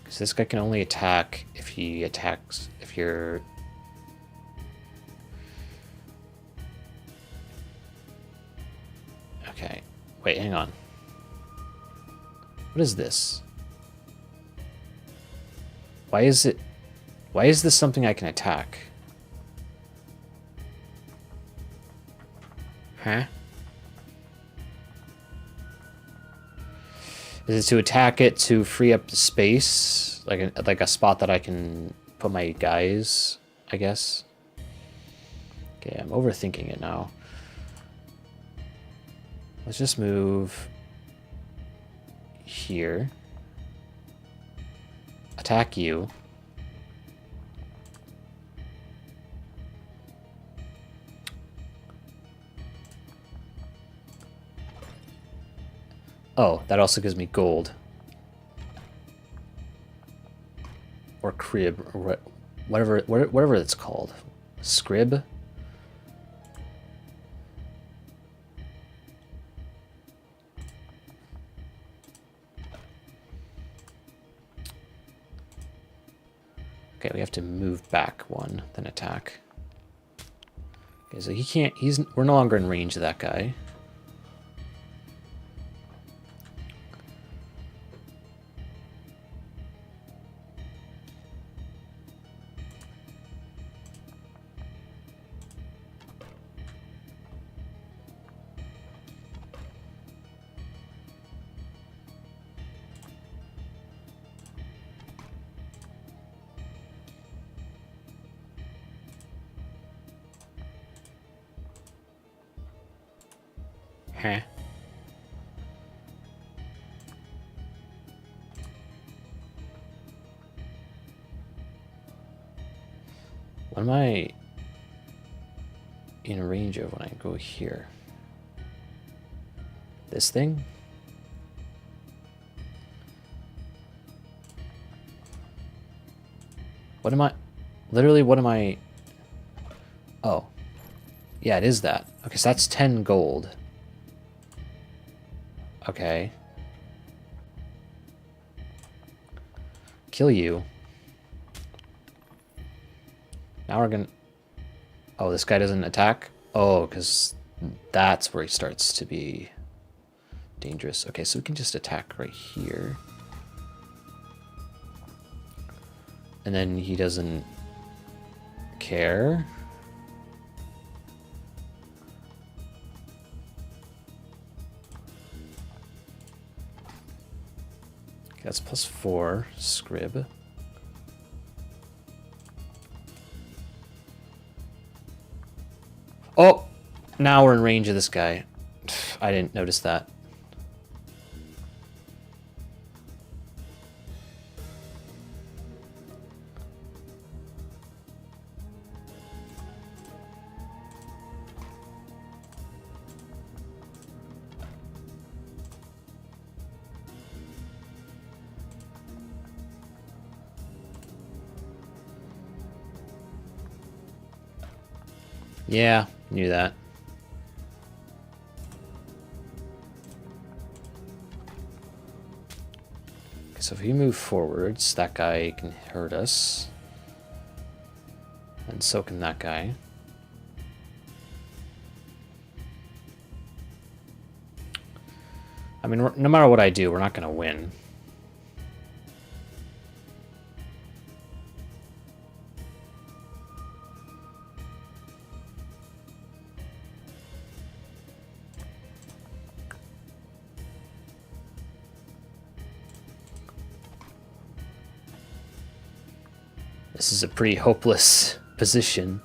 Because this guy can only attack if he attacks, if you're... Okay, wait, hang on. What is this? Why is this something I can attack? Huh? Is it to attack it to free up the space? Like a spot that I can put my guys, I guess? Okay, I'm overthinking it now. Let's just move here. Attack you. Oh, that also gives me gold. or crib or whatever it's called. Scrib. Okay, we have to move back one, then attack. Okay, so he can't, we're no longer in range of that guy. Huh. What am I in range of when I go here? This thing? What am I? Literally, what am I? Oh. Yeah, it is that. Okay, so that's 10 gold. Okay. Kill you. Now we're gonna... Oh, this guy doesn't attack? Oh, because that's where he starts to be dangerous. Okay, so we can just attack right here. And then he doesn't care. That's +4, scrib. Oh! Now we're in range of this guy. I didn't notice that. Yeah, knew that. Okay, so if we move forwards, that guy can hurt us. And so can that guy. I mean, no matter what I do, we're not going to win. This is a pretty hopeless position.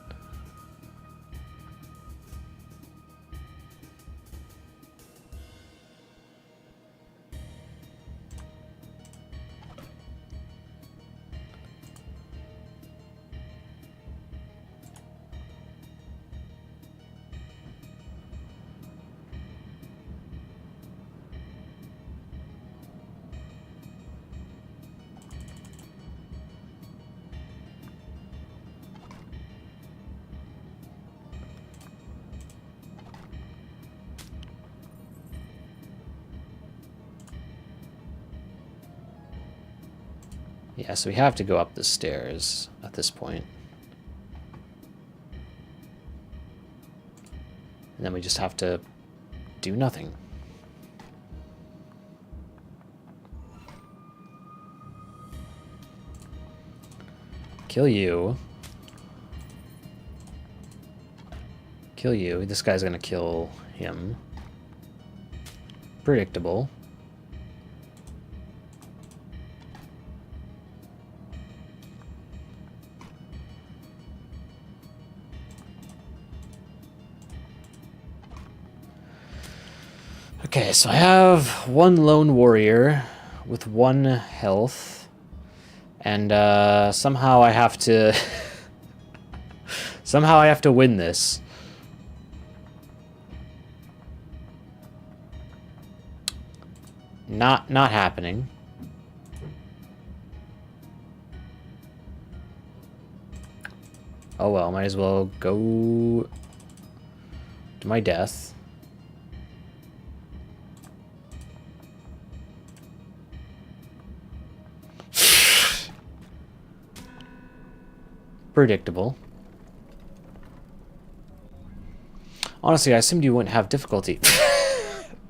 Yeah, so we have to go up the stairs at this point. And then we just have to do nothing. Kill you. Kill you. This guy's gonna kill him. Predictable. Okay, so I have one lone warrior with 1 health, and somehow I have to somehow I have to win this. Not happening. Oh well, might as well go to my death. Predictable. Honestly, I assumed you wouldn't have difficulty.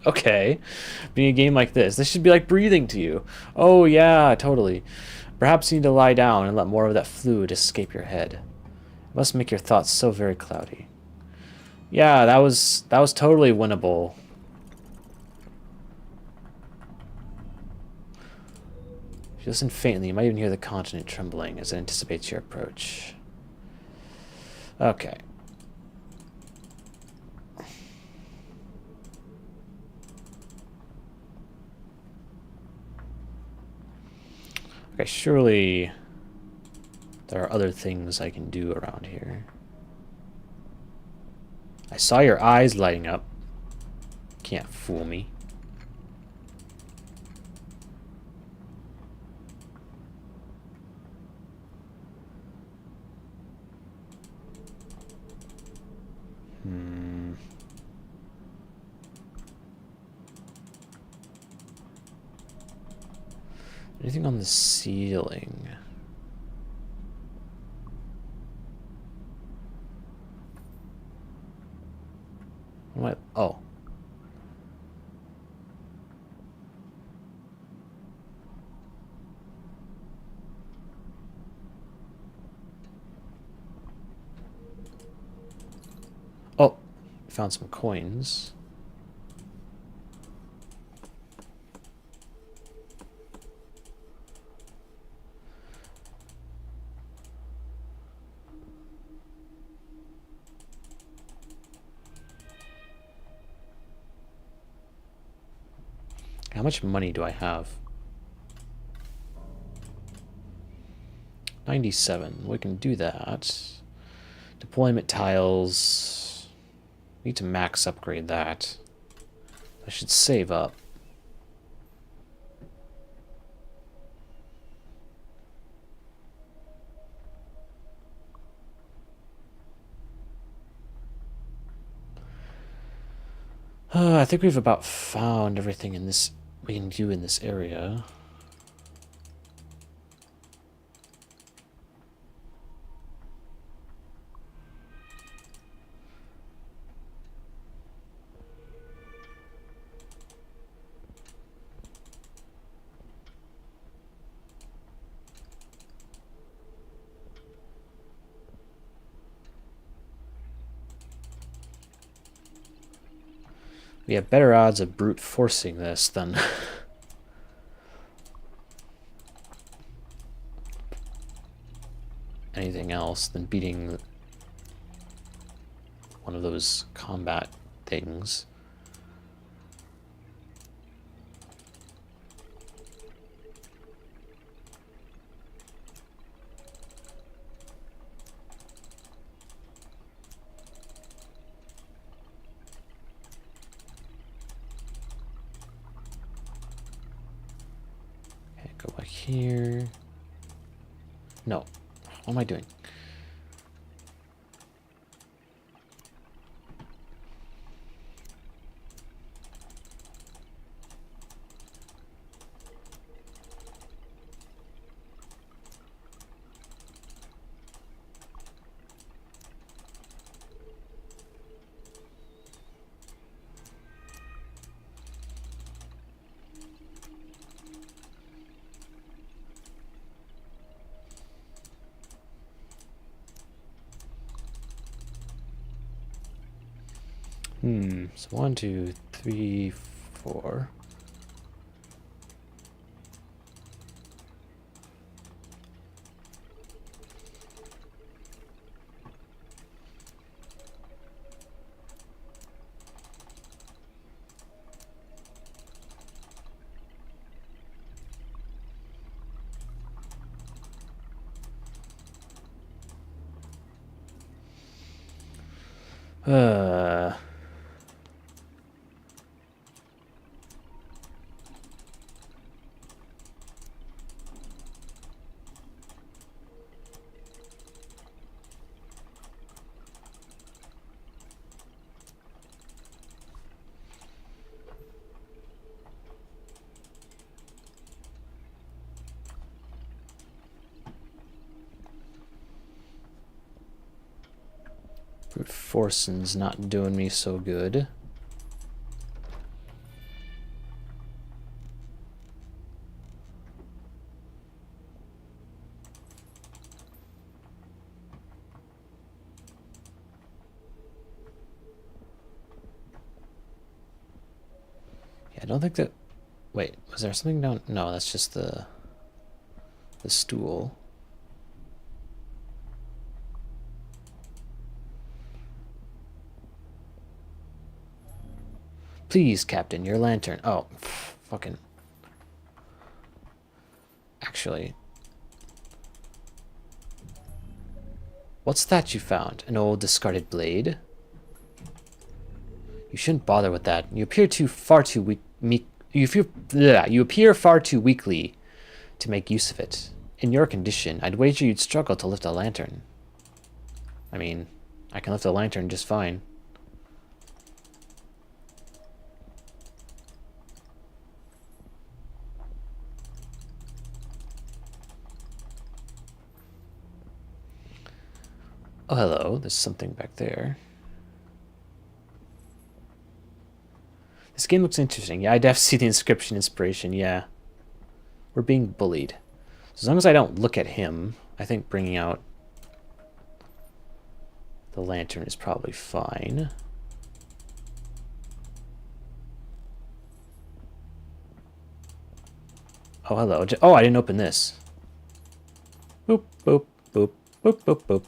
Okay. Being a game like this should be like breathing to you. Oh yeah, totally. Perhaps you need to lie down and let more of that fluid escape your head. It must make your thoughts so very cloudy. Yeah, that was totally winnable. If you listen faintly, you might even hear the continent trembling as it anticipates your approach. Okay. Okay, surely there are other things I can do around here. I saw your eyes lighting up. Can't fool me. Anything on the ceiling? What? Oh. Oh, found some coins. How much money do I have? 97. We can do that. Deployment tiles. Need to max upgrade that. I should save up. I think we've about found everything in this we can do in this area. We have better odds of brute forcing this than anything else, than beating one of those combat things. Go back here. No. What am I doing? So 1, 2, 3, 4. Forsen's not doing me so good. I don't think that... Wait, was there something down... No, that's just the stool. Please, Captain, your lantern. Oh, fucking... Actually... What's that you found? An old discarded blade? You shouldn't bother with that. You appear far too weak... You appear far too weakly to make use of it. In your condition, I'd wager you'd struggle to lift a lantern. I mean, I can lift a lantern just fine. Oh, hello. There's something back there. This game looks interesting. Yeah, I definitely see the inscription inspiration. Yeah. We're being bullied. So as long as I don't look at him, I think bringing out the lantern is probably fine. Oh, hello. Oh, I didn't open this. Boop, boop, boop, boop, boop, boop.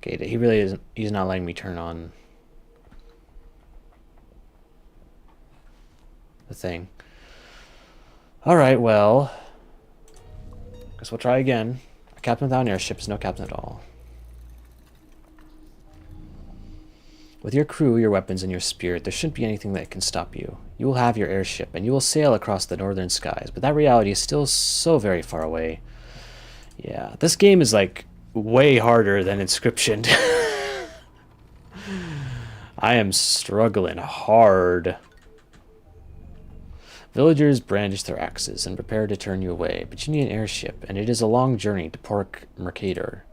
Okay, he really isn't. He's not letting me turn on the thing. Alright, well, guess we'll try again. A captain without an airship is no captain at all. With your crew, your weapons, and your spirit, there shouldn't be anything that can stop you. You will have your airship, and you will sail across the northern skies, but that reality is still so very far away. Yeah, this game is like way harder than Inscription. I am struggling hard. Villagers brandish their axes and prepare to turn you away, but you need an airship, and it is a long journey to Port Mercator.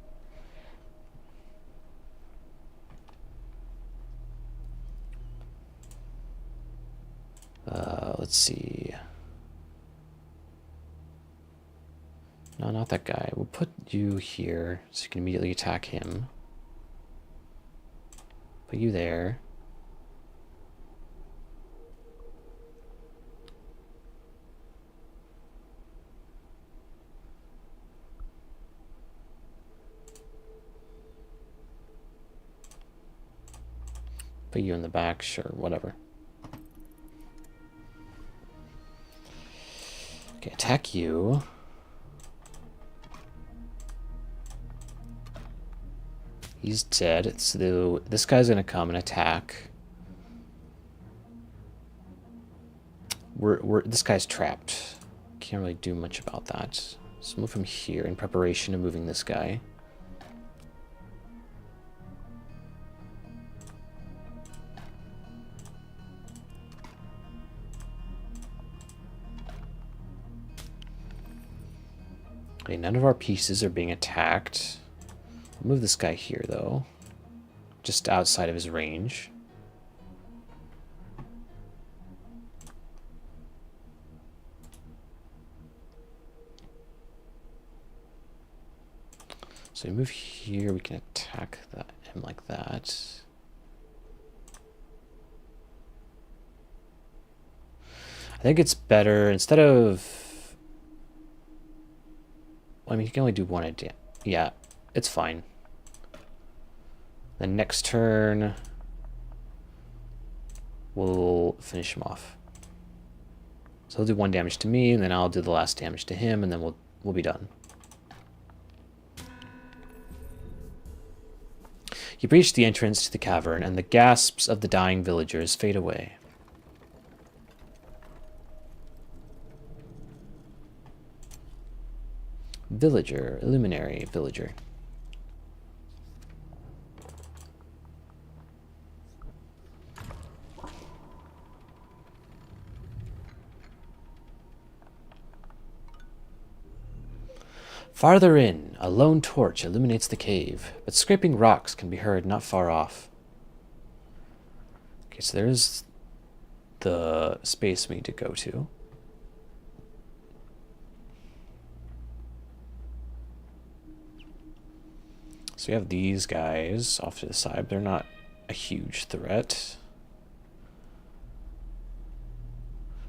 Let's see. No, not that guy. We'll put you here so you can immediately attack him. Put you there. Put you in the back, sure, whatever. Okay, attack you. He's dead, so this guy's gonna come and attack. This guy's trapped. Can't really do much about that. So move him here in preparation of moving this guy. Okay, none of our pieces are being attacked. I'll move this guy here, though. Just outside of his range. So we move here, we can attack him like that. I think it's better, instead of... Well, I mean, you can only do one idea. Yeah, it's fine. Then next turn, we'll finish him off. So he'll do 1 damage to me, and then I'll do the last damage to him, and then we'll be done. You breach the entrance to the cavern, and the gasps of the dying villagers fade away. Villager, Illuminary Villager. Farther in, a lone torch illuminates the cave, but scraping rocks can be heard not far off. Okay, so there's the space we need to go to. So we have these guys off to the side. They're not a huge threat.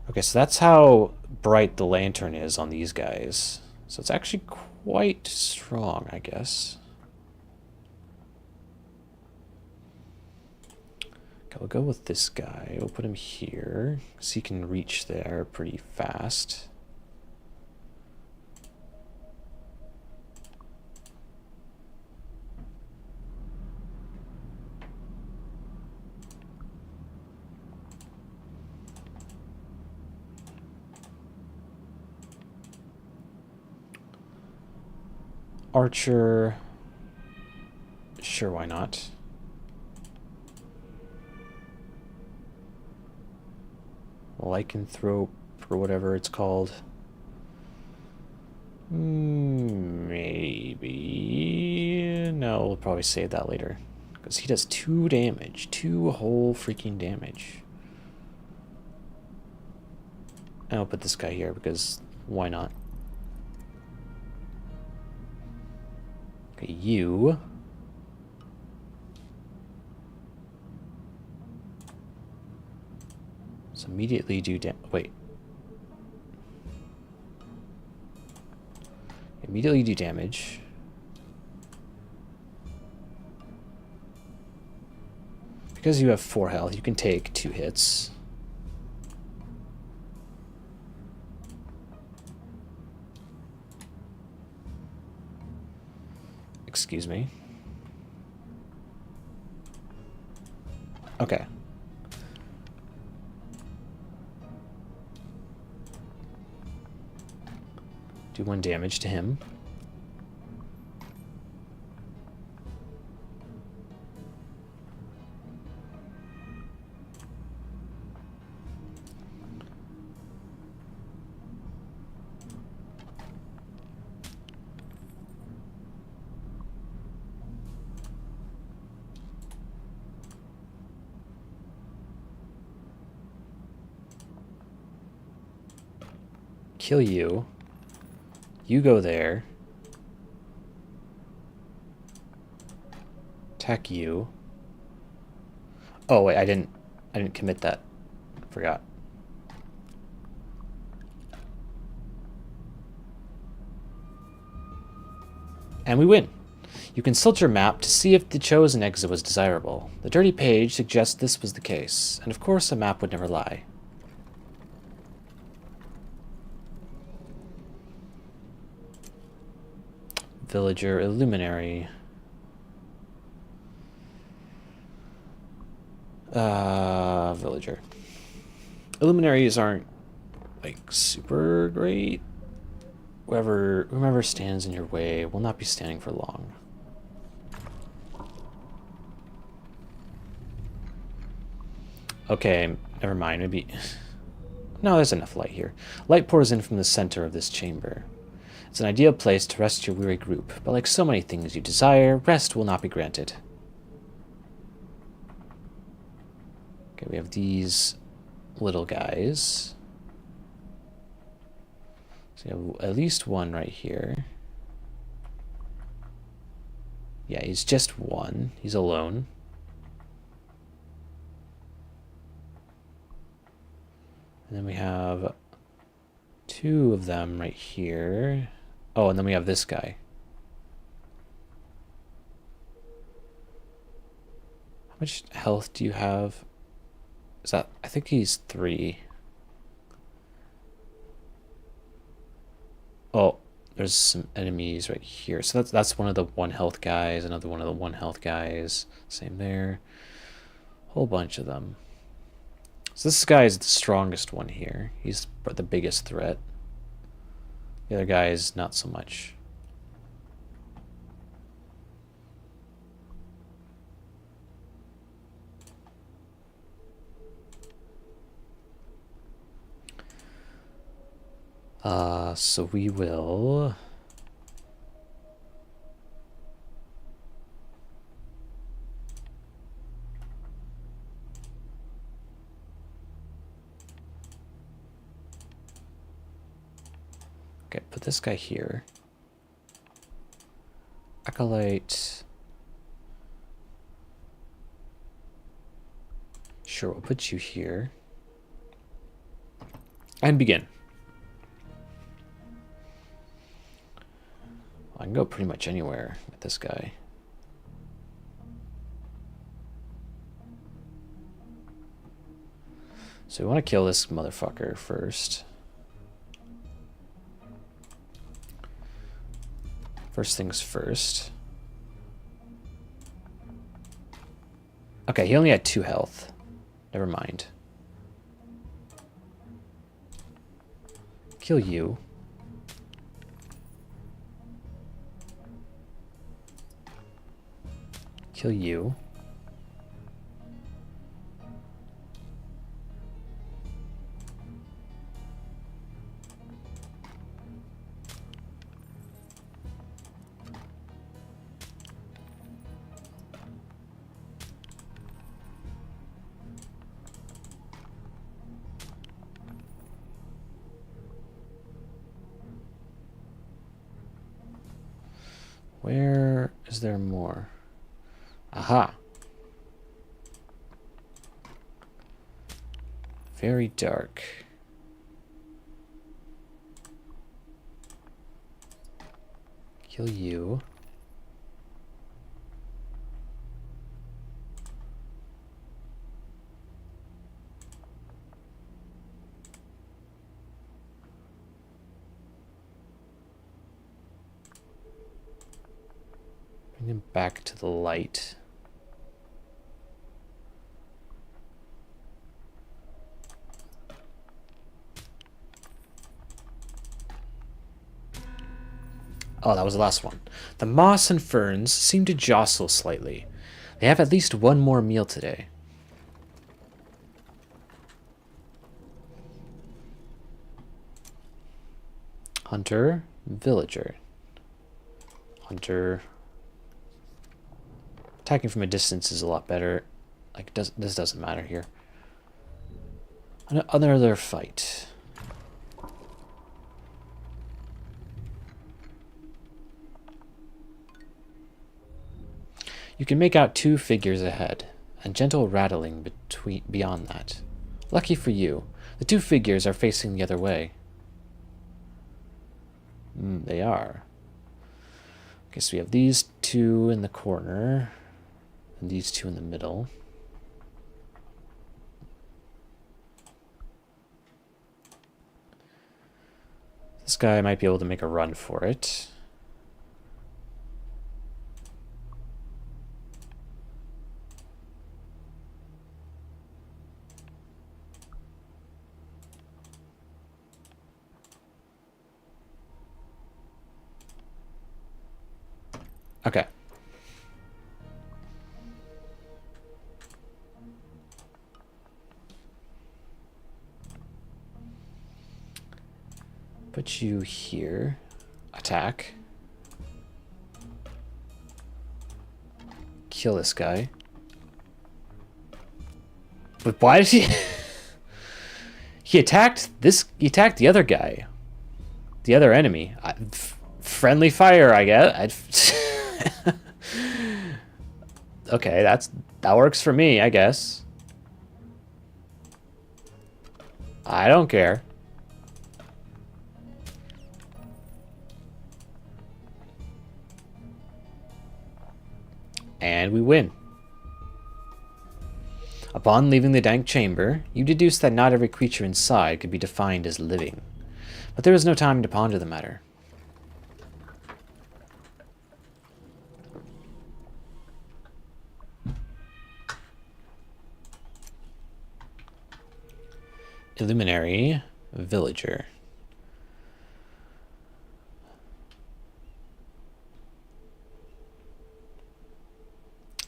Okay, so that's how bright the lantern is on these guys. So it's actually quite strong, I guess. Okay, we'll go with this guy. We'll put him here, so he can reach there pretty fast. Archer. Sure, why not? Lycanthrope, or whatever it's called. Maybe. No, we'll probably save that later. Because he does 2 damage. 2 whole freaking damage. And I'll put this guy here because why not? Okay, you. So immediately do wait. Immediately do damage. Because you have 4 health, you can take 2 hits. Excuse me. Okay. Do 1 damage to him. Kill you. You go there. Attack you. Oh wait, I didn't commit that. Forgot. And we win. You consult your map to see if the chosen exit was desirable. The dirty page suggests this was the case, and of course a map would never lie. Villager, Illuminary. Villager. Illuminaries aren't, like, super great. Whoever stands in your way will not be standing for long. Okay, never mind, maybe... No, there's enough light here. Light pours in from the center of this chamber. It's an ideal place to rest your weary group, but like so many things you desire, rest will not be granted. Okay, we have these little guys. So we have at least 1 right here. Yeah, he's just 1. He's alone. And then we have 2 of them right here. Oh, and then we have this guy. How much health do you have? Is that... I think he's 3. Oh, there's some enemies right here. So that's one of the 1 health guys, another one of the 1 health guys. Same there. Whole bunch of them. So this guy is the strongest one here. He's the biggest threat. The other guy is not so much. So we will Okay, put this guy here. Acolyte. Sure, we'll put you here. And begin. I can go pretty much anywhere with this guy. So we want to kill this motherfucker first. First things first. Okay, he only had 2 health. Never mind. Kill you. Kill you. Where is there more? Aha. Very dark. Kill you. Bring him back to the light. Oh, that was the last one. The moss and ferns seem to jostle slightly. They have at least one more meal today. Hunter, villager. Hunter. Attacking from a distance is a lot better. Like, this doesn't matter here. Another fight. You can make out 2 figures ahead, and gentle rattling beyond that. Lucky for you, the 2 figures are facing the other way. They are. Okay, so we have these 2 in the corner, and these 2 in the middle. This guy might be able to make a run for it. Okay. Put you here. Attack. Kill this guy. But why did he... He attacked the other guy. The other enemy. Friendly fire, I guess. Okay, that works for me, I guess. I don't care. And we win. Upon leaving the dank chamber, you deduce that not every creature inside could be defined as living. But there is no time to ponder the matter. Illuminary, villager.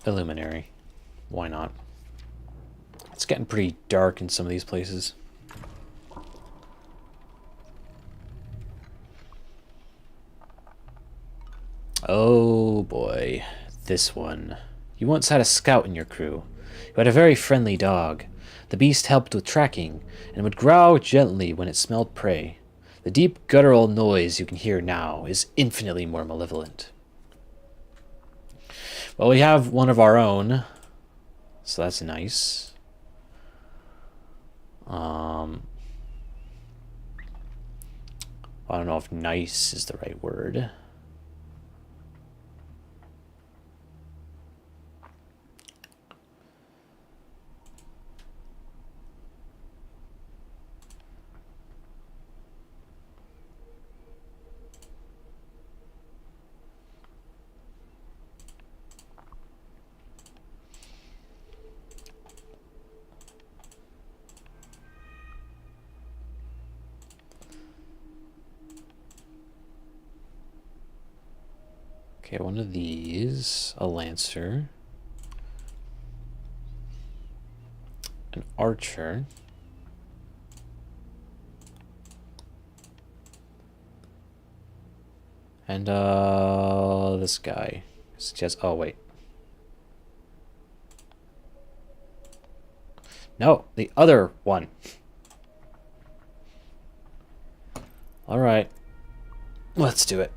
Illuminary. Why not? It's getting pretty dark in some of these places. Oh boy, this one. You once had a scout in your crew. You had a very friendly dog. The beast helped with tracking, and would growl gently when it smelled prey. The deep guttural noise you can hear now is infinitely more malevolent. Well, we have one of our own, so that's nice. I don't know if nice is the right word. Okay, one of these, a lancer, an archer, and this guy. Suggest. Oh wait. No, the other one. All right, let's do it.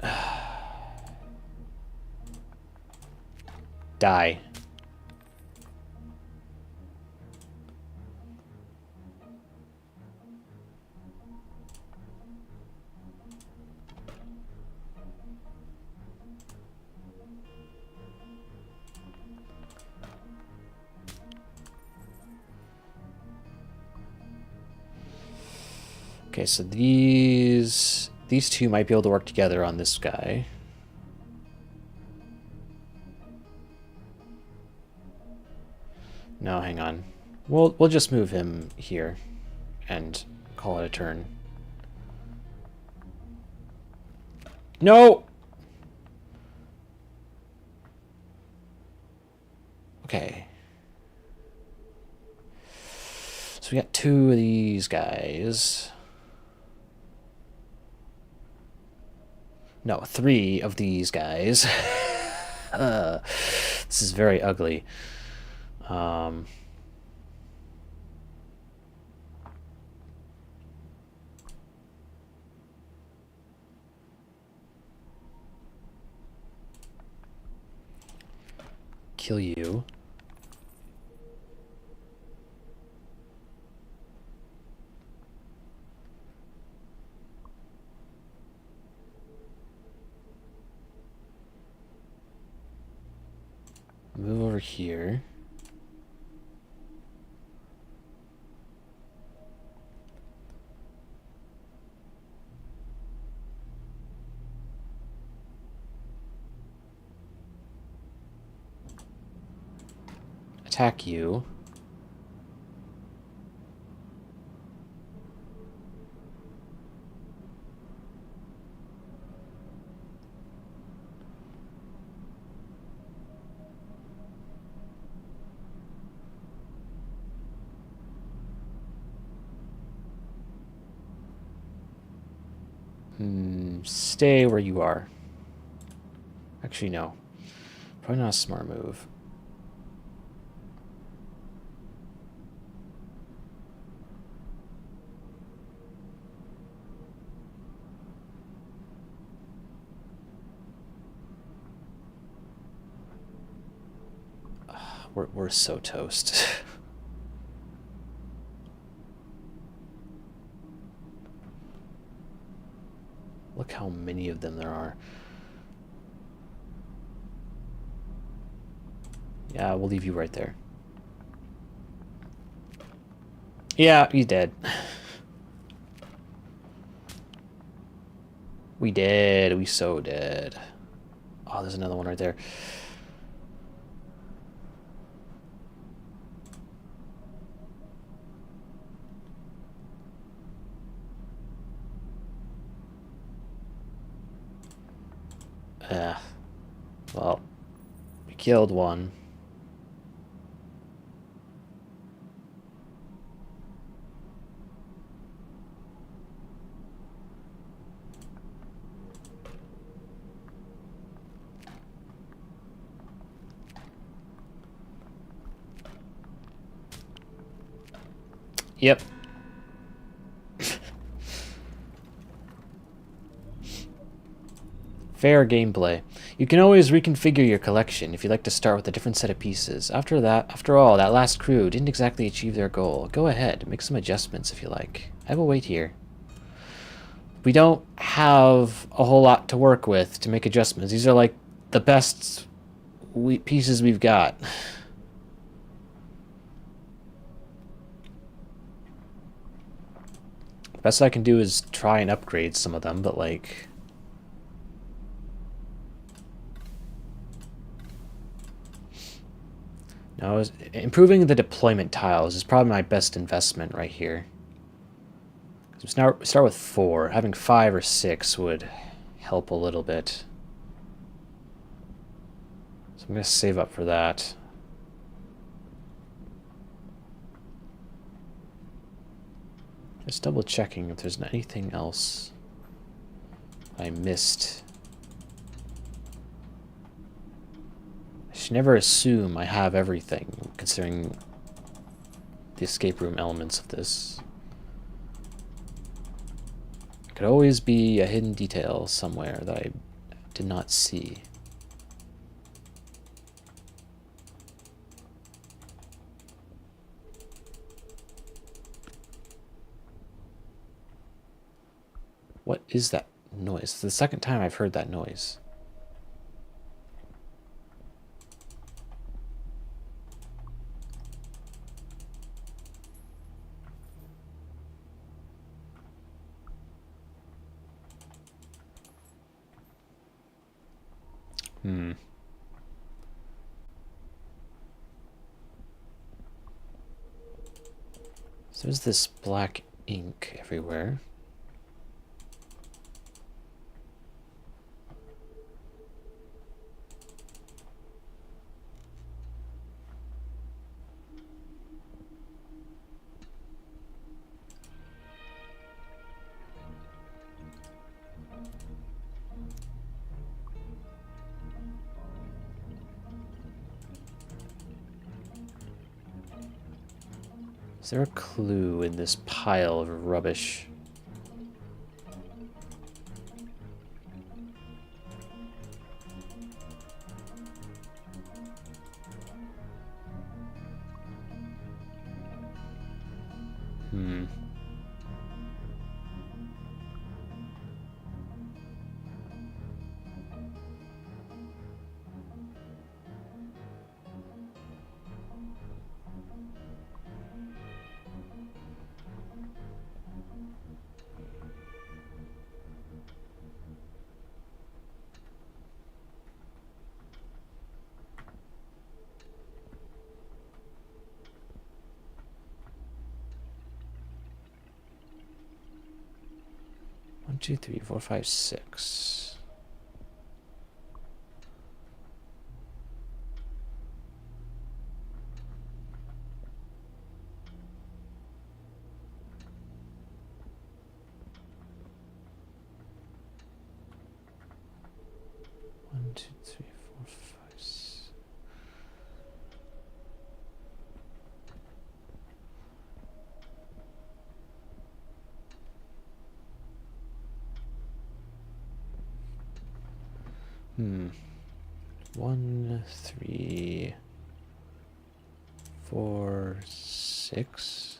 Die. Okay, so these two might be able to work together on this guy. No, hang on. We'll just move him here and call it a turn. No! Okay. So we got two of these guys. No, three of these guys. This is very ugly. Kill you. Move over here. Attack you. Stay where you are. Actually, no. Probably not a smart move. We're so toast. Look how many of them there are. Yeah, we'll leave you right there. Yeah, he's dead. We did. We so did. Oh, there's another one right there. Well, we killed one. Yep. Fair gameplay. You can always reconfigure your collection if you'd like to start with a different set of pieces. After all, that last crew didn't exactly achieve their goal. Go ahead, make some adjustments if you like. I will wait here. We don't have a whole lot to work with to make adjustments. These are like the best pieces we've got. The best I can do is try and upgrade some of them, but like... No, improving the deployment tiles is probably my best investment right here. So start with 4. Having 5 or 6 would help a little bit. So I'm going to save up for that. Just double checking if there's anything else I missed. I should never assume I have everything, considering the escape room elements of this. Could always be a hidden detail somewhere that I did not see. What is that noise? It's the second time I've heard that noise. So there's this black ink everywhere. Is there a clue in this pile of rubbish? One, two, three, four, five, six. One, two, three, four, five, six. One, three, four, six.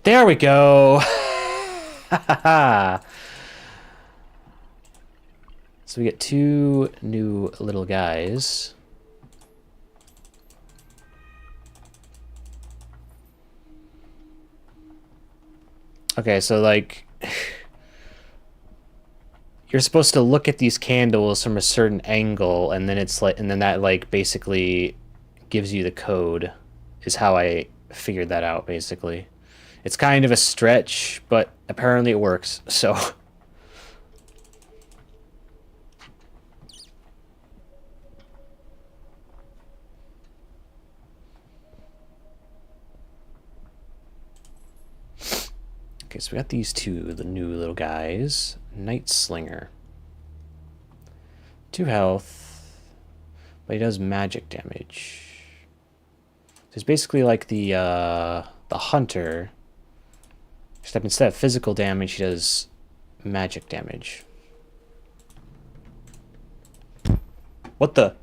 There we go. So we get 2 new little guys. Okay, so like you're supposed to look at these candles from a certain angle, and then it's like, and then that like basically gives you the code, is how I figured that out basically. It's kind of a stretch, but apparently it works. So okay, so we got these 2, the new little guys. Night Slinger. 2 health, but he does magic damage. So it's basically like the hunter, Except instead of physical damage, he does magic damage. What the?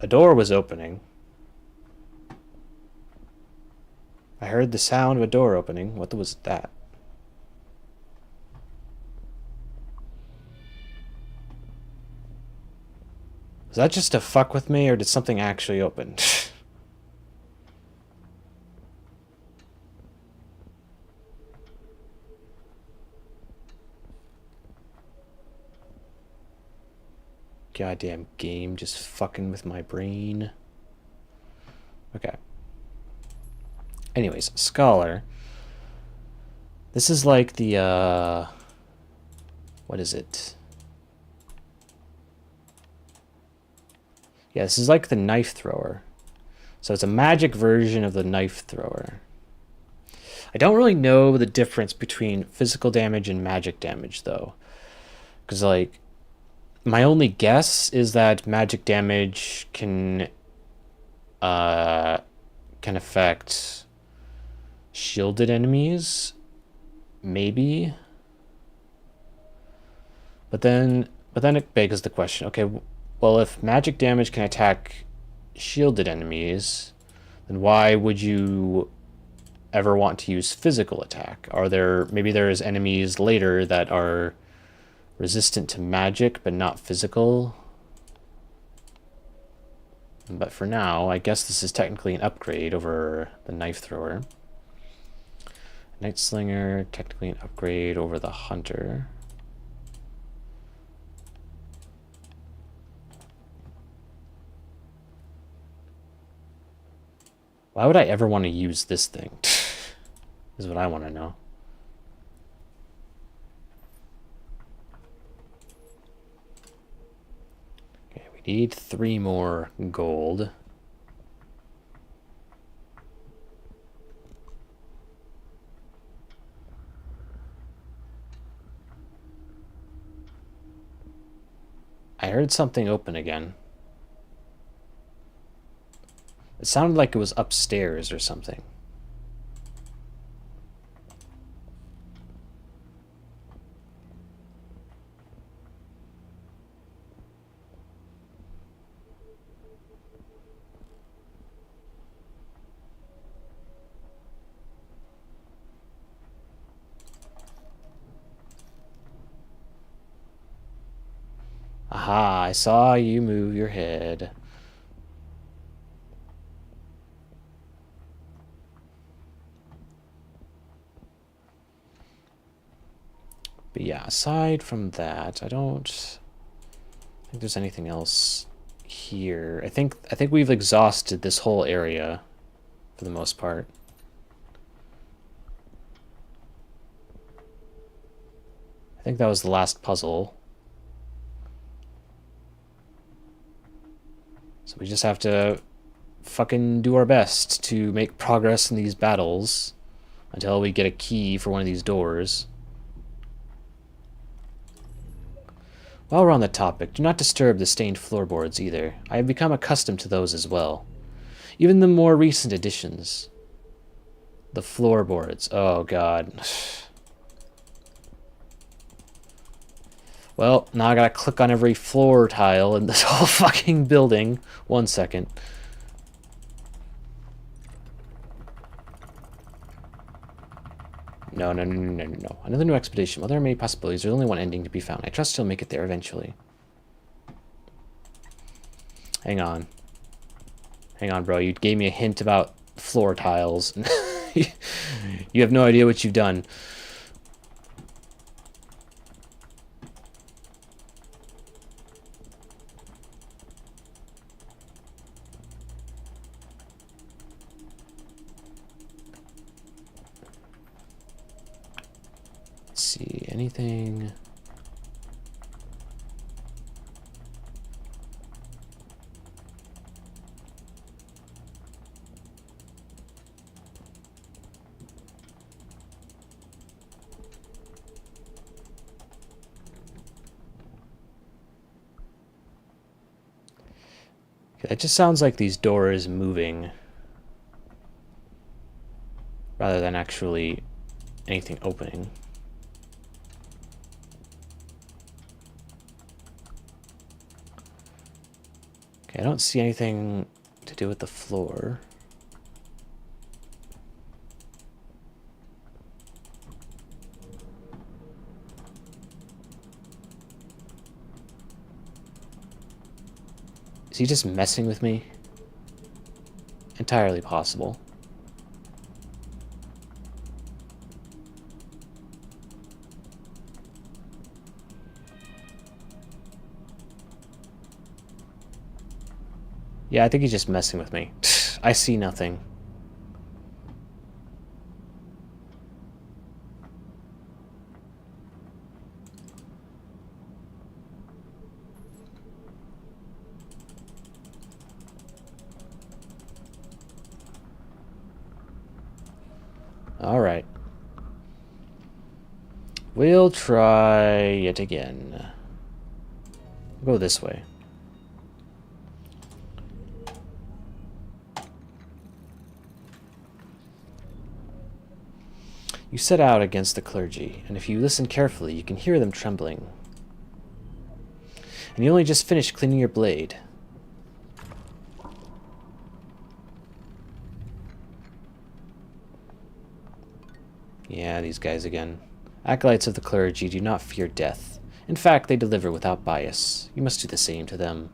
A door was opening. I heard the sound of a door opening. What was that? Was that just to fuck with me, or did something actually open? Goddamn game just fucking with my brain. Okay. Anyways, Scholar. This is like the, what is it? Yeah, this is like the knife thrower. So it's a magic version of the knife thrower. I don't really know the difference between physical damage and magic damage, though. Because, like, my only guess is that magic damage can affect shielded enemies, maybe. But then it begs the question, okay, well, if magic damage can attack shielded enemies, then why would you ever want to use physical attack? Maybe there's enemies later that are resistant to magic but not physical? But for now, I guess this is technically an upgrade over the knife thrower. Night Slinger, technically an upgrade over the hunter. Why would I ever want to use this thing? Is what I want to know. Okay, we need 3 more gold. I heard something open again. It sounded like it was upstairs or something. Aha, I saw you move your head. But yeah, aside from that, I don't think there's anything else here. I think we've exhausted this whole area for the most part. I think that was the last puzzle. So we just have to fucking do our best to make progress in these battles until we get a key for one of these doors. While we're on the topic, do not disturb the stained floorboards either. I have become accustomed to those as well. Even the more recent additions. The floorboards. Oh, God. Well, now I gotta click on every floor tile in this whole fucking building. 1 second. No. Another new expedition. While there are many possibilities, there's only one ending to be found. I trust you'll make it there eventually. Hang on. Hang on, bro. You gave me a hint about floor tiles. You have no idea what you've done. See anything? It just sounds like these doors moving rather than actually anything opening. Okay, I don't see anything to do with the floor. Is he just messing with me? Entirely possible. Yeah, I think he's just messing with me. I see nothing. All right. We'll try it again. We'll go this way. You set out against the clergy, and if you listen carefully, you can hear them trembling. And you only just finished cleaning your blade. Yeah, these guys again. Acolytes of the clergy do not fear death. In fact, they deliver without bias. You must do the same to them.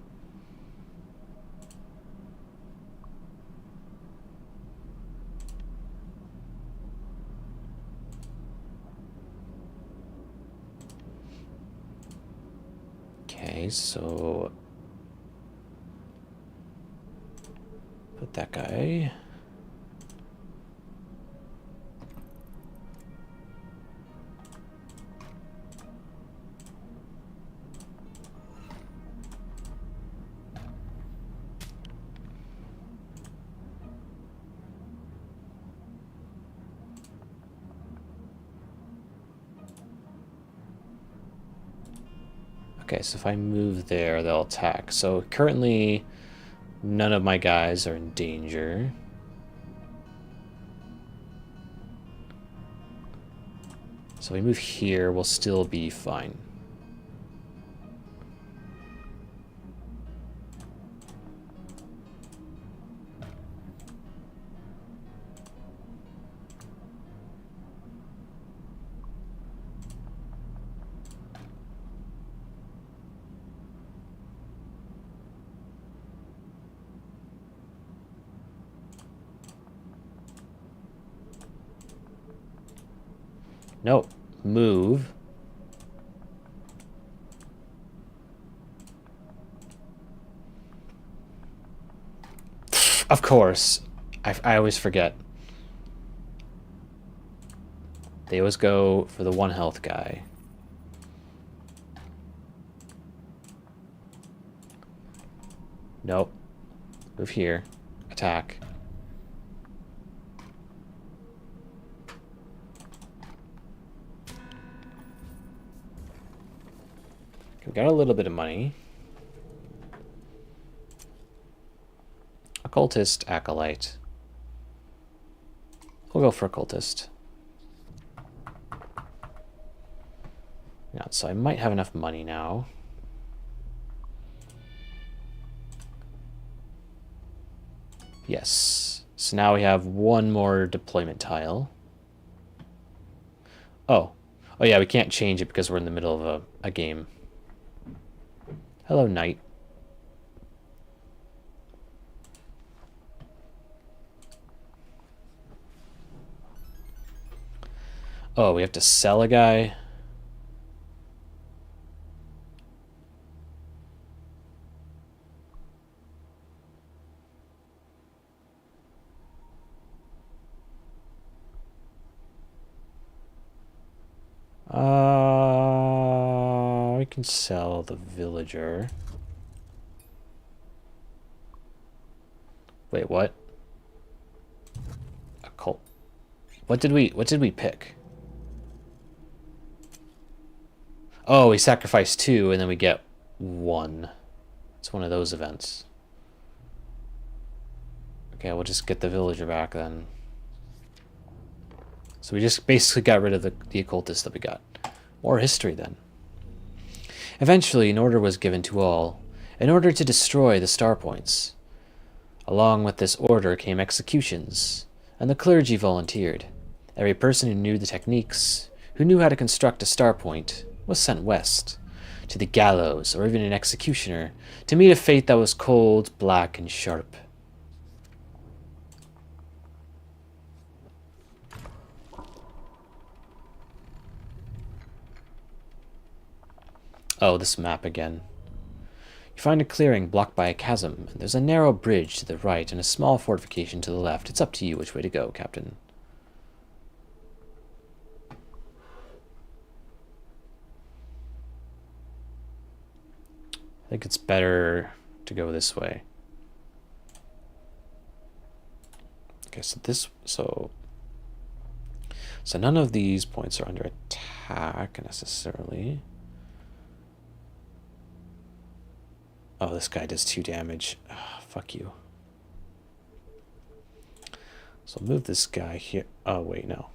Okay, so put that guy. Okay, so if I move there, they'll attack. So currently, none of my guys are in danger. So if we move here, we'll still be fine. No, move. Of course. I always forget. They always go for the 1 health guy. Nope. Move here. Attack. We got a little bit of money. Occultist, acolyte. We'll go for occultist. Yeah, so I might have enough money now. Yes. So now we have 1 more deployment tile. Oh. Oh yeah, we can't change it because we're in the middle of a game. Hello, knight. Oh, we have to sell a guy? We can sell the villager. Wait, what? A cult. What did we pick? Oh, we sacrifice 2 and then we get 1. It's one of those events. Okay, we'll just get the villager back then. So we just basically got rid of the occultist that we got. More history then. Eventually, an order was given to all, in order to destroy the star points. Along with this order came executions, and the clergy volunteered. Every person who knew the techniques, who knew how to construct a star point, was sent west, to the gallows or even an executioner, to meet a fate that was cold, black, and sharp. Oh, this map again. You find a clearing blocked by a chasm, and there's a narrow bridge to the right and a small fortification to the left. It's up to you which way to go, Captain. I think it's better to go this way. Okay, so none of these points are under attack necessarily. Oh, this guy does 2 damage. Oh, fuck you. So I'll move this guy here. Oh, wait, no.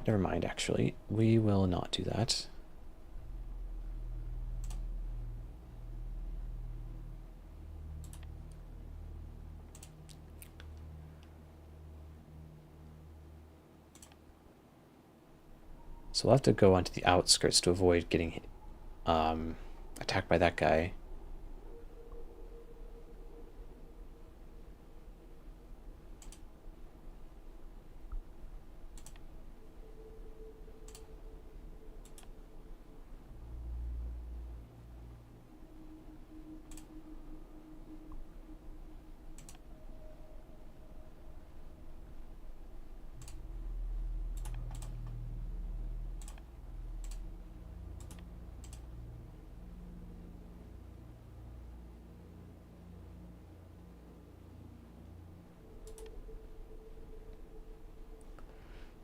Never mind, actually. We will not do that. So we'll have to go onto the outskirts to avoid getting attacked by that guy.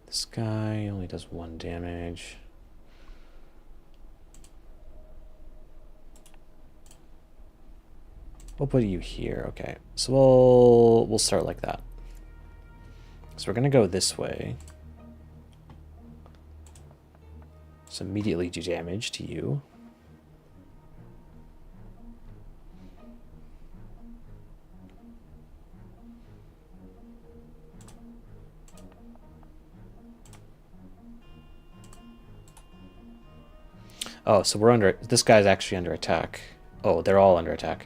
This guy only does 1 damage. We'll put you here. Okay, so we'll start like that. So we're gonna go this way. So immediately do damage to you. Oh, so we're under... This guy's actually under attack. Oh, they're all under attack.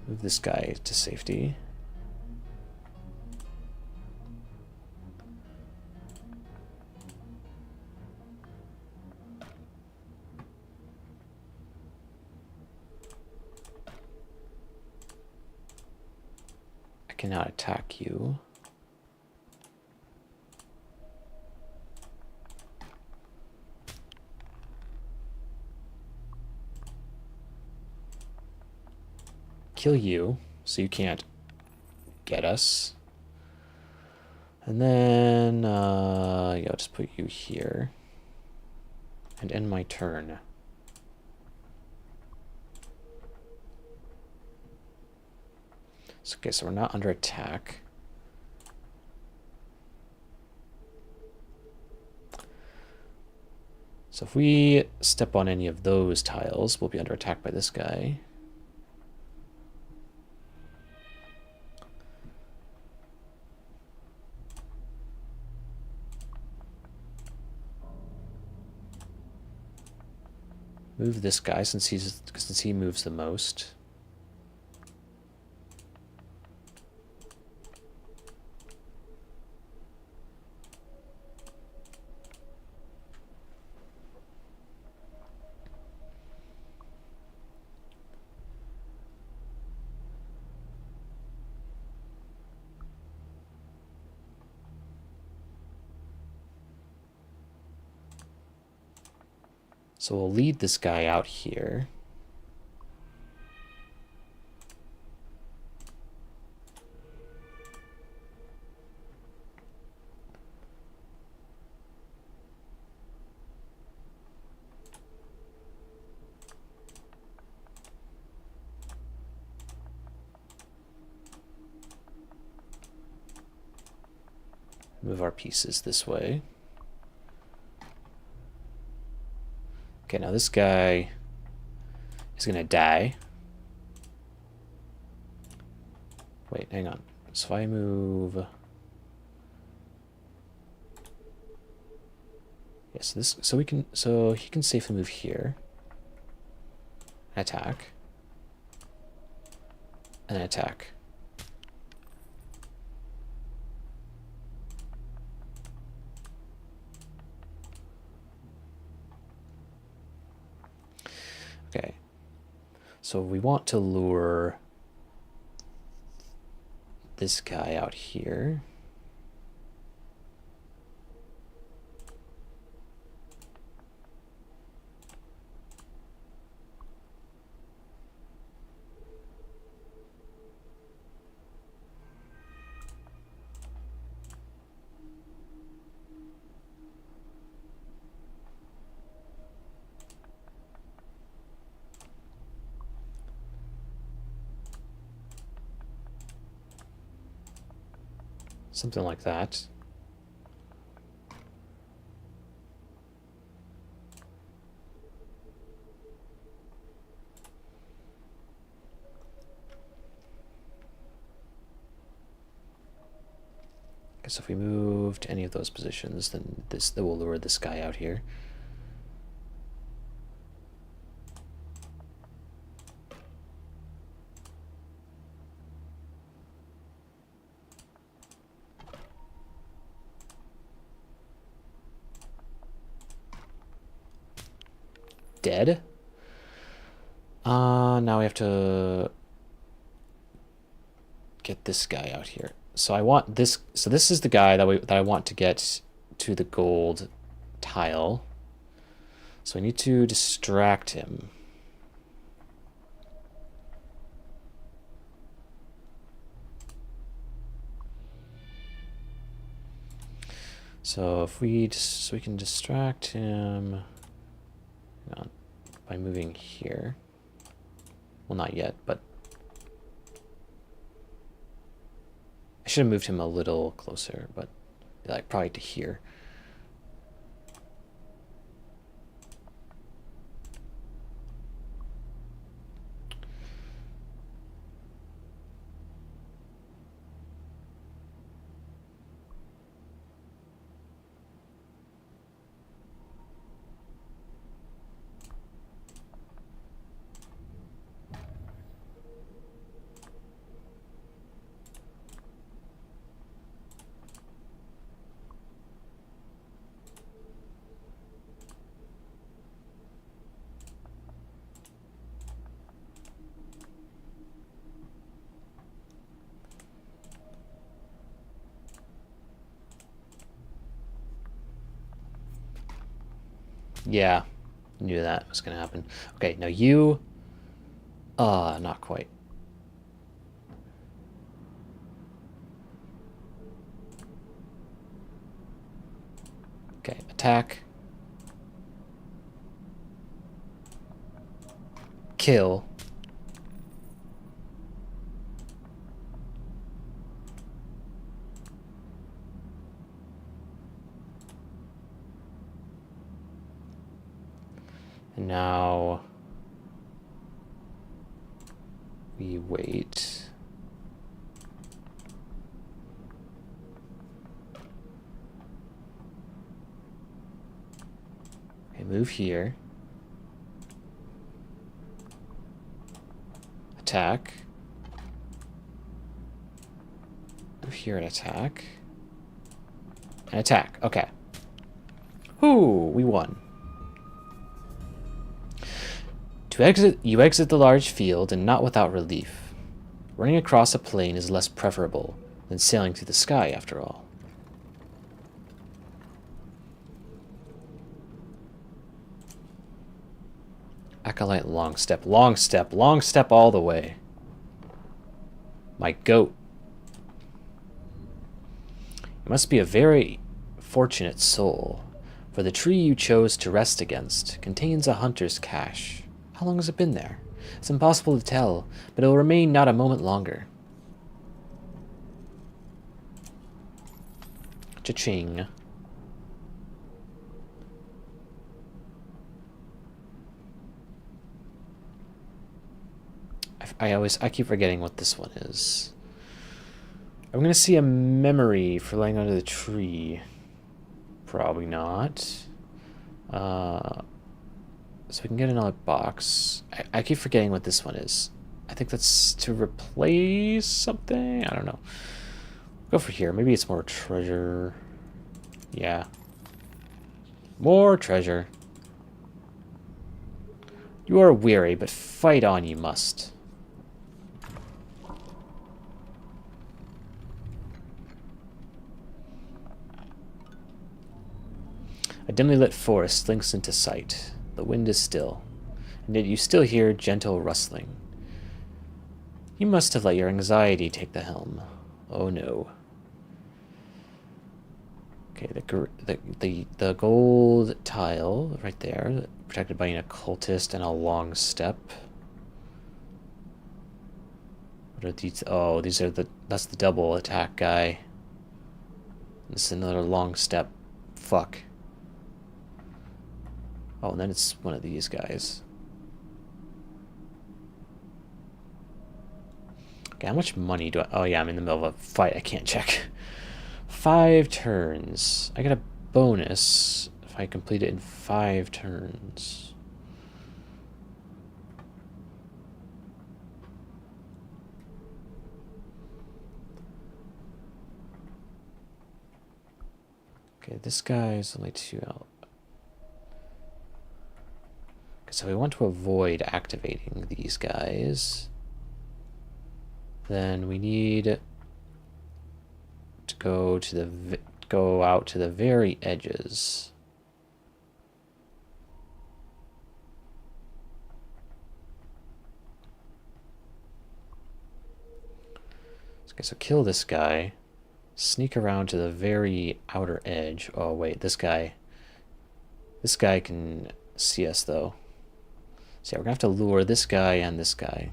Move this guy to safety. Cannot attack you. Kill you, so you can't get us. And then, yeah, I'll just put you here. And end my turn. Okay, so we're not under attack. So if we step on any of those tiles, we'll be under attack by this guy. Move this guy since he moves the most. So we'll lead this guy out here. Move our pieces this way. Okay, now this guy is gonna die. Wait, hang on. So if I move... Yeah, so he can safely move here. Attack. And attack. Okay. So we want to lure this guy out here. Something like that. Okay, so if we move to any of those positions, then that will lure this guy out here. Dead. Now we have to get this guy out here. So I want this. So this is the guy that I want to get to the gold tile. So I need to distract him. So if we can distract him by moving here. Well, not yet, but I should have moved him a little closer, but like probably to here. Yeah, knew that was gonna happen. Okay, now you, not quite. Okay, attack. Kill. And now we wait. Okay, move here. Attack. Move here and attack. And attack. Okay. Whoo, we won. You exit the large field, and not without relief. Running across a plain is less preferable than sailing through the sky, after all. Acolyte long step, long step, long step all the way. My goat. You must be a very fortunate soul, for the tree you chose to rest against contains a hunter's cache. How long has it been there? It's impossible to tell, but it will remain not a moment longer. Cha-ching. I keep forgetting what this one is. I'm gonna see a memory for laying under the tree. Probably not. So we can get another box. I keep forgetting what this one is. I think that's to replace something? I don't know. Go for here. Maybe it's more treasure. Yeah. More treasure. You are weary, but fight on you must. A dimly lit forest slinks into sight. The wind is still, and yet you still hear gentle rustling. You must have let your anxiety take the helm. Oh no. Okay, the gold tile right there, protected by an occultist and a long step. What are these? Oh, that's the double attack guy. This is another long step. Fuck. Oh, and then it's one of these guys. Okay, how much money do I... Oh, yeah, I'm in the middle of a fight. I can't check. 5 turns. I get a bonus if I complete it in 5 turns. Okay, this guy's only 2 out. So we want to avoid activating these guys. Then we need to go out to the very edges. Okay, so kill this guy. Sneak around to the very outer edge. Oh wait, this guy can see us though. So yeah, we're gonna have to lure this guy and this guy.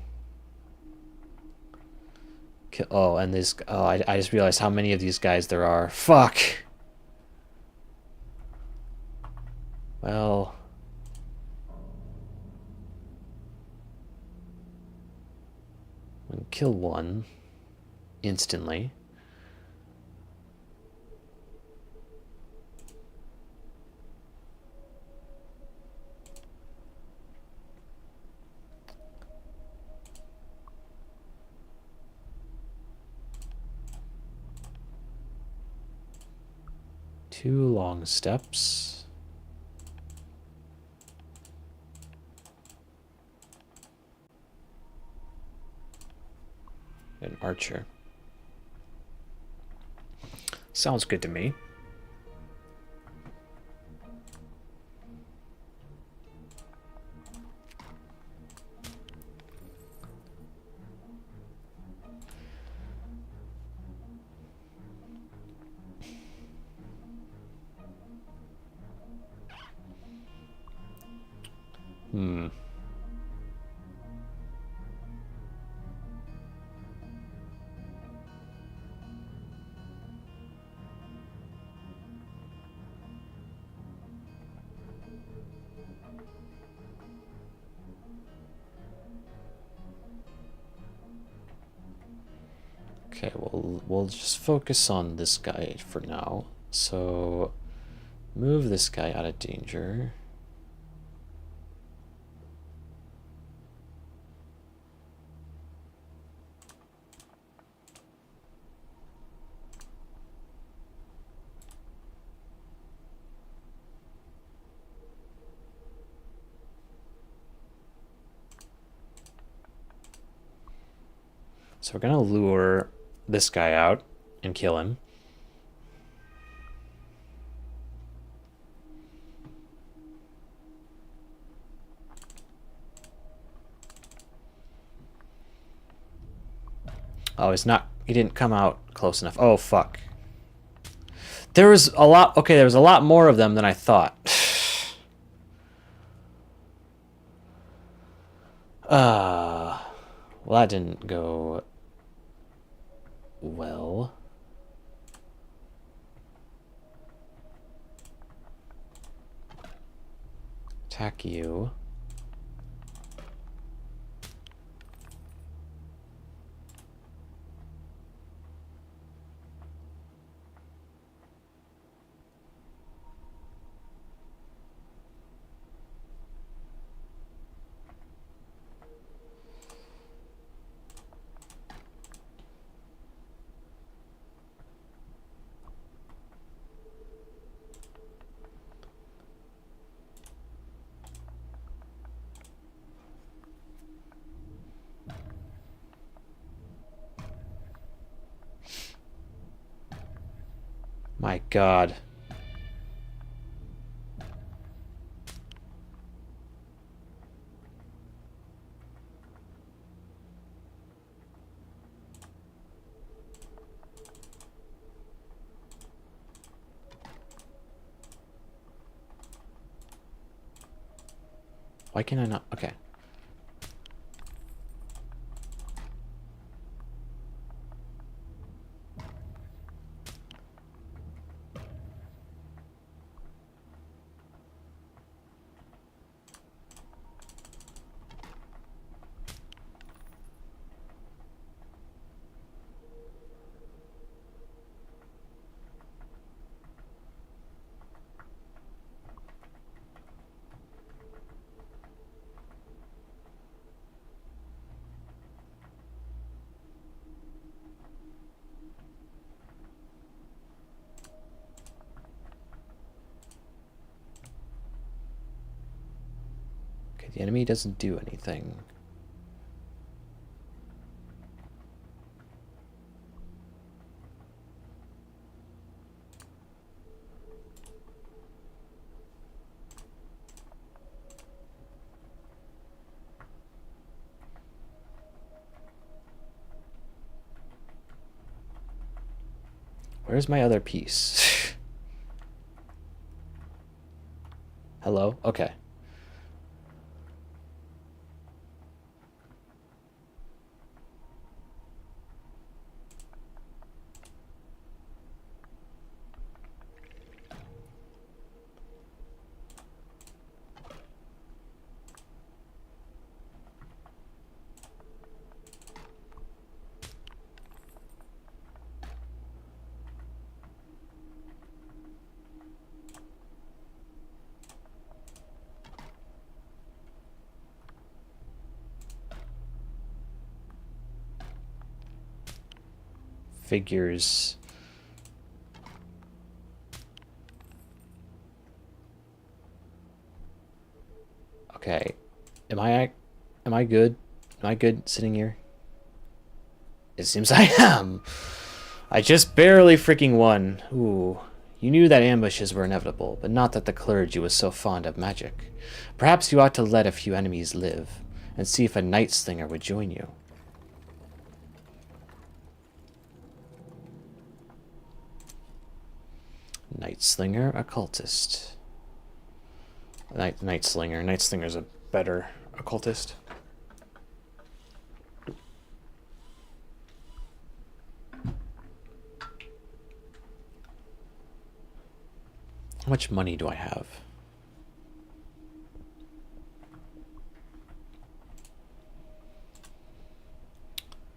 Oh, and this... Oh, I just realized how many of these guys there are. Fuck! Well... we can kill one instantly. Two long steps. An archer. Sounds good to me. Okay, we'll just focus on this guy for now. So, move this guy out of danger. So we're gonna lure this guy out and kill him. Oh, he didn't come out close enough. Oh, fuck. There was a lot, okay, there was a lot more of them than I thought. Well, that didn't go well. Attack you. My God. Why can I not? Okay. The enemy doesn't do anything. Where's my other piece? Hello? Okay. Figures. Okay. Am I good? Am I good sitting here? It seems I am. I just barely freaking won. Ooh. You knew that ambushes were inevitable, but not that the clergy was so fond of magic. Perhaps you ought to let a few enemies live, and see if a night slinger would join you. Night Slinger, occultist. Night Slinger. Night Slinger's a better occultist. How much money do I have?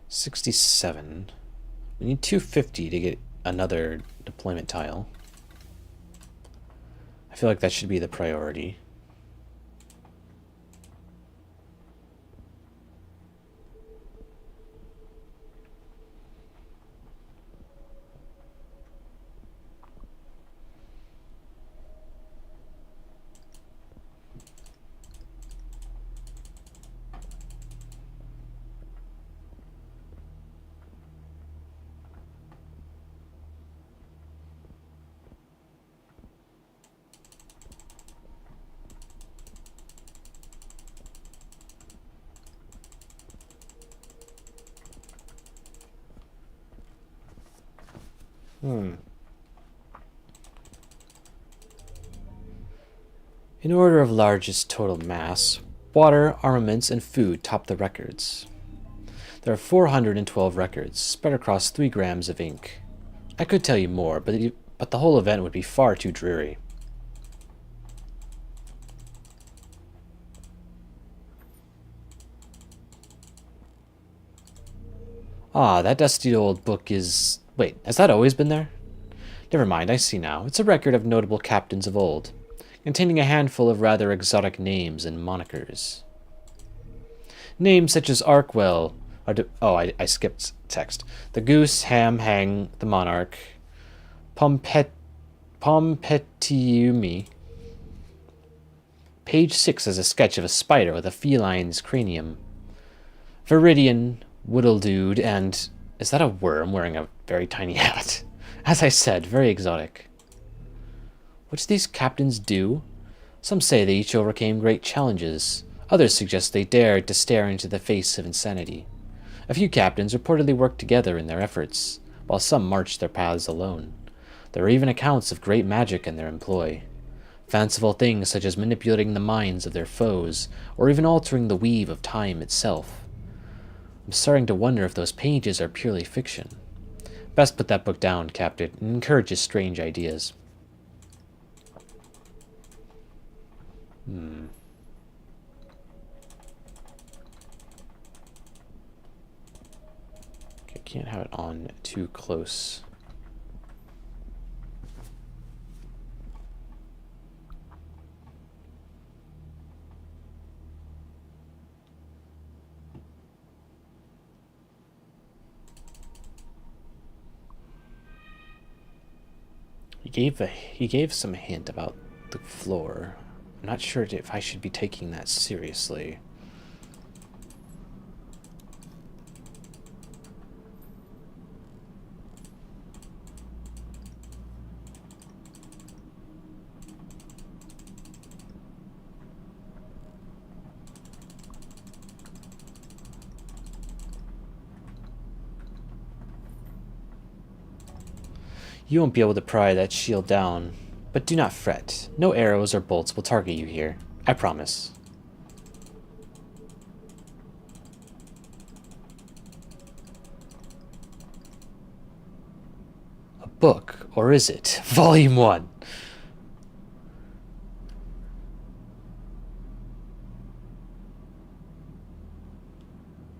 $67. We need $250 to get another deployment tile. I feel like that should be the priority. In order of largest total mass, water, armaments, and food top the records. There are 412 records, spread across 3 grams of ink. I could tell you more, but the whole event would be far too dreary. Ah, that dusty old book is... Wait, has that always been there? Never mind, I see now. It's a record of notable captains of old, containing a handful of rather exotic names and monikers. Names such as Arkwell... I skipped text. The Goose, Ham, Hang, the Monarch, Pompetiumi. Page 6 is a sketch of a spider with a feline's cranium. Viridian, Whittledude, and... Is that a worm wearing a very tiny hat? As I said, very exotic. What do these captains do? Some say they each overcame great challenges. Others suggest they dared to stare into the face of insanity. A few captains reportedly worked together in their efforts, while some marched their paths alone. There are even accounts of great magic in their employ. Fanciful things such as manipulating the minds of their foes, or even altering the weave of time itself. I'm starting to wonder if those pages are purely fiction. Best put that book down, Captain. It encourages strange ideas. Okay, can't have it on too close. He gave some hint about the floor. I'm not sure if I should be taking that seriously. You won't be able to pry that shield down, but do not fret. No arrows or bolts will target you here. I promise. A book, or is it? Volume 1.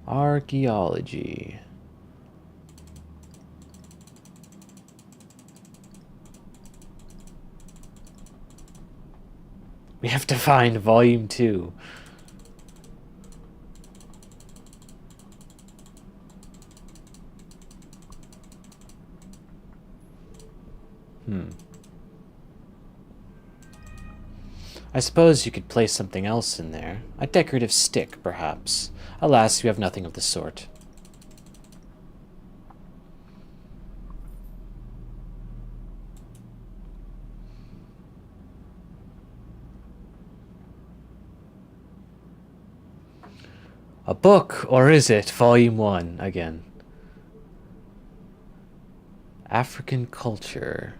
Archaeology. We have to find Volume 2. I suppose you could place something else in there. A decorative stick, perhaps. Alas, you have nothing of the sort. A book, or is it? Volume 1, again. African culture.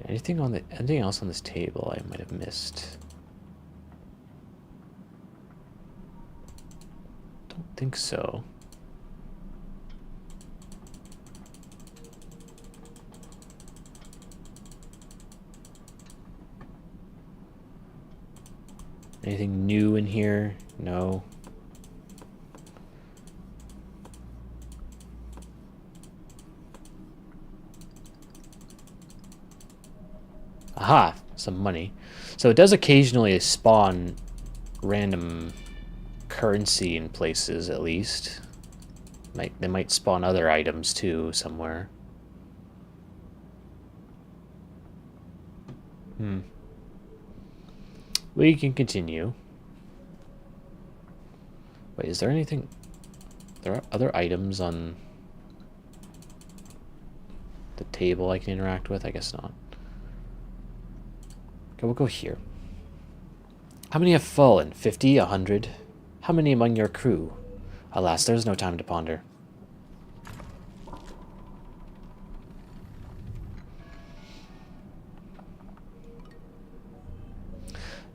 Anything else on this table I might have missed? Don't think so. Anything new in here? No. Aha! Some money. So it does occasionally spawn random currency in places, at least. They might spawn other items too somewhere. We can continue. Wait, is there anything? There are other items on the table I can interact with? I guess not. Okay, we'll go here. How many have fallen? 50? 100? How many among your crew? Alas, there is no time to ponder.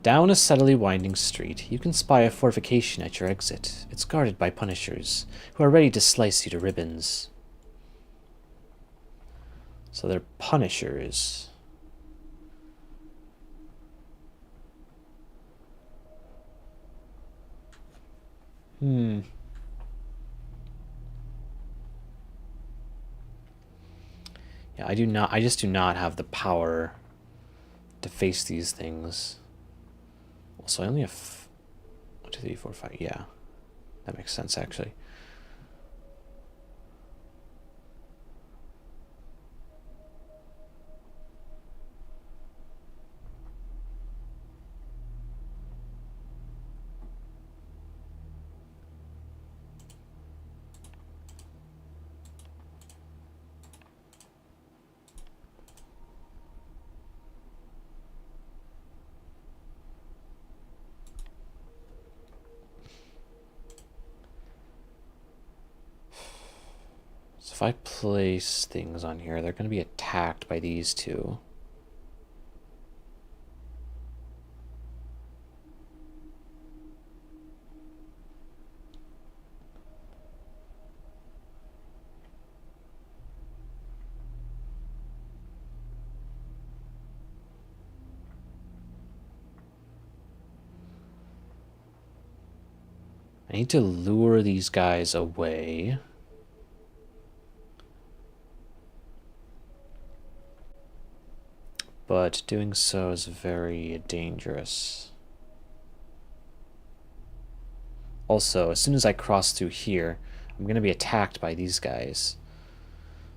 Down a subtly winding street, you can spy a fortification at your exit. It's guarded by punishers, who are ready to slice you to ribbons. So they're punishers. Yeah, I just do not have the power to face these things. So I only have 1, 2, 3, 4, 5. Yeah, that makes sense actually. So if I place things on here, they're going to be attacked by these two. I need to lure these guys away. But doing so is very dangerous. Also, as soon as I cross through here, I'm going to be attacked by these guys.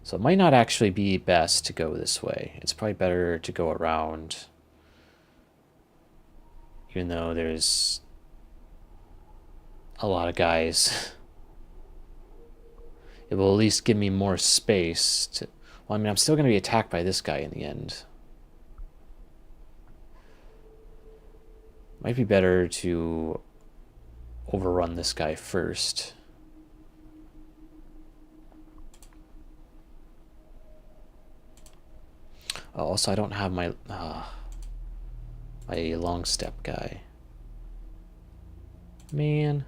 So it might not actually be best to go this way. It's probably better to go around. Even though there's a lot of guys. It will at least give me more space to... Well, I mean, I'm still going to be attacked by this guy in the end. Might be better to overrun this guy first. Oh, also, I don't have my long step guy. Man.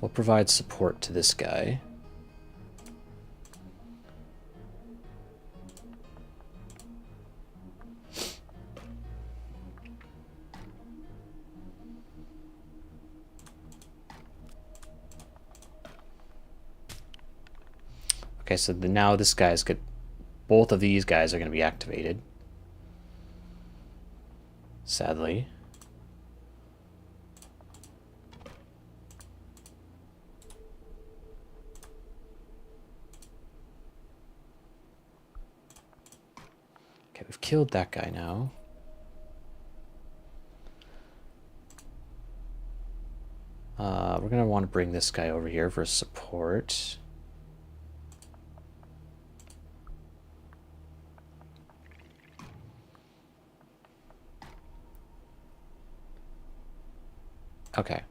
We'll provide support to this guy. Okay, so now this guy's good. Both of these guys are going to be activated. Sadly. Okay, we've killed that guy now. We're going to want to bring this guy over here for support. Okay.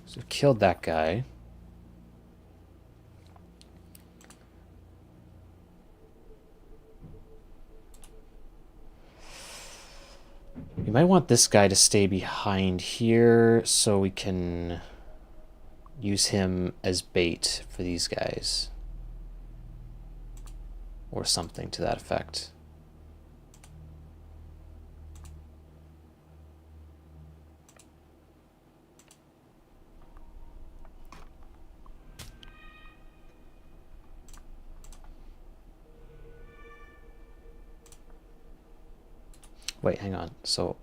So we killed that guy. We might want this guy to stay behind here so we can use him as bait for these guys. Or something to that effect. Wait, hang on. So,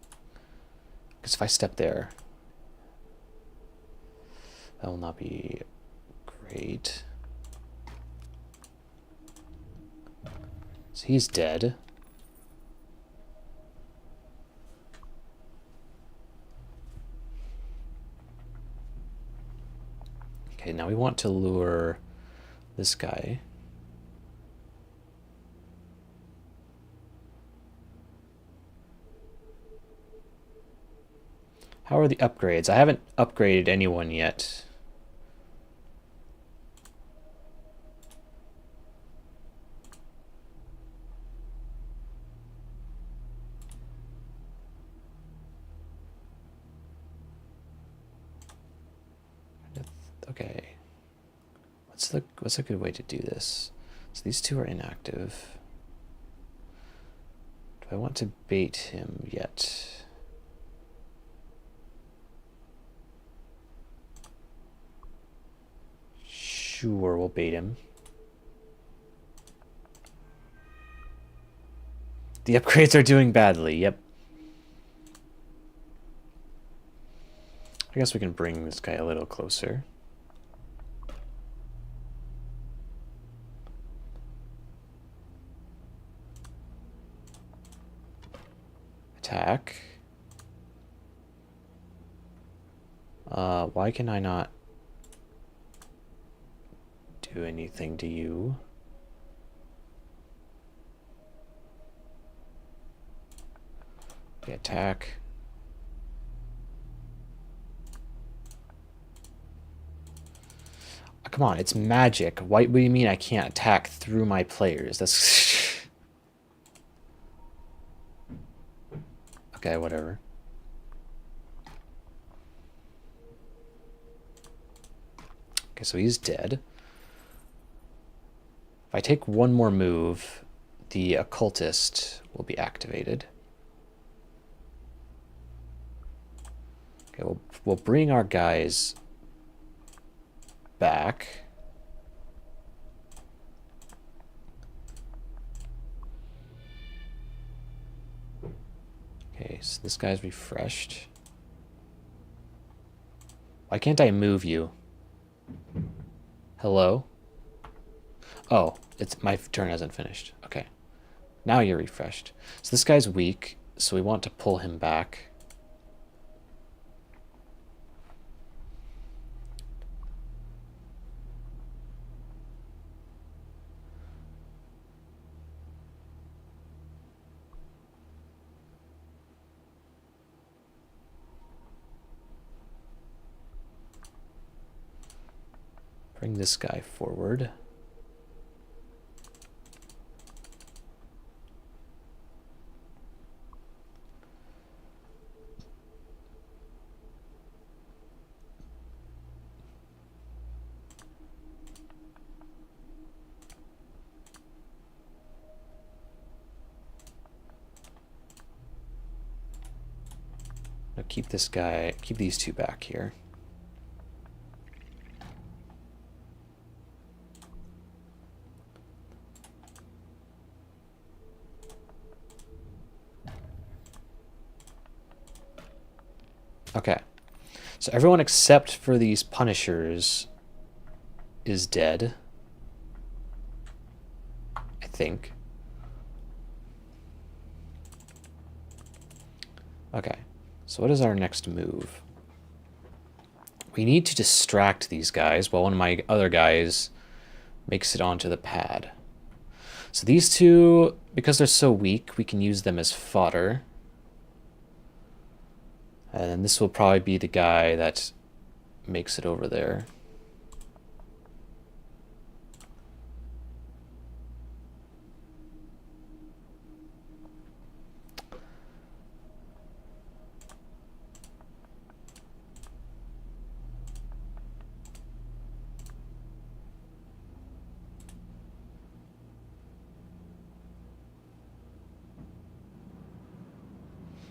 because if I step there, that will not be great. So he's dead. Okay, now we want to lure this guy. How are the upgrades? I haven't upgraded anyone yet. Okay. What's a good way to do this? So these two are inactive. Do I want to bait him yet? Sure, we'll bait him. The upgrades are doing badly, yep. I guess we can bring this guy a little closer. Attack. Why can I not do anything to you? Okay, attack. Oh, come on, it's magic. What do you mean I can't attack through my players? That's... Okay, whatever. Okay, so he's dead. If I take one more move, the occultist will be activated. Okay, we'll bring our guys back. Okay, so this guy's refreshed. Why can't I move you? Hello? Oh, my turn hasn't finished. Okay. Now you're refreshed. So this guy's weak, so we want to pull him back. Bring this guy forward. Now keep these two back here. Okay, so everyone except for these punishers is dead, I think. Okay, so what is our next move? We need to distract these guys while one of my other guys makes it onto the pad. So these two, because they're so weak, we can use them as fodder. And this will probably be the guy that makes it over there.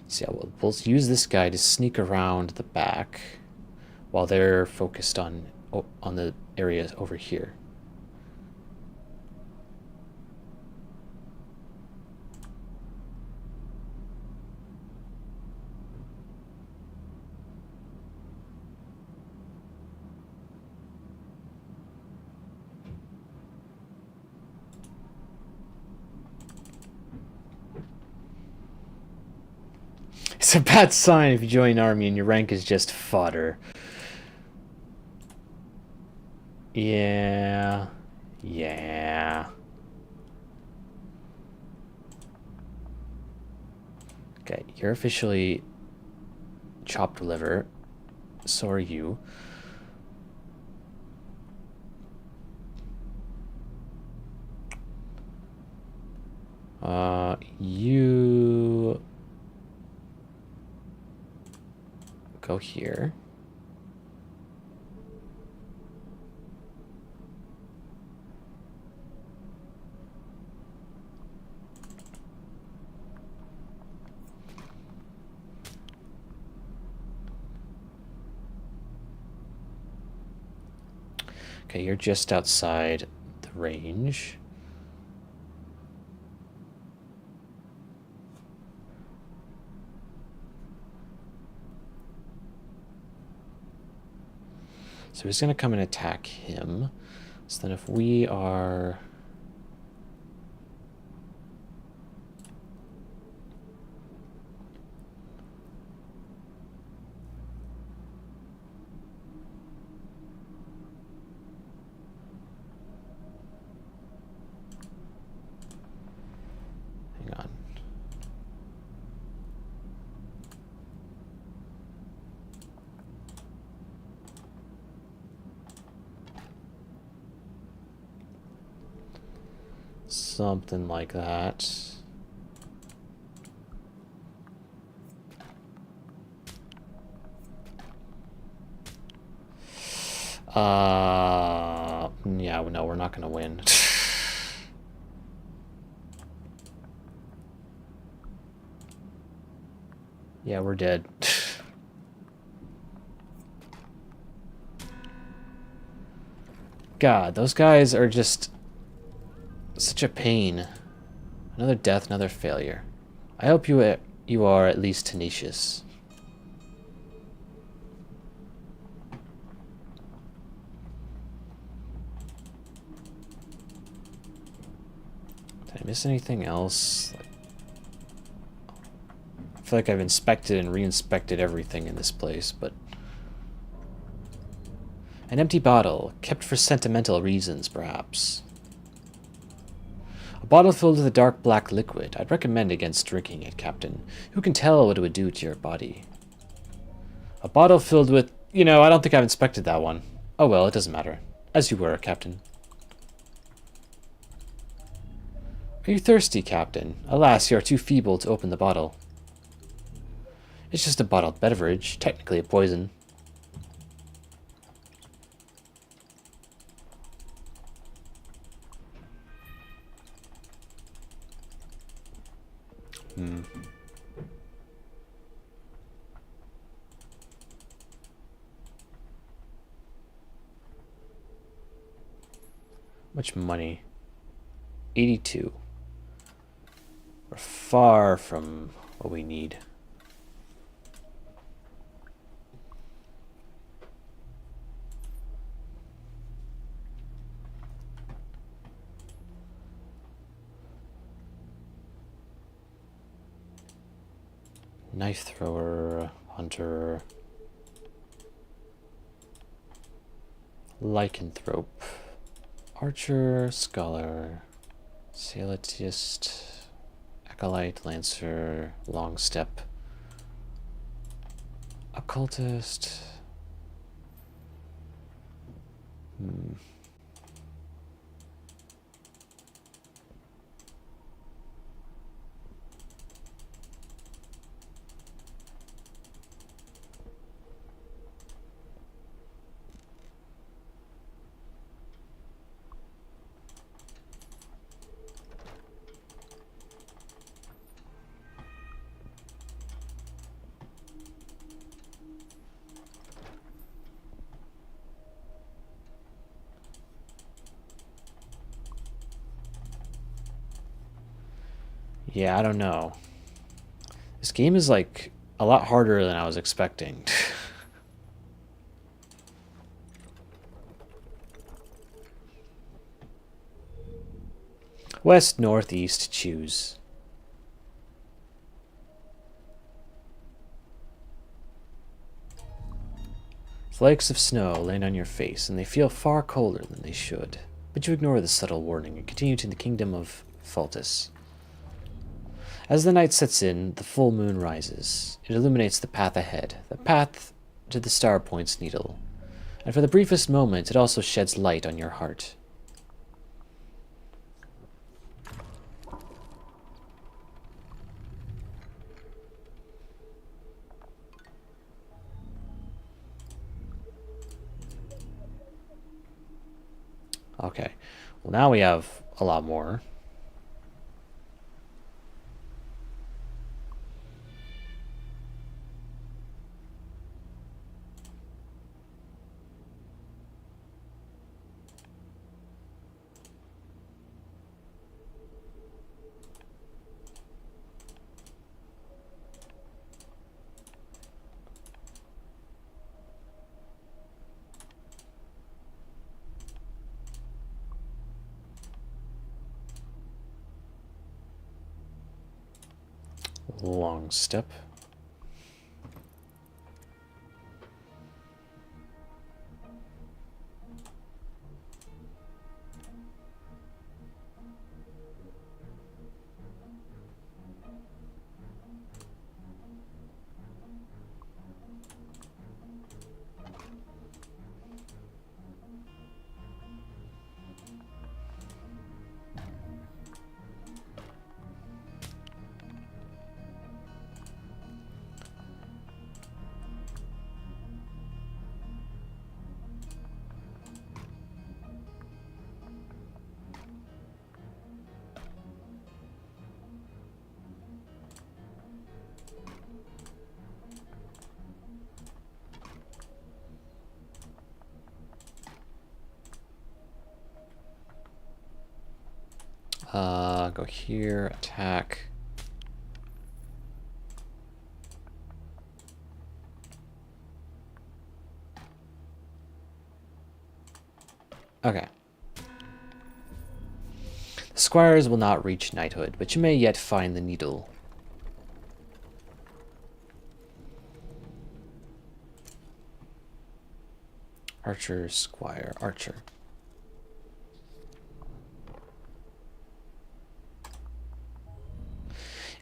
So yeah, we'll use this guy to sneak around the back while they're focused on the area over here. It's a bad sign if you join an army and your rank is just fodder. Yeah. Yeah. Okay, you're officially chopped liver. So are you. You go here. Okay, you're just outside the range. So he's going to come and attack him. So then if we are... Hang on. Something like that. Yeah, no, we're not gonna win. Yeah, we're dead. God, those guys are just such a pain. Another death, another failure. I hope you are at least tenacious. Did I miss anything else? I feel like I've inspected and re-inspected everything in this place, but... An empty bottle, kept for sentimental reasons, perhaps. A bottle filled with a dark black liquid. I'd recommend against drinking it, Captain. Who can tell what it would do to your body? A bottle filled with... You know, I don't think I've inspected that one. Oh well, it doesn't matter. As you were, Captain. Are you thirsty, Captain? Alas, you are too feeble to open the bottle. It's just a bottled beverage, technically a poison. Much money? 82. We're far from what we need. Knife thrower, hunter, lycanthrope, archer, scholar, salutist, acolyte, lancer, long step, occultist. Yeah, I don't know. This game is like a lot harder than I was expecting. West, north, east, choose. Flakes of snow land on your face, and they feel far colder than they should. But you ignore the subtle warning and continue to the kingdom of Faltus. As the night sets in, the full moon rises. It illuminates the path ahead, the path to the star point's needle. And for the briefest moment, it also sheds light on your heart. Okay, well now we have a lot more. Long step. Go here, attack. Okay. The squires will not reach knighthood, but you may yet find the needle. Archer, squire, archer.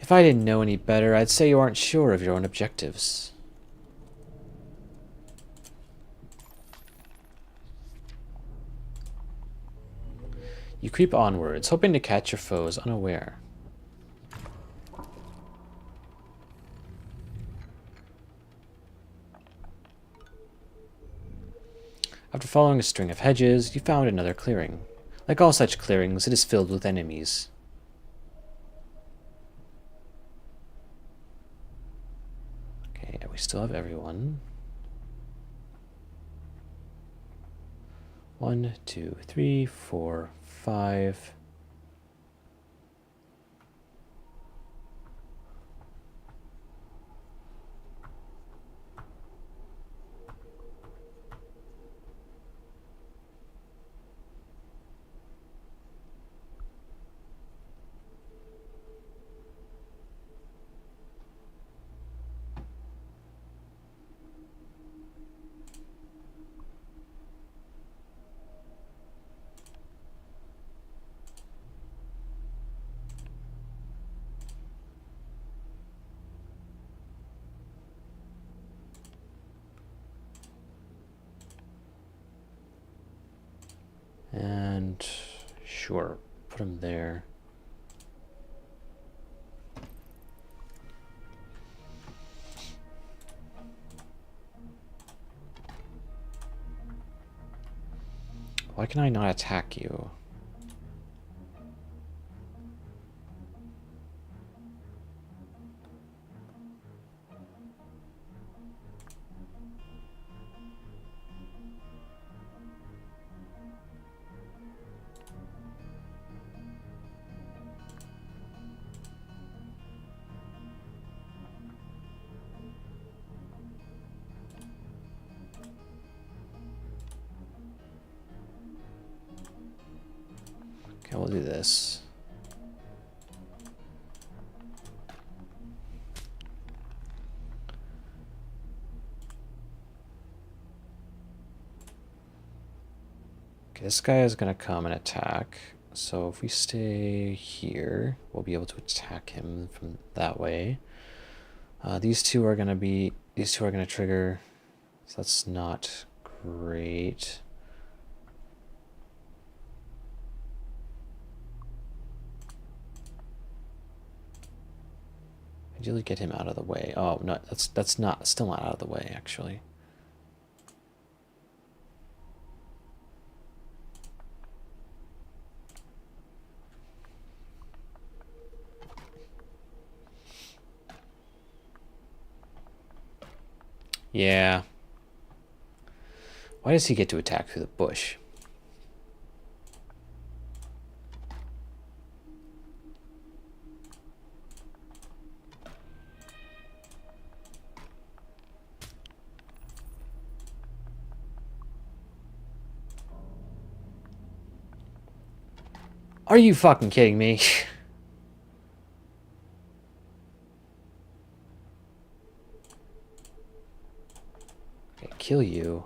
If I didn't know any better, I'd say you aren't sure of your own objectives. You creep onwards, hoping to catch your foes unaware. After following a string of hedges, you found another clearing. Like all such clearings, it is filled with enemies. Okay, we still have everyone. 1, 2, 3, 4, 5. And sure, put him there. Why can I not attack you? Okay, we'll do this. Okay, this guy is going to come and attack. So if we stay here, we'll be able to attack him from that way. These two are going to trigger. So that's not great. Ideally get him out of the way. Oh, no, that's still not out of the way, actually. Yeah. Why does he get to attack through the bush? Are you fucking kidding me? Okay, kill you.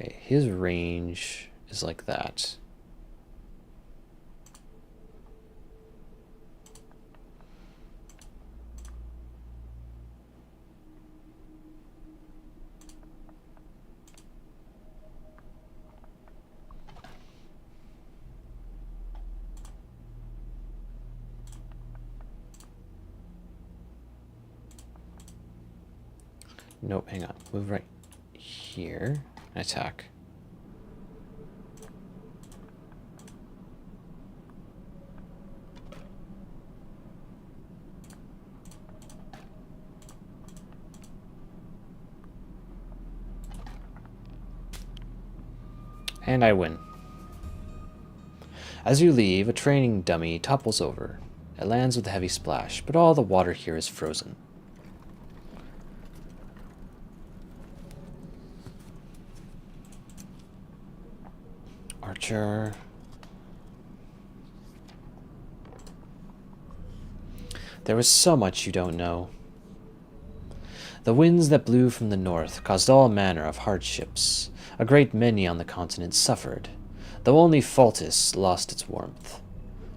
Okay, his range is like that. Nope, hang on. Move right here. Attack. And I win. As you leave, a training dummy topples over. It lands with a heavy splash, but all the water here is frozen. Archer. There was so much you don't know. The winds that blew from the north caused all manner of hardships. A great many on the continent suffered, though only Faltis lost its warmth.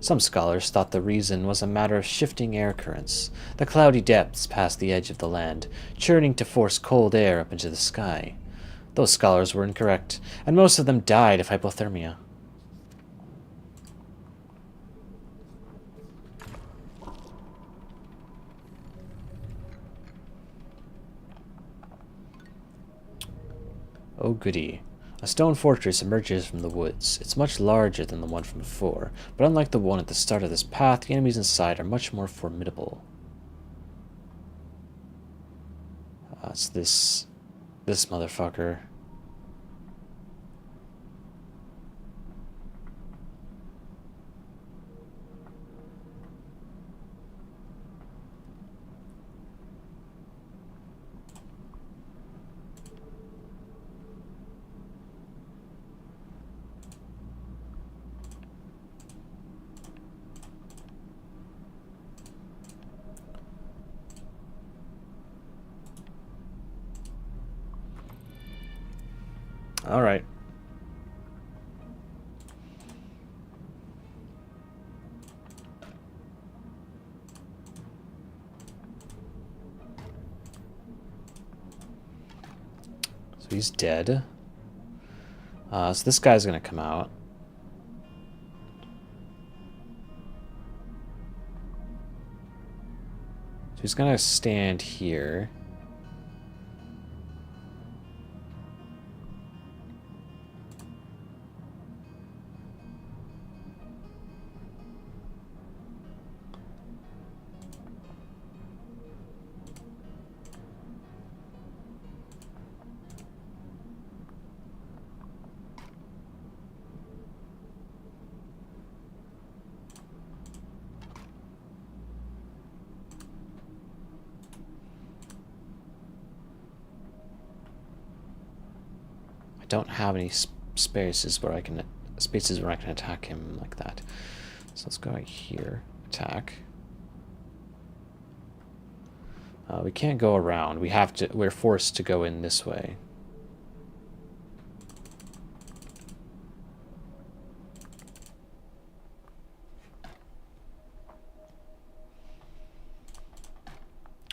Some scholars thought the reason was a matter of shifting air currents, the cloudy depths past the edge of the land, churning to force cold air up into the sky. Those scholars were incorrect, and most of them died of hypothermia. Oh goody. A stone fortress emerges from the woods. It's much larger than the one from before, but unlike the one at the start of this path, the enemies inside are much more formidable. It's this motherfucker. All right. So he's dead. So this guy's gonna come out. So he's gonna stand here. don't have any spaces where I can attack him like that. So let's go right here. Attack. We can't go around. We're forced to go in this way.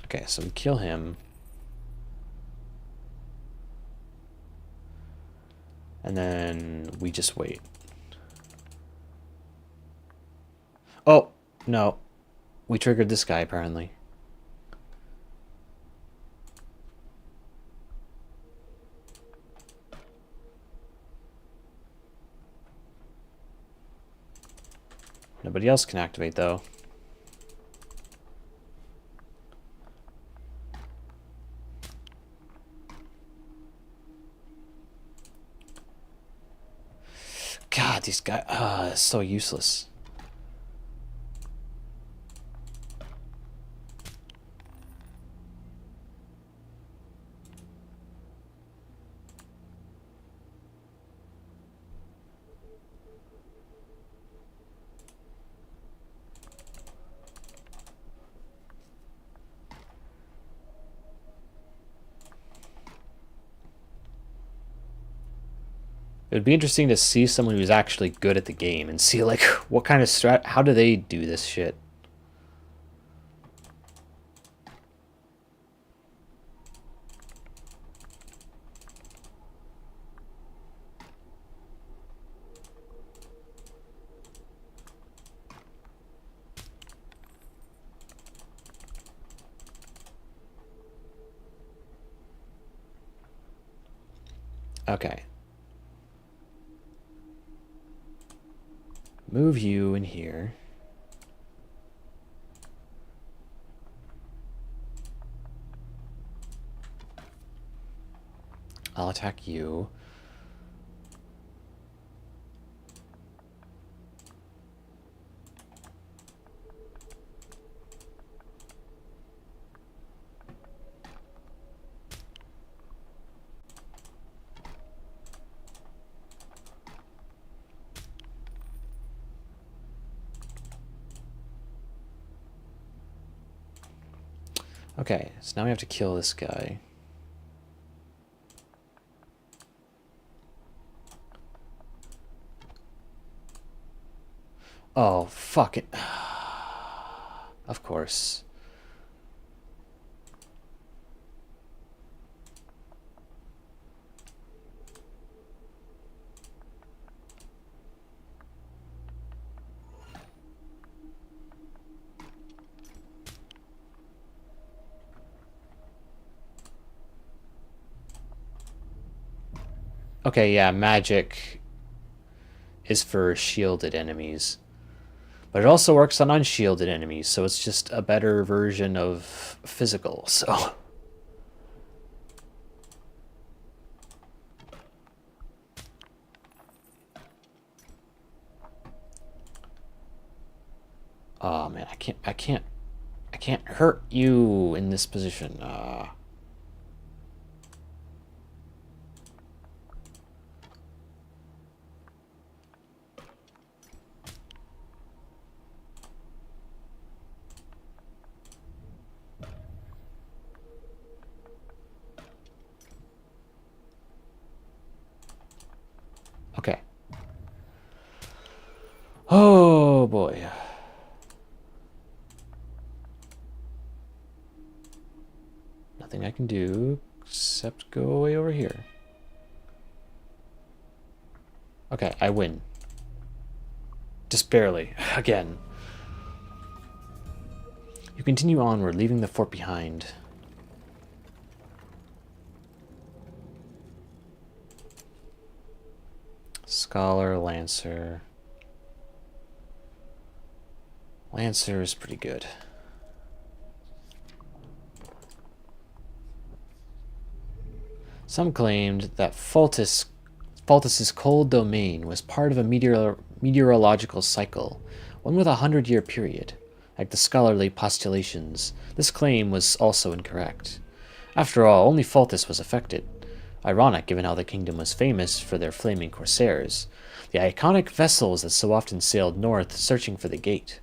Okay, so we kill him. And then we just wait. Oh, no. We triggered this guy, apparently. Nobody else can activate, though. God, these guys, so useless. It would be interesting to see someone who's actually good at the game and see, like, what kind of how do they do this shit? Okay. Move you in here. I'll attack you. Okay, so now we have to kill this guy. Oh, fuck it. Of course. Okay, yeah, magic is for shielded enemies. But it also works on unshielded enemies, so it's just a better version of physical, so... Oh man, I can't hurt you in this position. Okay. Oh boy. Nothing I can do except go away over here. Okay, I win. Just barely. Again. You continue onward, leaving the fort behind. Scholar, Lancer. Lancer is pretty good. Some claimed that Faltus's cold domain was part of a meteorological cycle, one with a 100-year period. Like the scholarly postulations, this claim was also incorrect. After all, only Faltus was affected. Ironic, given how the kingdom was famous for their flaming corsairs, the iconic vessels that so often sailed north searching for the gate.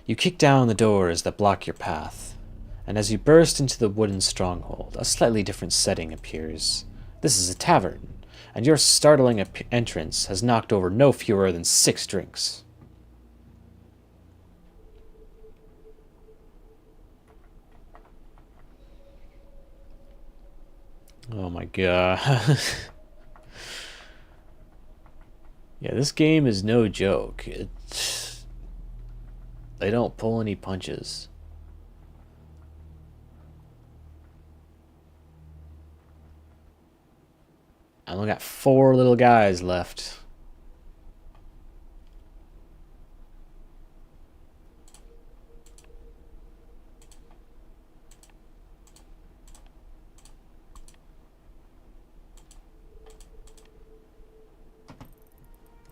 You kick down the doors that block your path, and as you burst into the wooden stronghold, a slightly different setting appears. This is a tavern, and your startling entrance has knocked over no fewer than 6 drinks. Oh my god. Yeah, this game is no joke. They don't pull any punches. I only got 4 little guys left.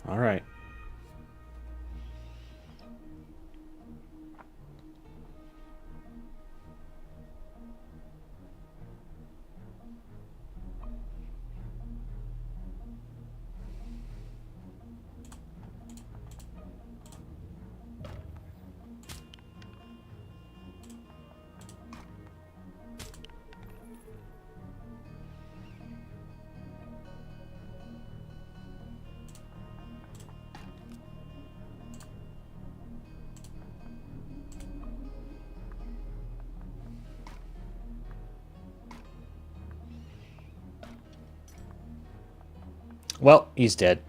All right. Well, he's dead.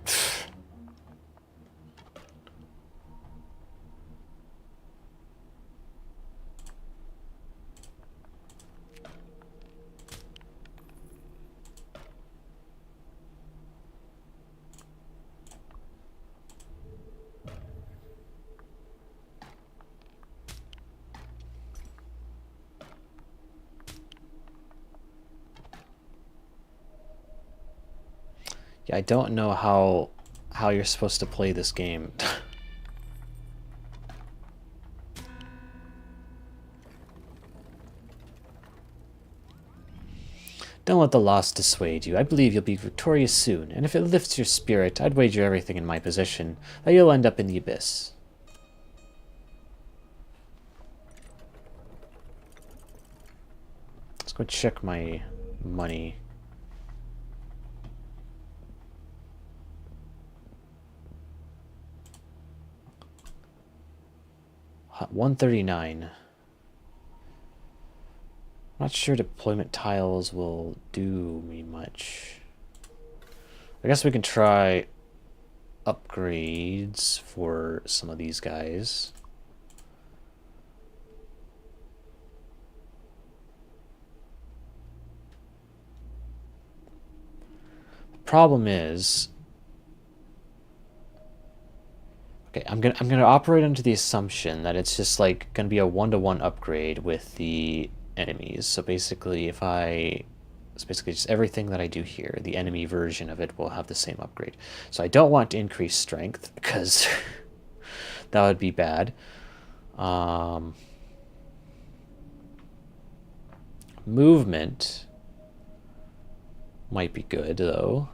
Yeah, I don't know how you're supposed to play this game. Don't let the loss dissuade you. I believe you'll be victorious soon, and if it lifts your spirit, I'd wager everything in my possession that you'll end up in the abyss. Let's go check my money. $139. Not sure deployment tiles will do me much. I guess we can try upgrades for some of these guys. The problem is, okay, I'm gonna operate under the assumption that it's just like gonna be a 1-to-1 upgrade with the enemies. So basically, it's basically just everything that I do here, the enemy version of it will have the same upgrade. So I don't want to increase strength because that would be bad. Movement might be good though.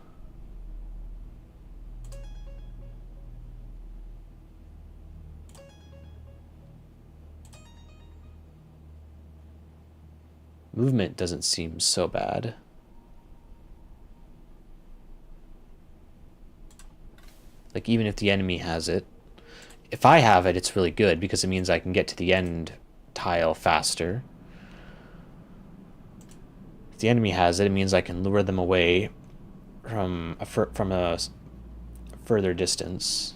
Movement doesn't seem so bad. Like, even if the enemy has it. If I have it, it's really good because it means I can get to the end tile faster. If the enemy has it, it means I can lure them away from a further distance.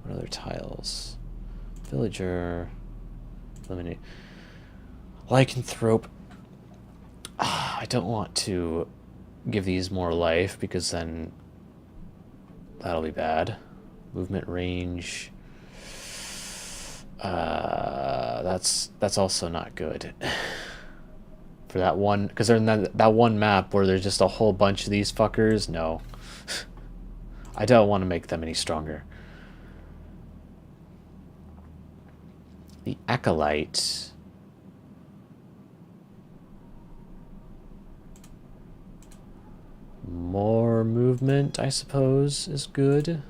What other tiles? Villager. Eliminate. Lycanthrope. I don't want to give these more life because then that'll be bad. Movement range. That's also not good. for that one, because there's that one map where there's just a whole bunch of these fuckers. No. I don't want to make them any stronger. The Acolyte. More movement, I suppose, is good.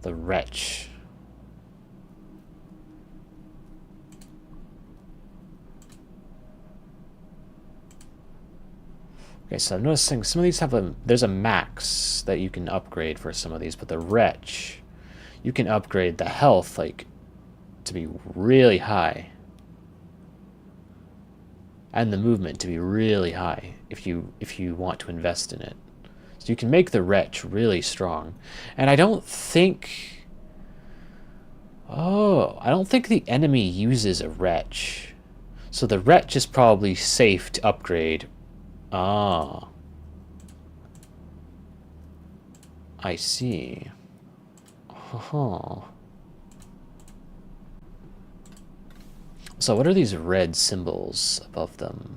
The Wretch. Okay, so I'm noticing some of these have there's a max that you can upgrade for some of these, but the Wretch, you can upgrade the health like to be really high. And the movement to be really high if you want to invest in it. So you can make the Wretch really strong. And I don't think... Oh, I don't think the enemy uses a Wretch. So the Wretch is probably safe to upgrade. Ah. I see. Huh. So what are these red symbols above them?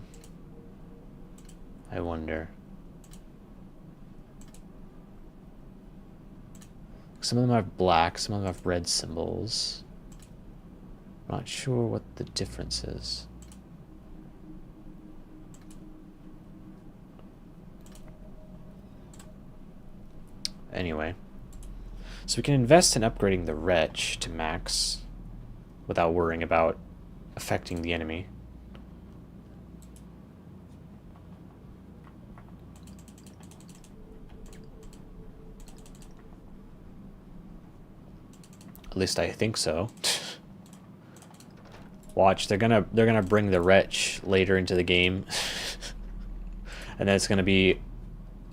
I wonder. Some of them have black, some of them have red symbols. I'm not sure what the difference is. Anyway. So we can invest in upgrading the Wretch to max without worrying about affecting the enemy. At least I think so. Watch, they're gonna bring the Wretch later into the game. And then it's gonna be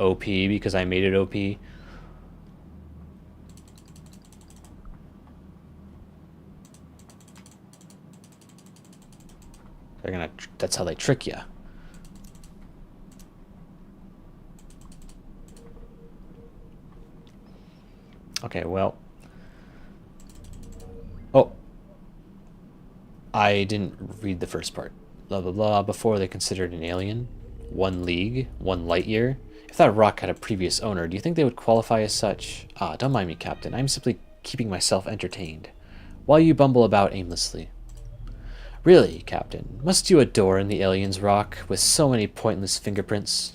OP because I made it OP. That's how they trick you. Okay, well. Oh. I didn't read the first part. Blah, blah, blah. Before they considered an alien. 1 league. 1 light year. If that rock had a previous owner, do you think they would qualify as such? Ah, don't mind me, Captain. I'm simply keeping myself entertained. While you bumble about aimlessly. Really, Captain, must you adore in the alien's rock with so many pointless fingerprints?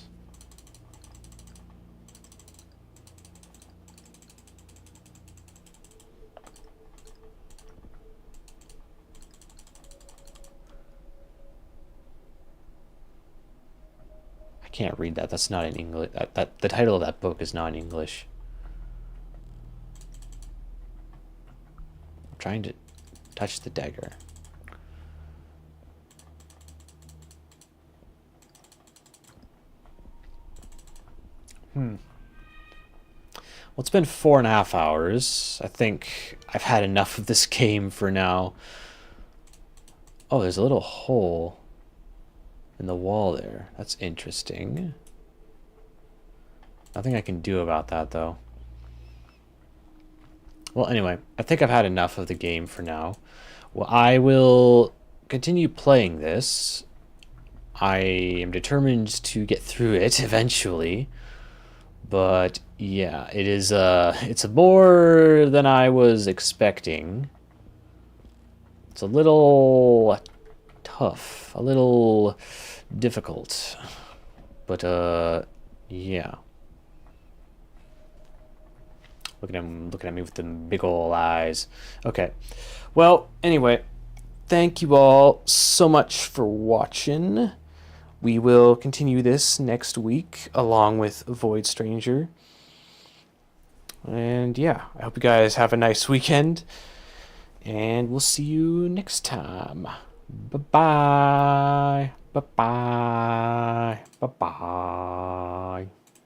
I can't read that. That's not in English. The title of that book is not in English. I'm trying to touch the dagger. Well, it's been 4.5 hours. I think I've had enough of this game for now. Oh, there's a little hole in the wall there. That's interesting. Nothing I can do about that, though. Well, anyway, I think I've had enough of the game for now. Well, I will continue playing this. I am determined to get through it eventually. But yeah, it is it's more than I was expecting. It's a little tough, a little difficult. But yeah. Look at me with them big ol' eyes. Okay. Well, anyway, thank you all so much for watching. We will continue this next week along with Void Stranger. And yeah, I hope you guys have a nice weekend. And we'll see you next time. Bye-bye. Bye-bye. Bye-bye.